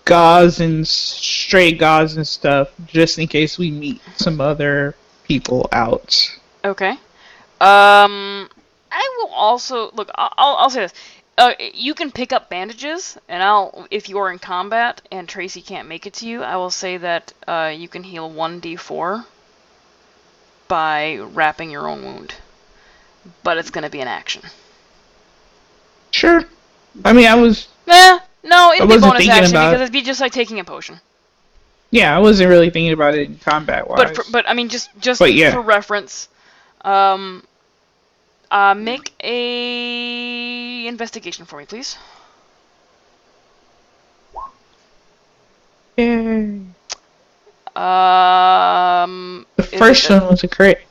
gauze and stray gauze and stuff just in case we meet some other people out. Okay. I will also look. I'll say this. You can pick up bandages, and if you are in combat and Tracy can't make it to you, I will say that you can heal 1d4 by wrapping your own wound. But it's going to be an action. Sure. I mean, No, it'd be a bonus action because it'd be just like taking a potion. Yeah, I wasn't really thinking about it in combat-wise. But I mean, just yeah. for reference, make a investigation for me, please. Yay. The first one was a crit.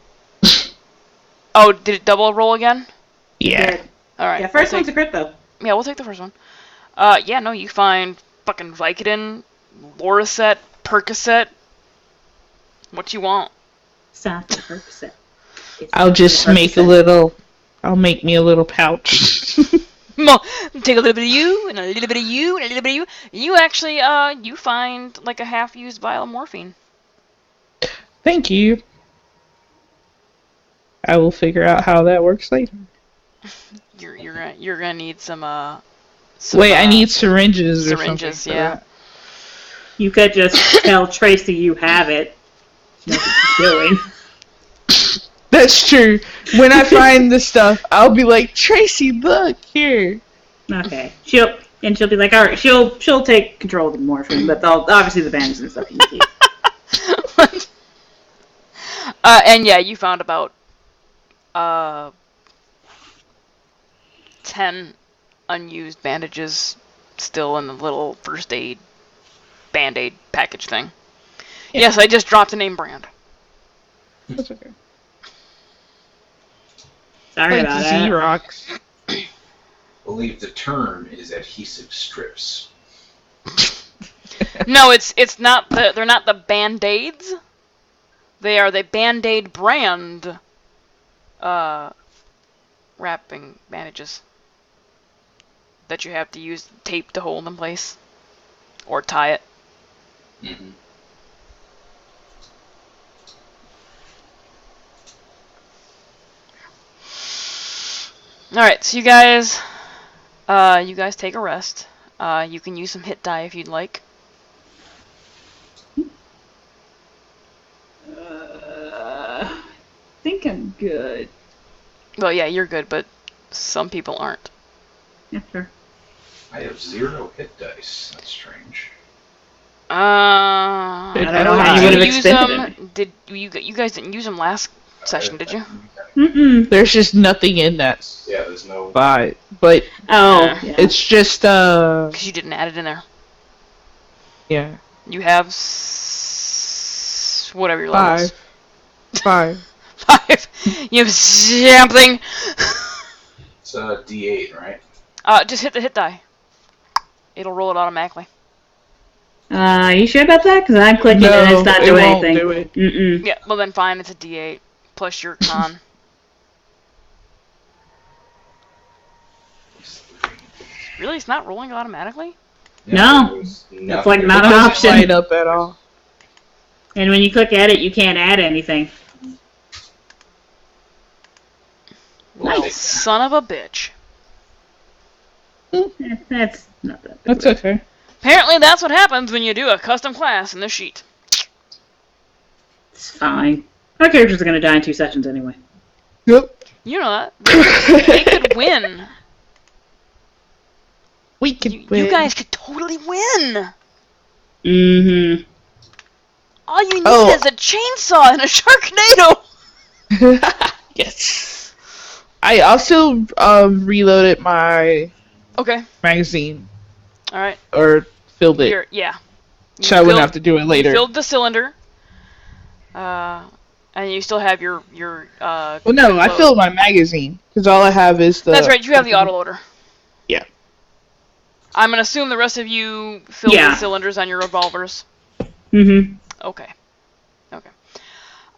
Oh, did it double roll again? Yeah. Alright. Yeah, first one's a crit, though. Yeah, we'll take the first one. Yeah, no, you find fucking Vicodin, Loricet, Percocet. What you want? Stop the Percocet. I'll make me a little pouch. Take a little bit of you, and a little bit of you, and a little bit of you. You actually, you find like a half-used vial of morphine. Thank you. I will figure out how that works later. You're gonna need some Wait, I need syringes or something. Syringes, yeah. That. You could just tell Tracy you have it. That's what you're doing. That's true. When I find this stuff, I'll be like, Tracy, look here. Okay. She'll be like, all right. She'll take control of the morphine, but obviously the bandages and stuff you can keep. And yeah, you found about 10 unused bandages still in the little first aid band-aid package thing. Yeah. Yes, I just dropped a name brand. That's okay. Sorry Like about that. Xerox. I believe the term is adhesive strips. No, it's not they're not the band-aids. They are the Band-Aid brand wrapping bandages that you have to use tape to hold in place or tie it. Mm-hmm. All right, so you guys take a rest. You can use some hit die if you'd like. I think I'm good. Well, yeah, you're good, but some people aren't. Yeah, sure. I have 0 hit dice. That's strange. I don't know how you would have expended them. Did you guys didn't use them last session? Did you? Mm-mm. There's just nothing in that Yeah, there's no. spot. But Oh, Yeah. yeah. it's just, Because you didn't add it in there. yeah. You have whatever your level is. 5. 5. You have something. It's a D8, right? Just hit the hit die. It'll roll it automatically. You sure about that? Because I'm clicking and it's not it doing won't anything. do it. Mm-mm. Yeah, well then fine, it's a D8 plus your con. Really, it's not rolling automatically? No. there's That's like nothing. not It an doesn't option. light up at all. And when you click at it, you can't add anything. Well, Nice. son of a bitch. That's not that big. That's okay. Apparently that's what happens when you do a custom class in this sheet. It's fine. Our characters are going to die in 2 sessions anyway. Yep. You know that. They could win. We can You guys could totally win. Mm-hmm. All you need Oh. is a chainsaw and a Sharknado. Yes. I also reloaded my Okay. magazine All right. or filled it, Here, yeah. You so I wouldn't filled- have to do it later. Filled the cylinder. And you still have your Well, no, I load. filled my magazine because all I have is the. That's right. You have the autoloader. Yeah. I'm gonna assume the rest of you filled Yeah. the cylinders on your revolvers. Mm-hmm. Okay.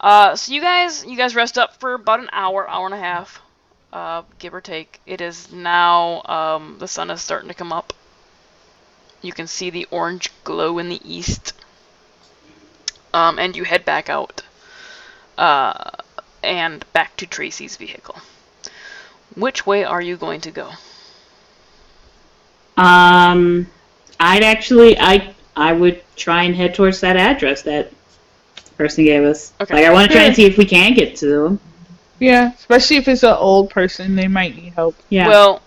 So you guys rest up for about an hour and a half, give or take. It is now the sun is starting to come up. You can see the orange glow in the east. And you head back out. And back to Tracy's vehicle. Which way are you going to go? I would try and head towards that address that person gave us. Okay. Like, I want to try and see if we can get to them. Yeah, especially if it's an old person, they might need help. Yeah. Well,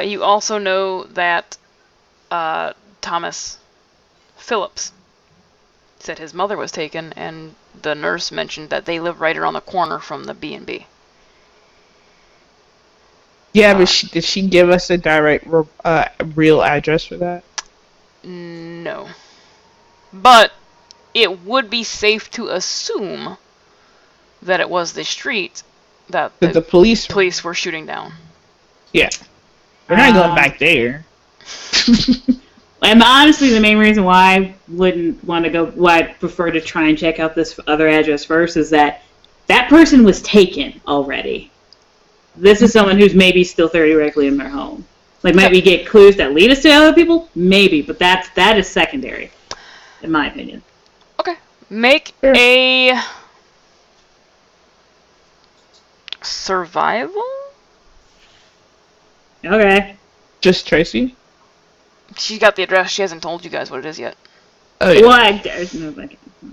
you also know that Thomas Phillips said his mother was taken, and the nurse mentioned that they live right around the corner from the B&B. Yeah, but did she give us a direct, real address for that? No. But it would be safe to assume that it was the street that That the police. police were shooting down. Yeah. We're not going back there. And honestly, the main reason why I wouldn't want to go, why I prefer to try and check out this other address first, is that person was taken already. This is someone who's maybe still theoretically in their home. Like, might we get clues that lead us to other people? Maybe, but that is secondary, in my opinion. Okay. Make Sure. a survival? Okay. Just Tracy? She got the address. She hasn't told you guys what it is yet. Oh, yeah. Well,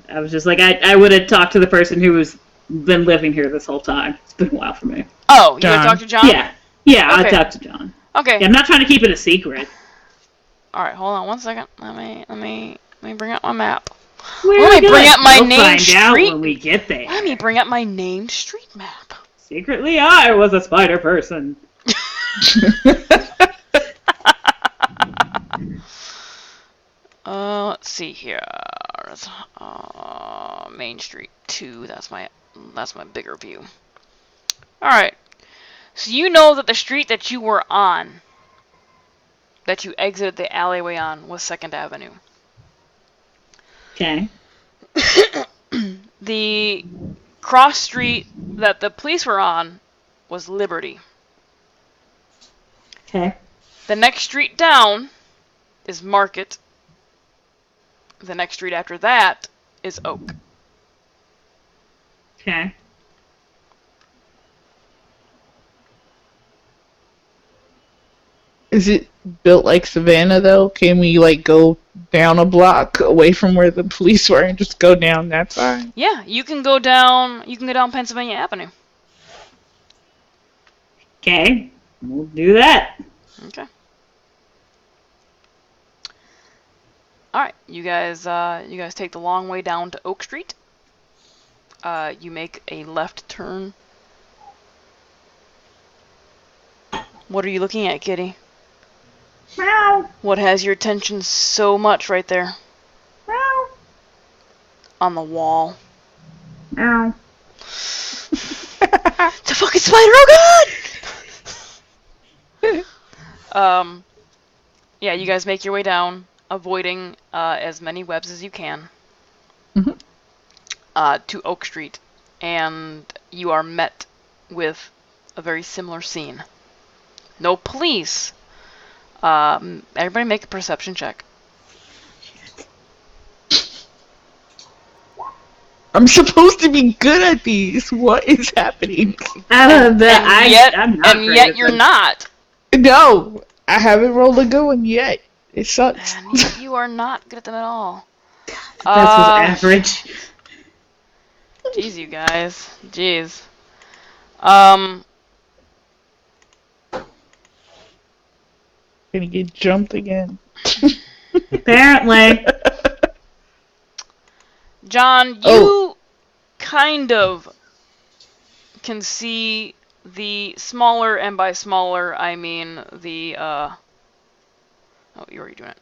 I was just like, I would have talked to the person who was been living here this whole time. It's been a while for me. Oh, you John. gotta talk to John? Yeah, Okay. I talked to John. Okay. Yeah, I'm not trying to keep it a secret. Alright, hold on 1 second. Let me bring up my map. Where Let are we me bring going? up my We'll named find out street. when we get there. Let me bring up my named street map. Secretly, I was a spider person. Let's see here. Main Street 2. That's my bigger view. All right. So you know that the street that you were on, that you exited the alleyway on, was 2nd Avenue. Okay. The cross street that the police were on was Liberty. Okay. The next street down is Market. The next street after that is Oak. Okay. Is it built like Savannah though? Can we like go down a block away from where the police were and just go down that side? Yeah, you can go down Pennsylvania Avenue. Okay. We'll do that. Okay. Alright, you guys take the long way down to Oak Street. You make a left turn. What are you looking at, kitty? Meow. What has your attention so much right there? Meow. On the wall. Meow. It's a fucking spider, oh god! Yeah, you guys make your way down, avoiding as many webs as you can. Mhm. To Oak Street, and you are met with a very similar scene. No police. Everybody make a perception check. I'm supposed to be good at these. What is happening? I'm not And great yet at you're this. not. No, I haven't rolled a good one yet. It sucks. And yet you are not good at them at all. This was average. Jeez, you guys. Jeez. Gonna get jumped again. Apparently. John, you Oh. kind of can see the smaller, and by smaller, I mean the, oh, you're already doing it.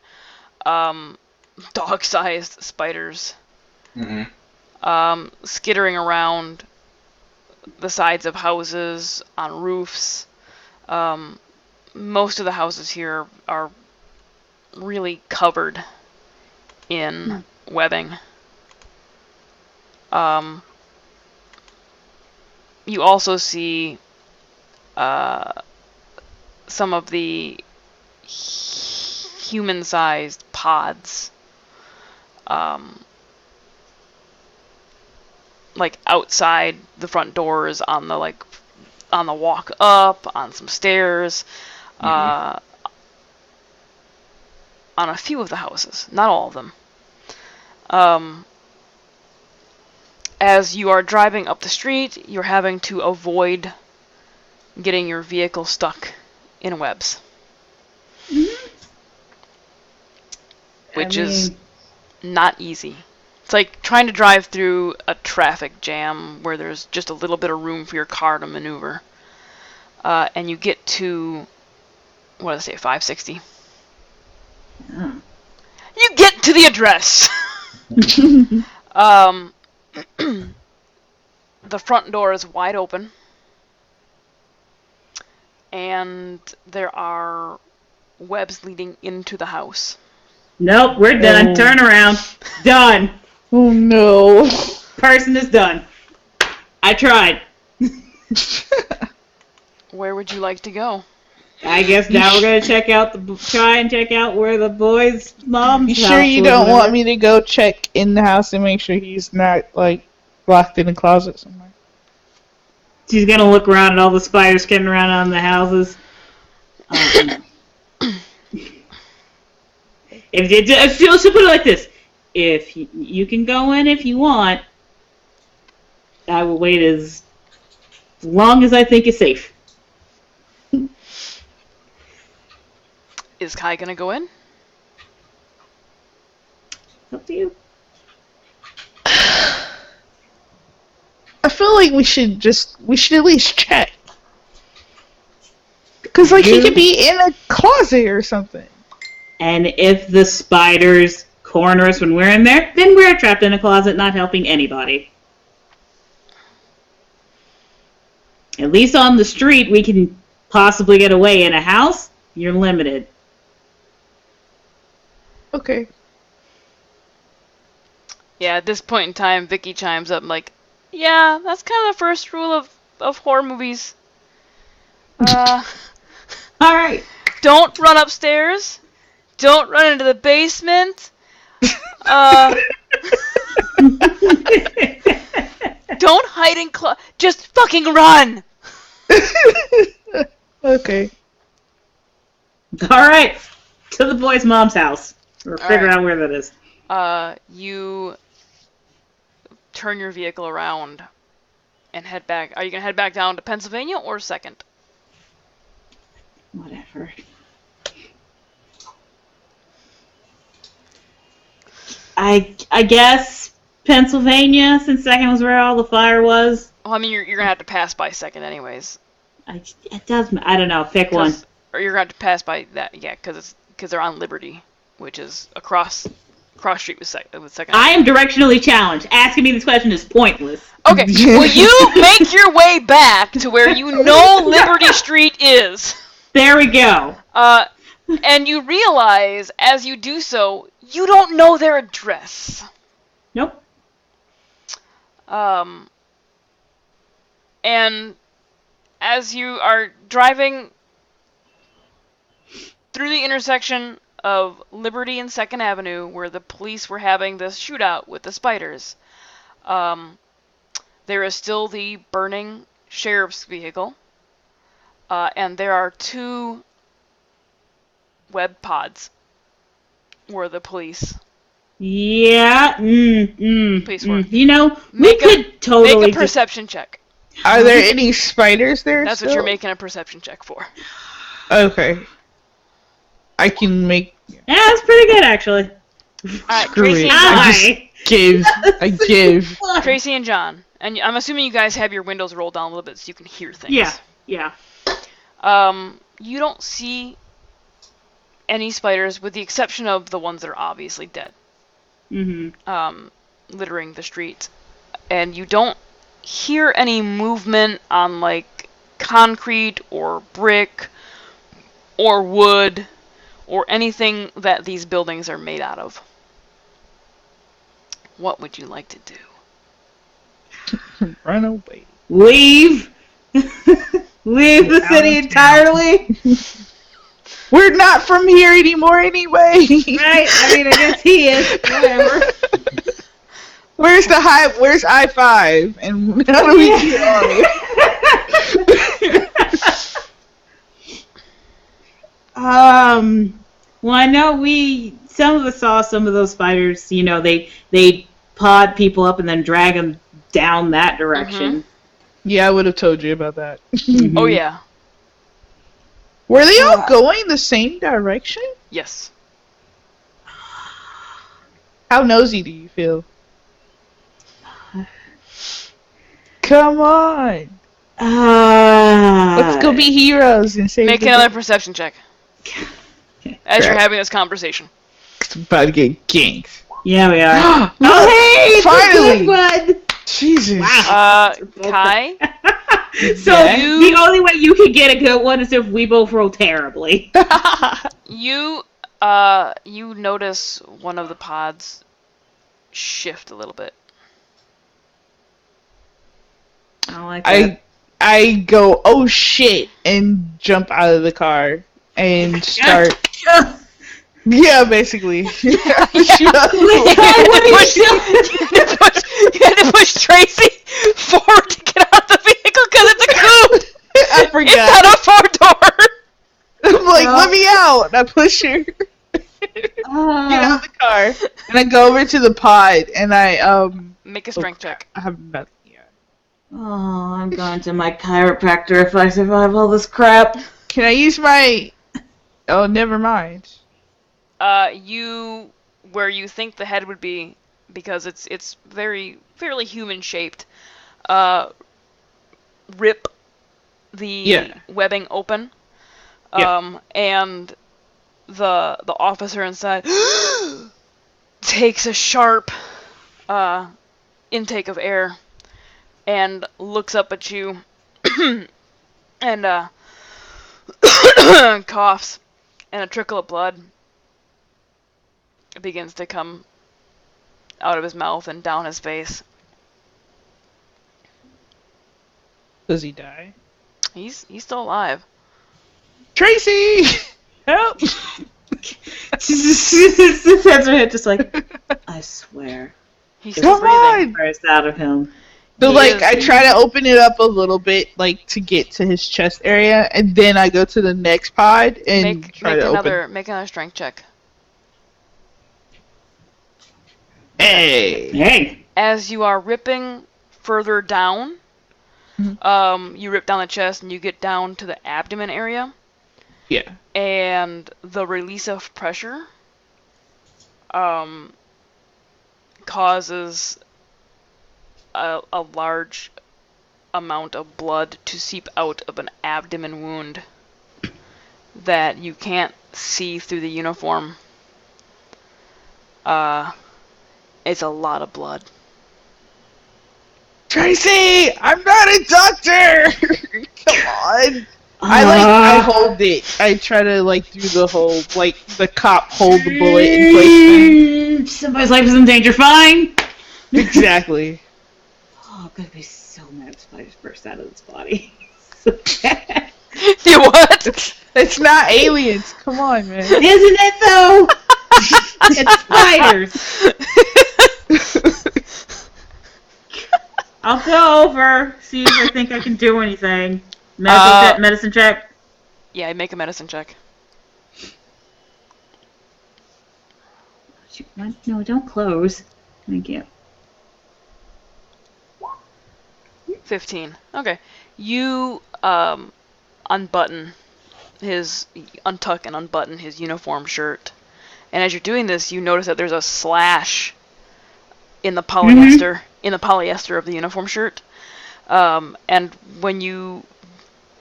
Dog-sized spiders. Mm-hmm. Skittering around the sides of houses, on roofs. Most of the houses here are really covered in webbing. You also see some of the human-sized pods, like outside the front doors, on the walk up, on some stairs, on a few of the houses, not all of them. As you are driving up the street, you're having to avoid getting your vehicle stuck in webs. Which is not easy. It's like trying to drive through a traffic jam where there's just a little bit of room for your car to maneuver. And you get to, what did I say, 560? Oh. You get to the address! The front door is wide open. And there are webs leading into the house. Nope, we're done. Oh. Turn around. Done. Oh no. Person is done. I tried. Where would you like to go? I guess now we're gonna try and check out where the boy's mom's You house sure you was don't and want me to go check in the house and make sure he's not like locked in a closet somewhere? She's gonna look around at all the spiders skipping around on the houses. She'll put it like this: if you can go in if you want, I will wait as long as I think is safe. Is Kai gonna go in? Up to you. I feel like we should at least check. Because, like, he could be in a closet or something. And if the spiders corner us when we're in there, then we're trapped in a closet, not helping anybody. At least on the street, we can possibly get away. In a house, you're limited. Okay. Yeah, at this point in time, Vicky chimes up like, yeah, that's kind of the first rule of horror movies. All right. Don't run upstairs. Don't run into the basement. Don't hide in just fucking run. Okay. All right. To the boy's mom's house. Or figure right. out where that is. You turn your vehicle around and head back. Are you gonna head back down to Pennsylvania or 2nd? Whatever. I guess Pennsylvania, since 2nd was where all the fire was. Well, I mean, you're gonna have to pass by 2nd anyways. It does. I don't know. Pick one. Or you're gonna have to pass by that, yeah, because they're on Liberty, which is across street with 2nd. I am directionally challenged. Asking me this question is pointless. Okay, well, you make your way back to where you know Liberty Street is. There we go. And you realize, as you do so, you don't know their address. Nope. And as you are driving through the intersection of Liberty and 2nd Avenue, where the police were having this shootout with the spiders, there is still the burning sheriff's vehicle, and there are 2 web pods where the police... Yeah. Police work. You know, we could totally... Make a perception check. Are there any spiders there? That's still? what you're making a perception check for. Okay. I can make. Yeah, that's pretty good, actually. Alright, Screw Tracy it. and I just give. I give. Tracy and John. And I'm assuming you guys have your windows rolled down a little bit so you can hear things. Yeah. You don't see any spiders, with the exception of the ones that are obviously dead. Littering the street. And you don't hear any movement on, like, concrete or brick or wood or anything that these buildings are made out of. What would you like to do? Run away. Leave. Leave the city entirely. We're not from here anymore anyway. Right? I mean, I guess he is. Whatever. Where's I-5? And how do we get on it? Well, I know some of us saw some of those spiders, you know, they pod people up and then drag them down that direction. Yeah, I would have told you about that. Oh, yeah. Were they all going the same direction? Yes. How nosy do you feel? Come on. Let's go be heroes and save Make another perception check. As you're having this conversation. It's about to get ganked. Yeah, we are. Oh, hey! finally! One. Jesus. Wow. Kai? So the only way you can get a good one is if we both roll terribly. You notice one of the pods shift a little bit. I don't like that. I go, oh shit, and jump out of the car and start. Yeah, basically. You had to push Tracy forward to get out of the vehicle because it's a coupe. I forgot. It's not a 4-door. I'm like, let me out. And I push her. Get out of the car. And I go over to the pod and I Make a strength check. I have nothing yet. Oh, I'm going to my chiropractor if I survive all this crap. Can I use my... Oh, never mind. Where you think the head would be, because it's fairly human shaped. Rip the webbing open. And the officer inside takes a sharp intake of air and looks up at you and coughs, and a trickle of blood begins to come out of his mouth and down his face. Does he die? He's still alive. Tracy! Help! His heads are hit just like, I swear. He's It's still Come breathing. on! burst out of him. So, He like, is- I try to open it up a little bit, like, to get to his chest area, and then I go to the next pod and Make try to open. make another strength check. Hey! Hey. As you are ripping further down, Mhm. you rip down the chest and you get down to the abdomen area, Yeah. and the release of pressure causes a large amount of blood to seep out of an abdomen wound that you can't see through the uniform. It's a lot of blood. Tracy! I'm not a doctor! Come on! I hold it. I try to, like, do the whole, like, the cop hold the bullet in place thing. Somebody's life is in danger. Fine. Exactly. Oh, I'm gonna be so mad if Spider burst out of this body. So bad. You what? It's not aliens. Come on, man. Isn't it though? It's spiders. I'll go over, see if I think I can do anything. Medicine check. Yeah, make a medicine check. No, don't close. Thank you. 15. Okay. You untuck and unbutton his uniform shirt. And as you're doing this, you notice that there's a slash in the polyester of the uniform shirt. And when you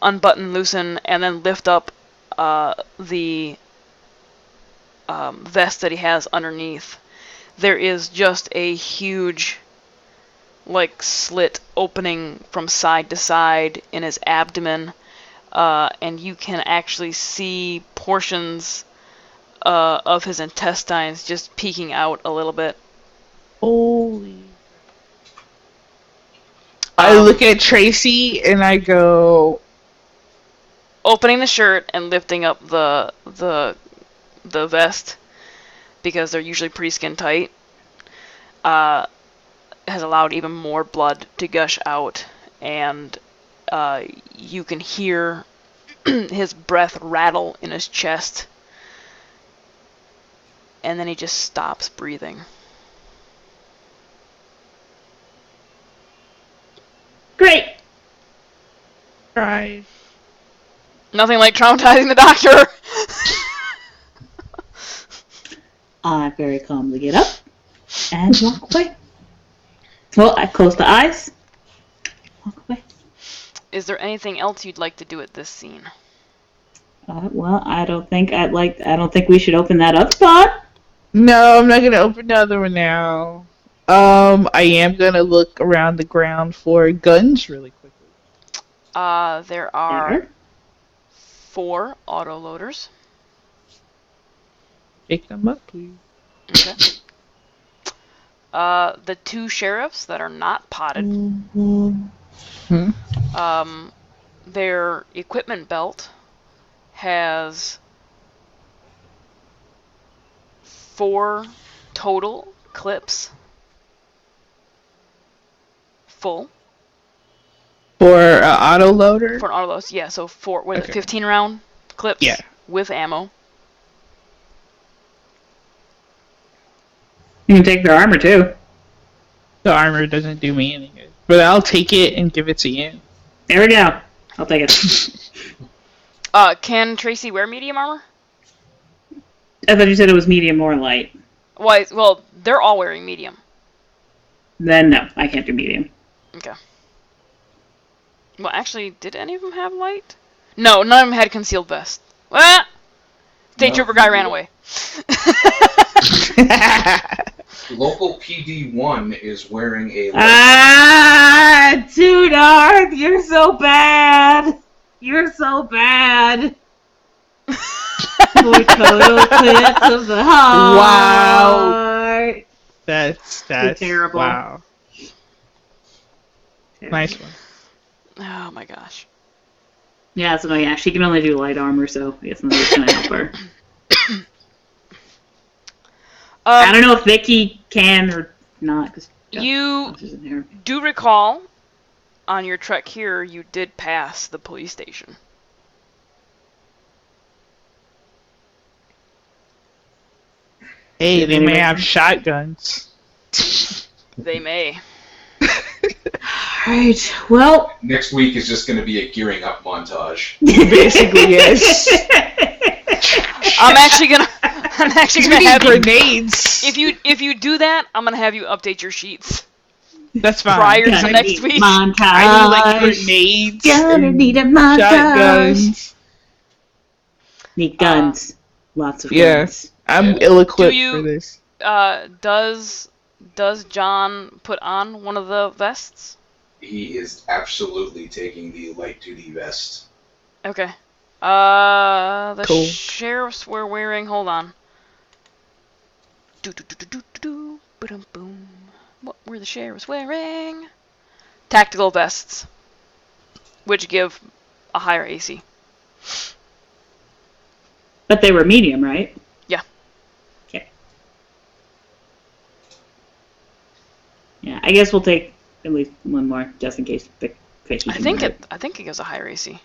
unbutton, loosen, and then lift up the vest that he has underneath, there is just a huge, like, slit opening from side to side in his abdomen, and you can actually see portions of his intestines just peeking out a little bit. Holy. I look at Tracy and I go, Opening the shirt and lifting up the vest, because they're usually pretty skin tight, has allowed even more blood to gush out, and you can hear his breath rattle in his chest, and then he just stops breathing. Great. try. Nothing like traumatizing the doctor. I very calmly get up and walk away. Well, I close the eyes. Walk away. Is there anything else you'd like to do at this scene? Well, I don't think we should open that up spot. No, I'm not gonna open the other one now. I am gonna look around the ground for guns really quickly. There are 4 autoloaders. Pick them up, please. Okay. The 2 sheriffs that are not potted. Their equipment belt has 4 total clips. Full. For autoloader? For an autoload, yeah, so 4 with Okay. 15 round clips Yeah. with ammo. You can take their armor too. The armor doesn't do me any good. but I'll take it and give it to you. There we go. I'll take it. Can Tracy wear medium armor? I thought you said it was medium or light. Why? Well, they're all wearing medium. Then no, I can't do medium. Okay. Well, actually, did any of them have light? No, none of them had concealed vest. What? State No. trooper guy ran away. Local PD1 is wearing a. Dude, Arth, you're so bad. You're so bad. More total clips of the heart. Wow. That's terrible. Wow. Nice one. Oh my gosh. Yeah, so yeah, she can only do light armor, so I guess nobody's gonna help her. I don't know if Vicky can or not. Cause You in there. do recall, on your trek here, you did pass the police station. Hey, they may have shotguns. They may. Alright, well. Next week is just going to be a gearing up montage. Basically, yes. I'm actually gonna have grenades. If you do that, I'm gonna have you update your sheets That's fine. prior to next week. Montage. I need like grenades. Gonna need a montage. Shotguns. Need guns. Lots of Yeah. guns. I'm ill-equipped Do you- for this. Does John put on one of the vests? He is absolutely taking the light duty vest. Okay. The Cool. sheriffs were wearing. Hold on. Ba-dum-boom. What were the sheriffs wearing? Tactical vests, which give a higher AC. But they were medium, right? Yeah. Okay. Yeah, I guess we'll take at least one more, just in case Vicky I can think wear it gives a higher AC.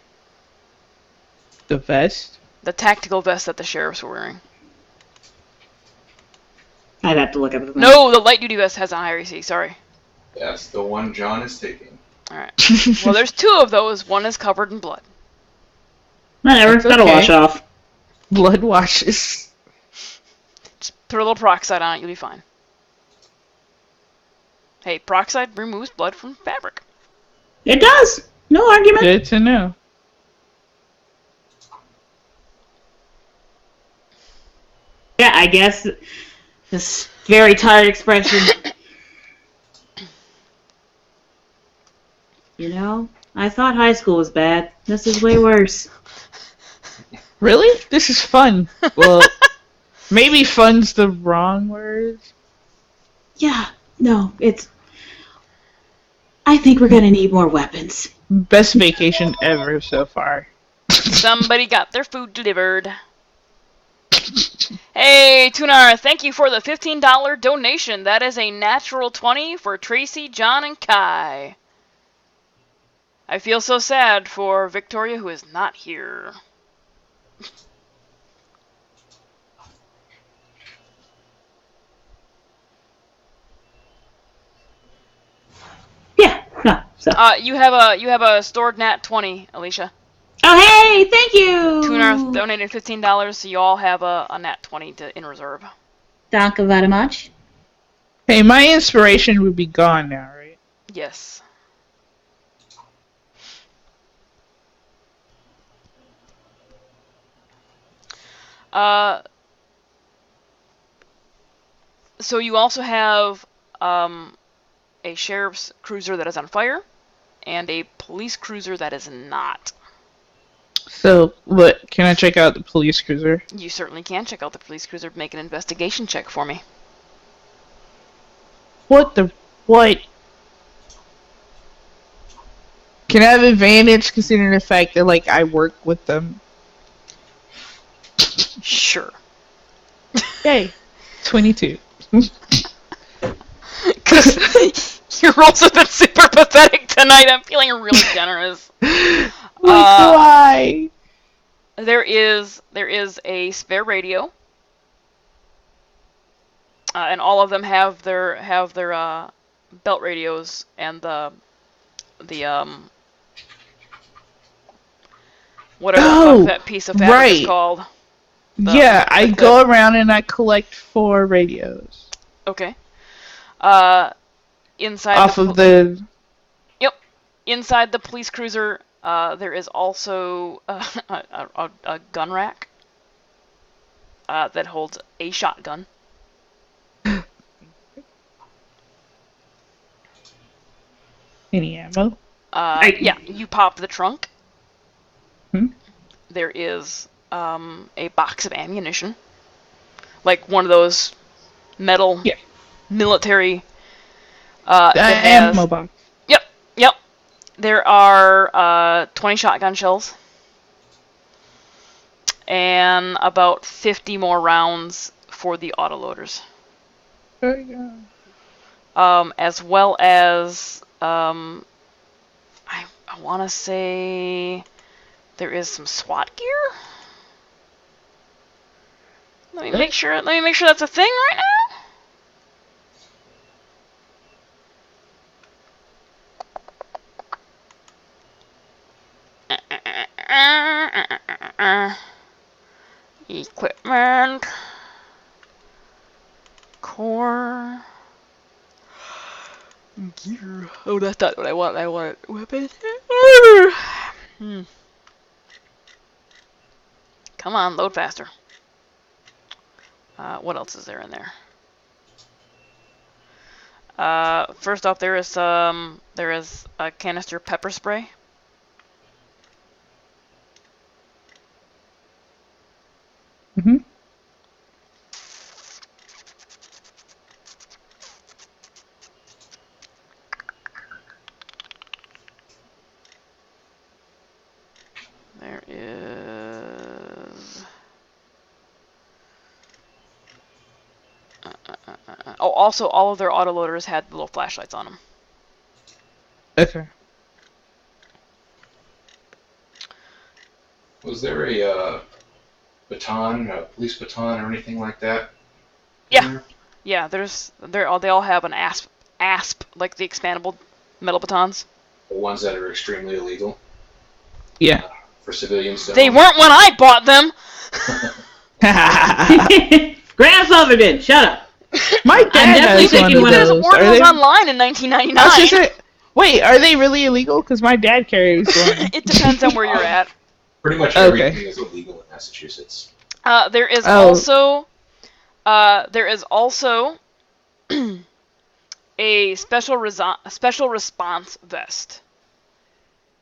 The vest? The tactical vest that the sheriffs were wearing. I'd have to look up the No, the light duty vest has a higher AC. Sorry. That's the one John is taking. All right. Well, there's two of those. One is covered in blood. Whatever, That's that'll okay. wash off. Blood washes. Just put a little peroxide on it. You'll be fine. Hey, peroxide removes blood from fabric. It does! No argument. Good to know. Yeah, I guess this very tired expression. You know, I thought high school was bad. This is way worse. Really? This is fun. Well, maybe fun's the wrong word. Yeah, no, it's... I think we're gonna need more weapons. Best vacation ever so far. Somebody got their food delivered. Hey, Tunar, thank you for the $15 donation. That is a natural 20 for Tracy, John, and Kai. I feel so sad for Victoria, who is not here. Yeah, no, so... You have a stored nat 20, Alicia. Oh, hey, thank you! Tunar donated $15, so you all have a nat 20 in reserve. Thank you very much. Hey, my inspiration would be gone now, right? Yes. So you also have a sheriff's cruiser that is on fire, and a police cruiser that is not. So, what? Can I check out the police cruiser? You certainly can check out the police cruiser. Make an investigation check for me. What? Can I have advantage considering the fact that, like, I work with them? Sure. Yay. 22. Because your rolls have been super pathetic tonight. I'm feeling really generous. Why? There is a spare radio, and all of them have their belt radios and the whatever the Oh, fuck that piece of fabric is right. called. Yeah, I go around and I collect 4 radios Okay. Inside off of the. Yep. Inside the police cruiser, there is also a gun rack that holds a shotgun. Any ammo? Yeah, you pop the trunk. Hmm? There is a box of ammunition, like one of those metal military. That has, ammo box. Yep. There are 20 shotgun shells and about 50 more rounds for the autoloaders. There you go. As well as I want to say there is some SWAT gear. Let me make sure that's a thing right now. Equipment. Core. Gear. Oh, that's not what I want. I want weapon. Come on, load faster. What else is there in there? First off, there is a canister pepper spray. Mm-hmm. There is. Oh, also, all of their autoloaders had little flashlights on them. Okay. Was there a baton, a police baton, or anything like that? Yeah. Yeah, they all have an asp, like the expandable metal batons. The ones that are extremely illegal. Yeah. For civilians. They weren't when I bought them. Grandfather did. Shut up. My dad has one of those. Ordered those online in 1999. Wait, are they really illegal? Because my dad carries one. It depends on where you're at. Pretty much everything is illegal in Massachusetts. There is also a special response vest,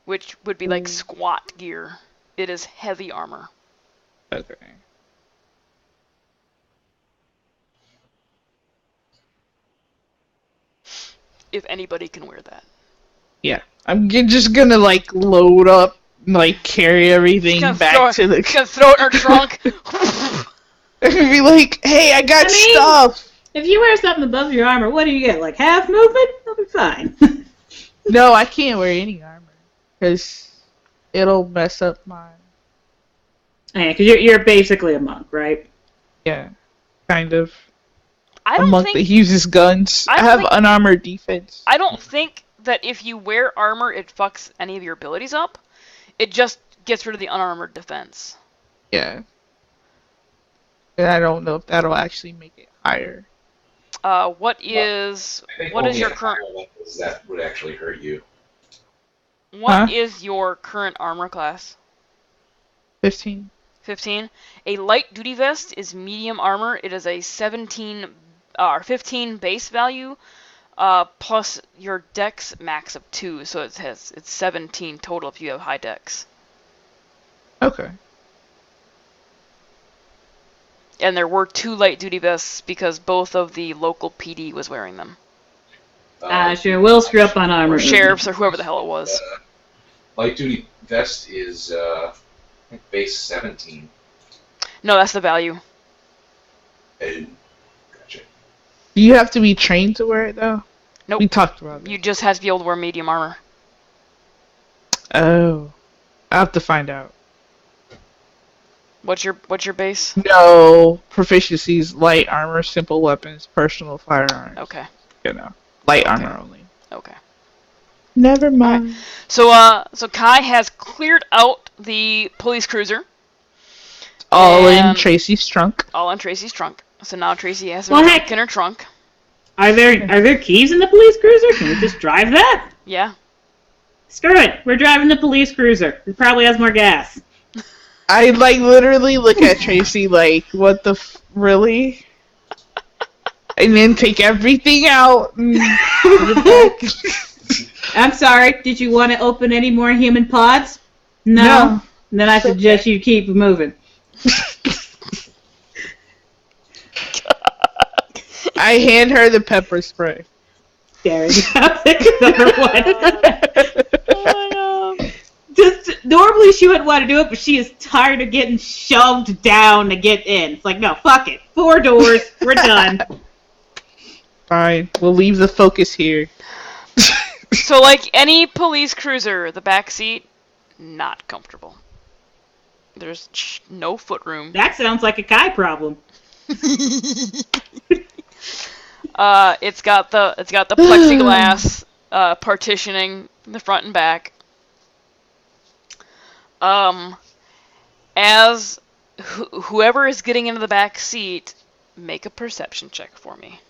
which would be like SWAT gear. It is heavy armor. Okay. If anybody can wear that. Yeah, I'm just gonna like load up, like carry everything back to the. Gonna throw it in her trunk. And be like, "Hey, I got stuff." If you wear something above your armor, what do you get? Like half movement? That'll be fine. No, I can't wear any armor because it'll mess up my. Yeah, because you're basically a monk, right? Yeah, kind of. I a don't monk think, that uses guns. I have unarmored defense. I don't think that if you wear armor, it fucks any of your abilities up. It just gets rid of the unarmored defense. Yeah. And I don't know if that'll actually make it higher. What is your current? That would actually hurt you. What is your current armor class? 15. 15. A light duty vest is medium armor. It is a 15 base value, plus your dex max of 2, so it's 17 total if you have high dex. Okay. And there were 2 light duty vests because both of the local PD was wearing them. Sure, we'll screw up on armor. Or sheriffs or whoever the hell it was. Light duty vest is I think base 17. No, that's the value. Oh, gotcha. Do you have to be trained to wear it though? Nope. We talked about it. You just have to be able to wear medium armor. Oh, I have to find out. What's your base? No, proficiencies, light armor, simple weapons, personal firearms. Okay. You know, light armor only. Okay. Never mind. So Kai has cleared out the police cruiser. All in And- Tracy's trunk. All in Tracy's trunk. So now Tracy has Well, a heck. trunk in her trunk. Are there keys in the police cruiser? Can we just drive that? Yeah. Screw it. We're driving the police cruiser. It probably has more gas. I literally look at Tracy like, what the really? And then take everything out. I'm sorry. Did you want to open any more human pods? No. Then I suggest you keep moving. I hand her the pepper spray. There you go. Number one. Oh my god. Just normally she wouldn't want to do it, but she is tired of getting shoved down to get in. It's like, no, fuck it. 4 doors. We're done. Fine, we'll leave the focus here. So like any police cruiser, the back seat, not comfortable. There's no footroom. That sounds like a Kai problem. It's got the plexiglass partitioning the front and back. As whoever is getting into the back seat, make a perception check for me.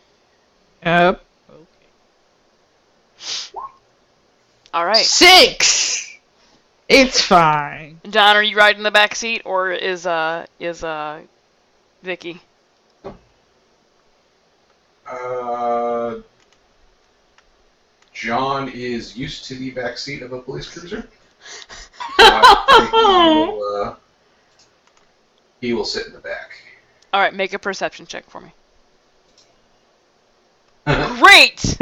Yep. Okay. All right. 6! It's fine. John, are you riding the back seat or is Vicky? John is used to the back seat of a police cruiser. So he will sit in the back. All right, make a perception check for me. Great.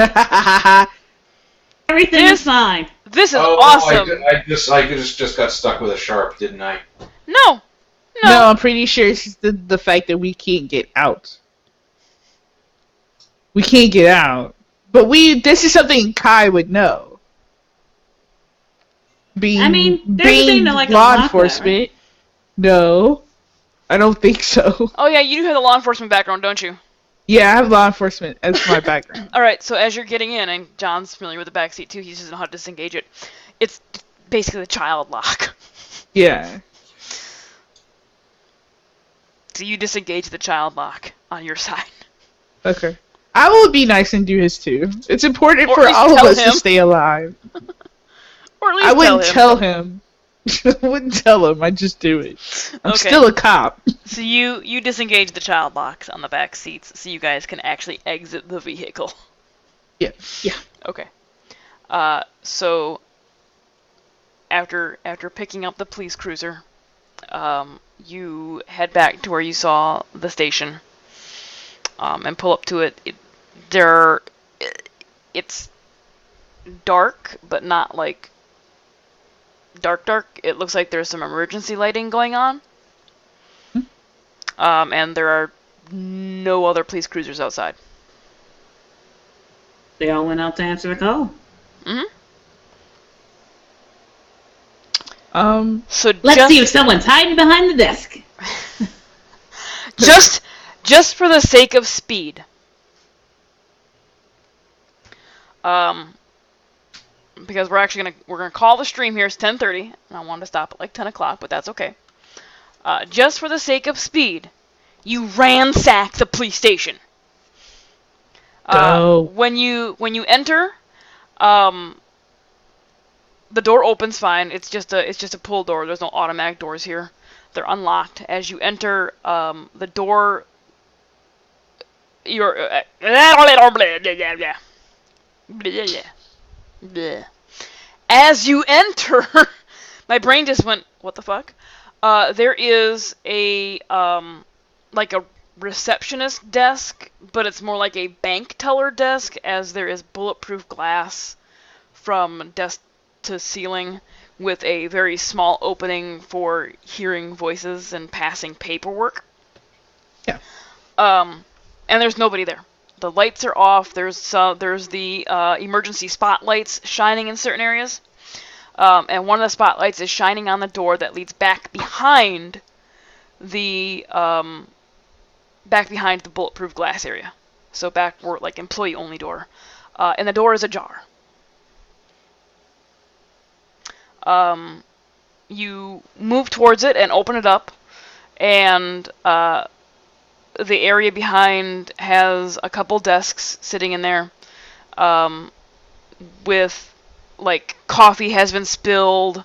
Everything is fine. This is Oh, awesome. I just got stuck with a sharp, didn't I? No. No, I'm pretty sure it's the fact that we can't get out. We can't get out. But this is something Kai would know. There's a thing to, like, law unlock that, enforcement. right? No. I don't think so. Oh yeah, you do have the law enforcement background, don't you? Yeah, I have law enforcement as my background. All right, so as you're getting in, and John's familiar with the back seat too, he just doesn't know how to disengage it. It's basically the child lock. Yeah. So you disengage the child lock on your side. Okay. I will be nice and do his too. It's important Or for at least all of tell us him. to stay alive. Or at least I wouldn't tell him. I wouldn't tell him. I'd just do it. I'm Okay. still a cop. So you disengage the child locks on the back seats, so you guys can actually exit the vehicle. Yeah. Okay. So after picking up the police cruiser, you head back to where you saw the station, and pull up to it. It's dark, but not like dark. It looks like there's some emergency lighting going on. And there are no other police cruisers outside. They all went out to answer the call. So Let's see if someone's hiding behind the desk. just for the sake of speed. Because we're gonna call the stream here. It's 10:30, and I wanted to stop at like 10 o'clock, but that's okay. Just for the sake of speed, you ransack the police station. When you enter, the door opens fine. It's just a pull door. There's no automatic doors here. They're unlocked. As you enter, the door. As you enter, my brain just went, what the fuck? There is a like a receptionist desk, but it's more like a bank teller desk, as there is bulletproof glass from desk to ceiling with a very small opening for hearing voices and passing paperwork. Yeah. And there's nobody there. The lights are off. There's the emergency spotlights shining in certain areas. And one of the spotlights is shining on the door that leads back behind the bulletproof glass area. So back where, like, employee only door. And the door is ajar. You move towards it and open it up, and the area behind has a couple desks sitting in there, with, like, coffee has been spilled,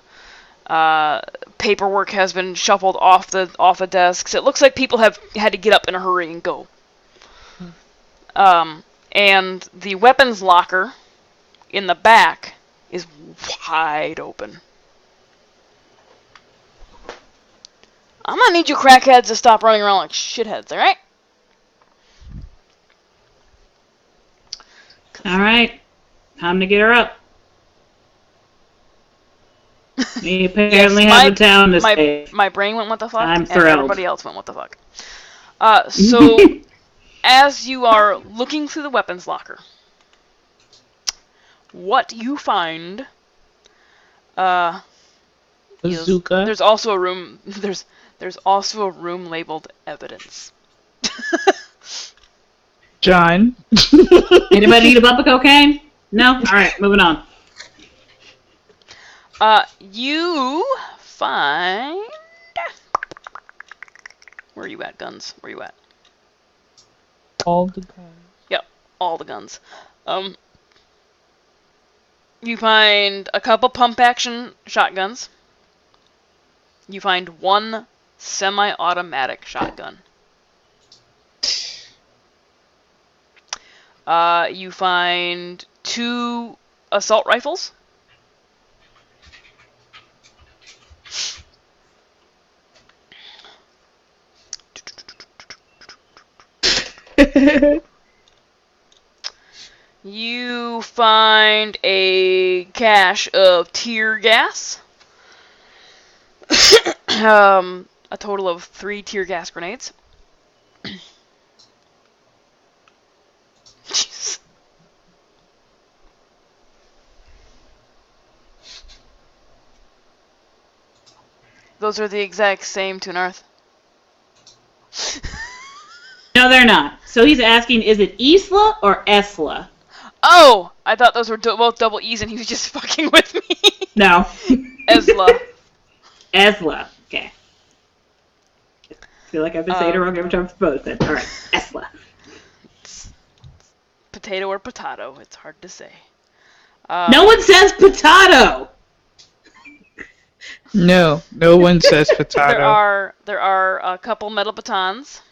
paperwork has been shuffled off the desks. It looks like people have had to get up in a hurry and go. And the weapons locker in the back is wide open. I'm gonna need you crackheads to stop running around like shitheads, alright? Alright. Time to get her up. We apparently have a town to save. My brain went what the fuck, I'm and thrilled. everybody else went what the fuck. So, as you are looking through the weapons locker, what you find, Bazooka. there's also a room. There's also a room labeled evidence. John. Anybody need a bump of cocaine? No? Alright, moving on. You find. Where are you at, guns? Where are you at? All the guns. Yep, all the guns. You find a couple pump-action shotguns. You find one semi-automatic shotgun. You find 2 assault rifles. You find a cache of tear gas. A total of 3 tear gas grenades. Jeez. Those are the exact same to North. No, they're not. So he's asking, is it Isla or Esla? Oh! I thought those were both double E's and he was just fucking with me. No. Esla. Esla. Okay. I feel like I've been saying it wrong every time I've both said. Alright, Esla. Potato or potato, it's hard to say. No one says potato! No one says potato. There are a couple metal batons.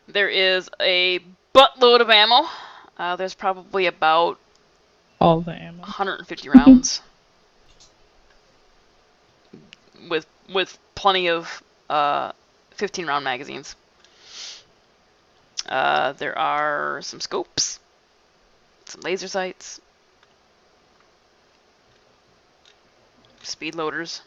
There is a buttload of ammo. There's probably about All the ammo. 150 rounds. with plenty of 15-round magazines. There are some scopes, some laser sights, speed loaders.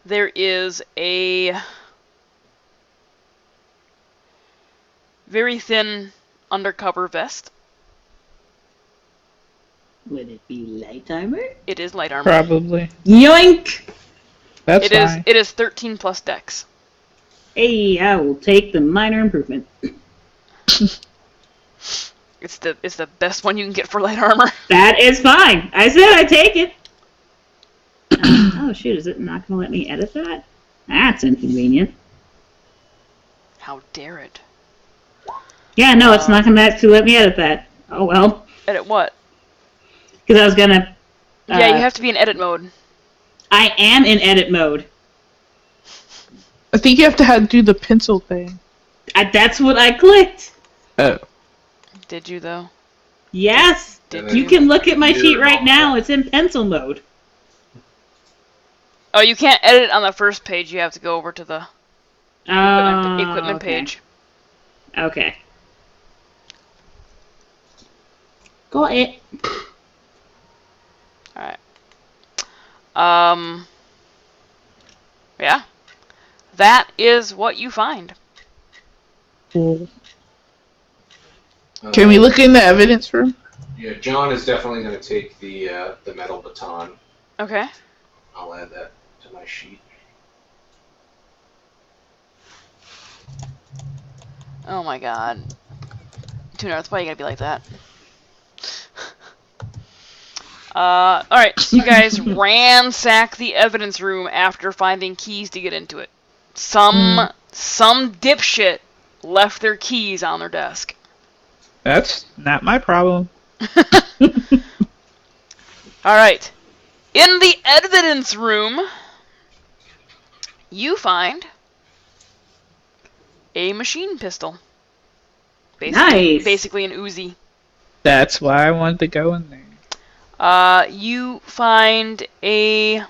There is a very thin undercover vest. Would it be light armor? It is light armor. Probably. Yoink! That's fine. It is 13 plus dex. Hey, I will take the minor improvement. It's the best one you can get for light armor. That is fine. I said I'd take it. Oh shoot, is it not going to let me edit that? That's inconvenient. How dare it? Yeah, no, it's not going to actually let me edit that. Oh well. Edit what? Because I was going to... Yeah, you have to be in edit mode. I am in edit mode. I think you have to do the pencil thing. That's what I clicked. Oh. Did you, though? Yes. Did You can look at my sheet right now. It's in pencil mode. Oh, you can't edit it on the first page. You have to go over to the equipment okay. page. Okay. Got it. Alright. Yeah. That is what you find. Cool. Can we look in the evidence room? Yeah, John is definitely going to take the metal baton. Okay. I'll add that to my sheet. Oh my god. Tuner, it's why you gotta be like that. Alright, so you guys ransack the evidence room after finding keys to get into it. Some dipshit left their keys on their desk. That's not my problem. Alright. In the evidence room, you find a machine pistol. Nice. Basically an Uzi. That's why I wanted to go in there. You find a...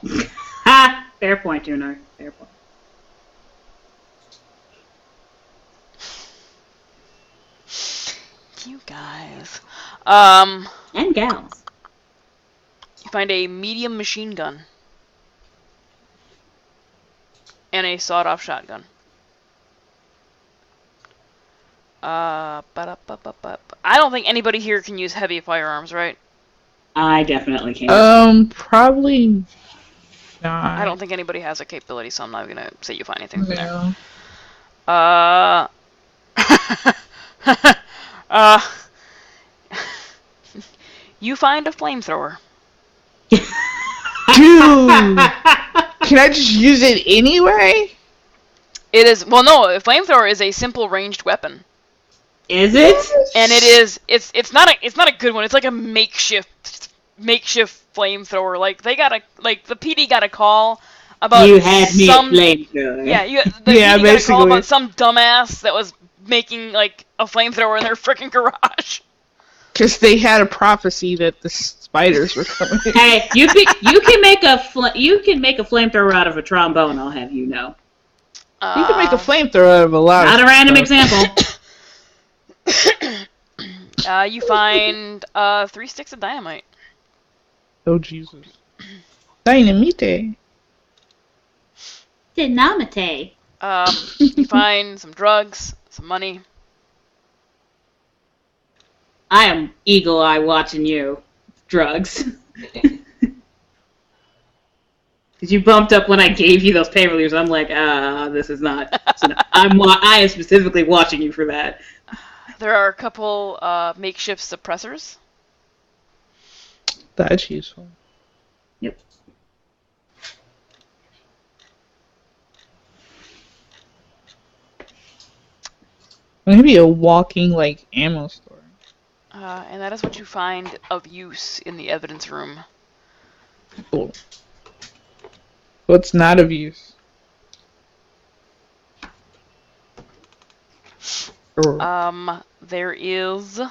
Ha! Fair point, Tuner. Fair point. You guys. And gals. You find a medium machine gun. And a sawed-off shotgun. I don't think anybody here can use heavy firearms, right? I definitely can. Probably not. I don't think anybody has a capability, so I'm not gonna say you find anything from there. No. You find a flamethrower. Dude! Can I just use it anyway? It is, well, no, a flamethrower is a simple ranged weapon. Is it? And it's not a good one. It's like a makeshift flamethrower. Like the PD got a call about You had me at flamethrower. Yeah, the PD got a call about some dumbass that was making like a flamethrower in their freaking garage. Because they had a prophecy that the spiders were coming. Hey, you can make a flamethrower out of a trombone. I'll have you know. You can make a flamethrower out of a lot of Not a random example. You find 3 sticks of dynamite. Oh Jesus! Dynamite. Dynamite. You find some drugs, some money. I am eagle eye watching you. Drugs. Because you bumped up when I gave you those pay reliefs. I'm like, this is not. I am specifically watching you for that. There are a couple makeshift suppressors. That's useful. Yep. Maybe a walking like ammo store. And that is what you find of use in the evidence room. Cool. What's not of use? There is...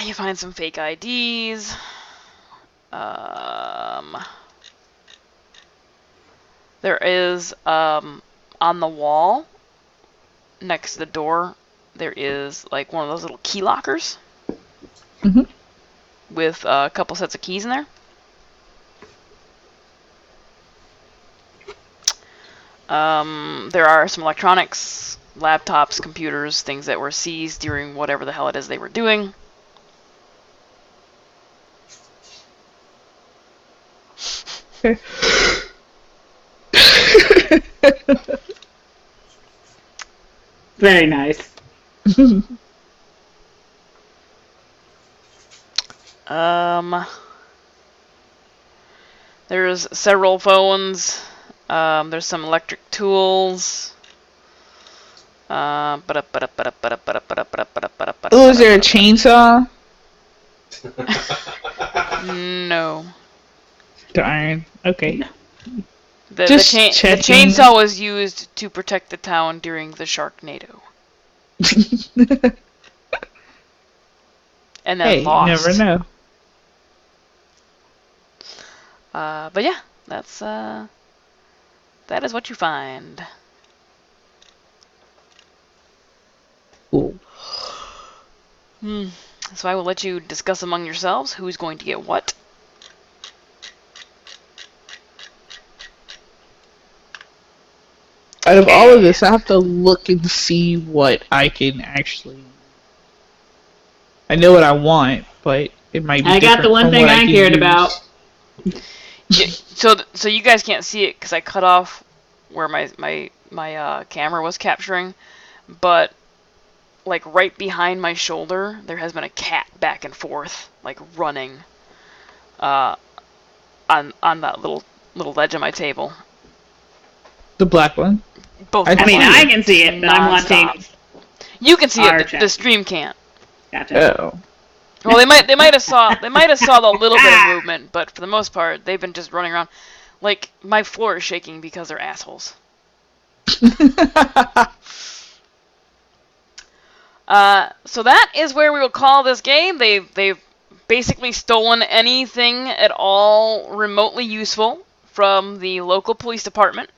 You find some fake IDs. There is, on the wall, next to the door, there is, like, one of those little key lockers. Mm-hmm. With a couple sets of keys in there. There are some electronics, laptops, computers, things that were seized during whatever the hell it is they were doing. Okay. Very nice. There's several phones. There's some electric tools. Oh, is there a chainsaw? No. Darn. Okay. The checking. chainsaw was used to protect the town during the Sharknado. And then Hey, lost. you never know. But yeah, that is what you find. Cool. So I will let you discuss among yourselves who's going to get what. Out of all of this, I have to look and see what I can actually... I know what I want, but it might be I got the one thing I cared about. So you guys can't see it because I cut off where my camera was capturing, but like right behind my shoulder, there has been a cat back and forth, like running, on that little ledge on my table. The black one. Both. I mean, I can see it, but I'm watching. You can see our it. chat. The stream can't. Gotcha. Oh. Well, they might have saw the little bit of movement, but for the most part, they've been just running around. Like my floor is shaking because they're assholes. So that is where we will call this game. They've basically stolen anything at all remotely useful from the local police department.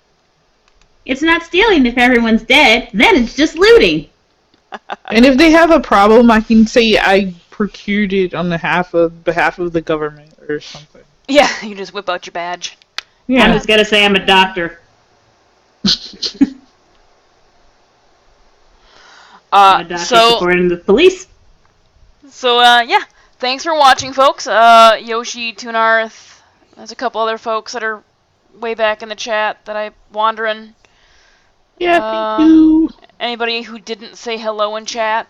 It's not stealing if everyone's dead. Then it's just looting. And if they have a problem, I can say I procured it on behalf of the government or something. Yeah, you just whip out your badge. Yeah. I'm just gonna say I'm a doctor. I'm a doctor supporting the police. So, yeah. Thanks for watching, folks. Yoshi, Toonarth, there's a couple other folks that are way back in the chat that I'm wandering. Yeah, thank you. Anybody who didn't say hello in chat,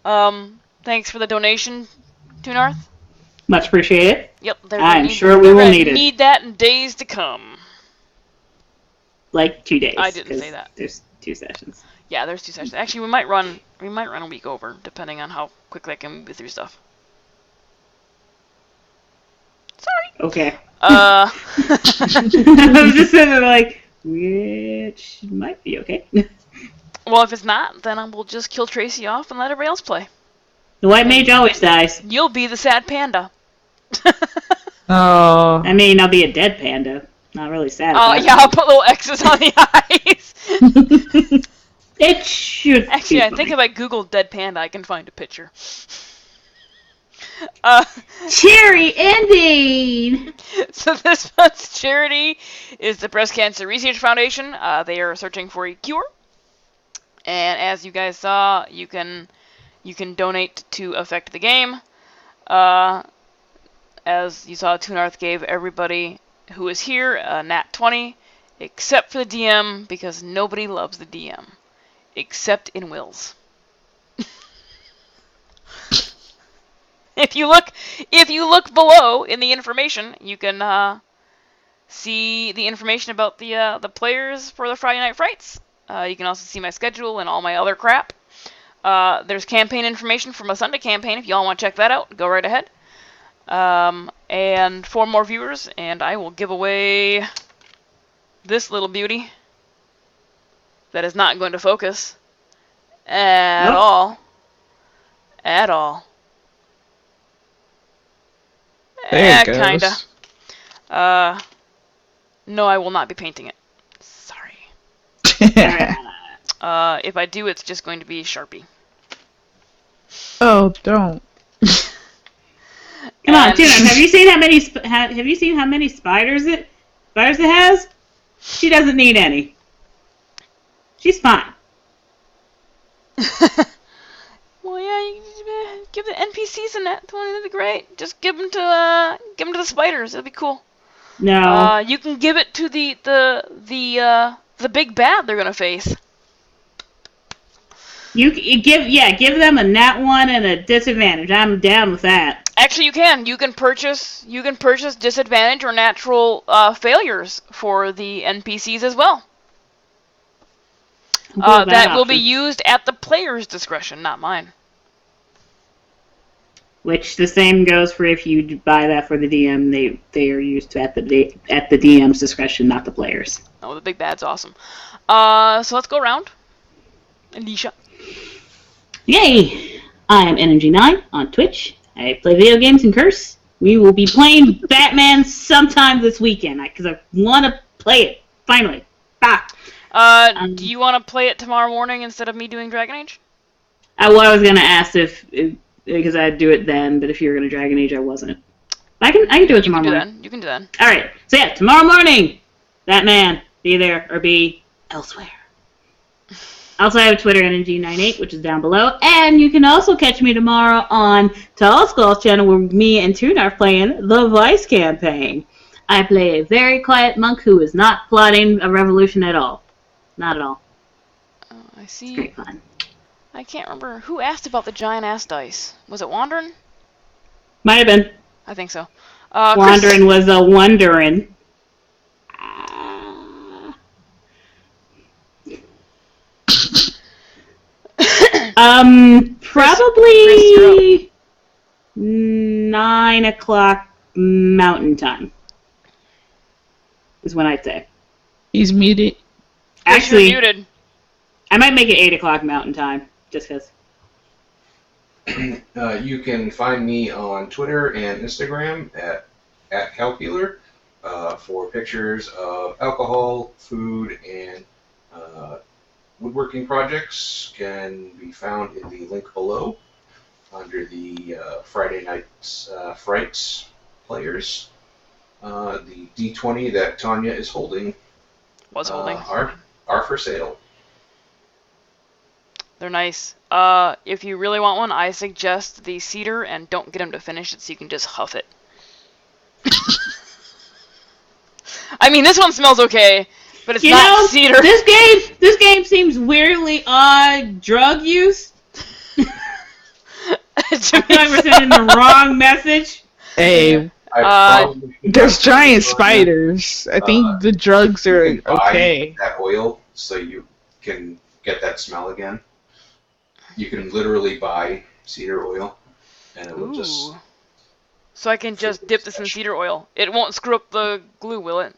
thanks for the donation, Toonarth. Much appreciated. Yep, I'm sure we will need it. Need that in days to come. Like 2 days. I didn't say that. There's 2 sessions. Yeah, there's 2 sessions. Actually, we might run a week over, depending on how quickly I can move through stuff. Sorry. Okay. I was just sitting there like, which might be okay. Well, if it's not, then I will just kill Tracy off and let everybody else play. The white mage always dies. You'll be the sad panda. Oh. I mean, I'll be a dead panda. Not really sad. Oh, yeah, I'll put little X's on the eyes. It should. Actually, I think if I Google dead panda, I can find a picture. Cherry ending! So this month's charity is the Breast Cancer Research Foundation. They are searching for a cure. And as you guys saw, you can donate to affect the game. As you saw, Toonarth gave everybody who is here a nat 20, except for the DM, because nobody loves the DM, except in Wills. If you look below in the information, you can see the information about the players for the Friday Night Frights. You can also see my schedule and all my other crap. There's campaign information from a Sunday campaign. If y'all want to check that out, go right ahead. And 4 more viewers, and I will give away this little beauty that is not going to focus at all. At all. There it goes. Kinda. No, I will not be painting it. Sorry. If I do, it's just going to be Sharpie. Oh, don't. Come on, Tuna. Have you seen how many spiders it has? She doesn't need any. She's fine. Well, yeah, you give the NPCs a nat 20. That'd be great. Just give them to the spiders. That'd be cool. No. You can give it to the big bad they're gonna face. You give them a nat 1 and a disadvantage. I'm down with that. Actually, you can. You can purchase disadvantage or natural failures for the NPCs as well. That will be used at the player's discretion, not mine. Which the same goes for if you buy that for the DM. They are used at the DM's discretion, not the players. Oh, the big bad's awesome. So let's go around. Alicia. Yay! I am Energy9 on Twitch. I play video games and curse. We will be playing Batman sometime this weekend because I want to play it finally. Do you want to play it tomorrow morning instead of me doing Dragon Age? I was gonna ask if because I'd do it then, but if you were gonna Dragon Age, I wasn't. I can do it tomorrow morning. You can do that. All right. So yeah, tomorrow morning, Batman, be there or be elsewhere. Also, I have Twitter Energy98, which is down below, and you can also catch me tomorrow on Tall Skull's channel, where me and Toon are playing the Vice campaign. I play a very quiet monk who is not plotting a revolution at all. Not at all. Oh, I It's see. great fun. I can't remember who asked about the giant ass dice. Was it Wanderin? Might have been. I think so. Wandering was a wondering. Probably 9 o'clock Mountain Time is when I'd say. He's muted. Actually, you're muted. I might make it 8 o'clock Mountain Time, just because. You can find me on Twitter and Instagram at Calcular for pictures of alcohol, food, and woodworking projects. Can be found in the link below under the Friday night's Frights players. The D20 that Tanya is holding are for sale. They're nice. If you really want one, I suggest the cedar, and don't get him to finish it so you can just huff it. I mean, this one smells okay, but it's not cedar. This game seems weirdly odd drug use. I feel like we're sending the wrong message. Hey, there's giant spiders. I think the drugs are okay. That oil, so you can get that smell again. You can literally buy cedar oil, and it will just. So I can just dip this in cedar oil. It won't screw up the glue, will it?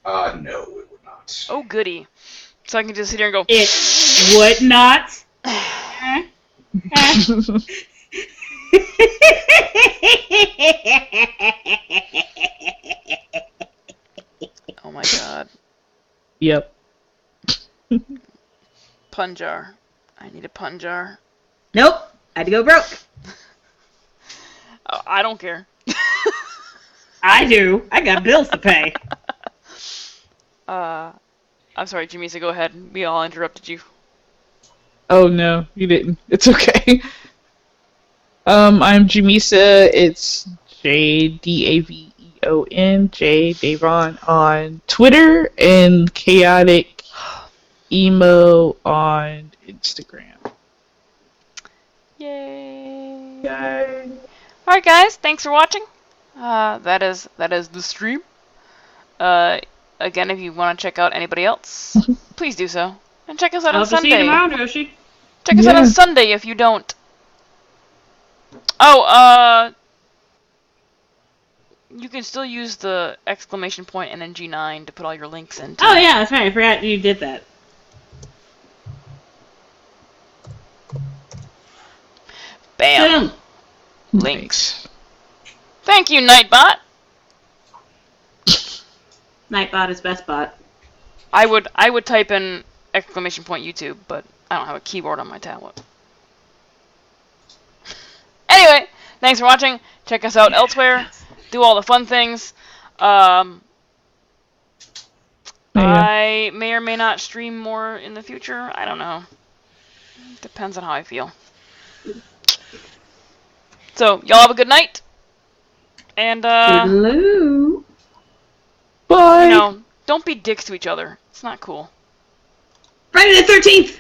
No, it would not. Oh, goody. So I can just sit here and go. It would not. Oh my god. Yep. Pun jar. I need a pun jar. Nope. I had to go broke. Oh, I don't care. I do. I got bills to pay. I'm sorry, Jamisa, go ahead. We all interrupted you. Oh no, you didn't. It's okay. I'm Jamisa. It's JDAVEON, J Davon on Twitter, and Chaotic Emo on Instagram. Yay! Yay! Alright guys, thanks for watching. That is the stream. Again, if you want to check out anybody else, please do so. And check us out on Sunday. See you tomorrow, Yoshi. Check us out on Sunday if you don't. Oh, you can still use the exclamation point and then G9 to put all your links into. Oh yeah, that's right. I forgot you did that. Bam. Boom. Links. Thank you, Nightbot. Nightbot is best bot. I would type in exclamation point YouTube, but I don't have a keyboard on my tablet. Anyway, thanks for watching. Check us out elsewhere. Do all the fun things. I may or may not stream more in the future. I don't know. Depends on how I feel. So, y'all have a good night. And, Hello. Bye. you know, don't be dicks to each other. It's not cool. Friday the 13th.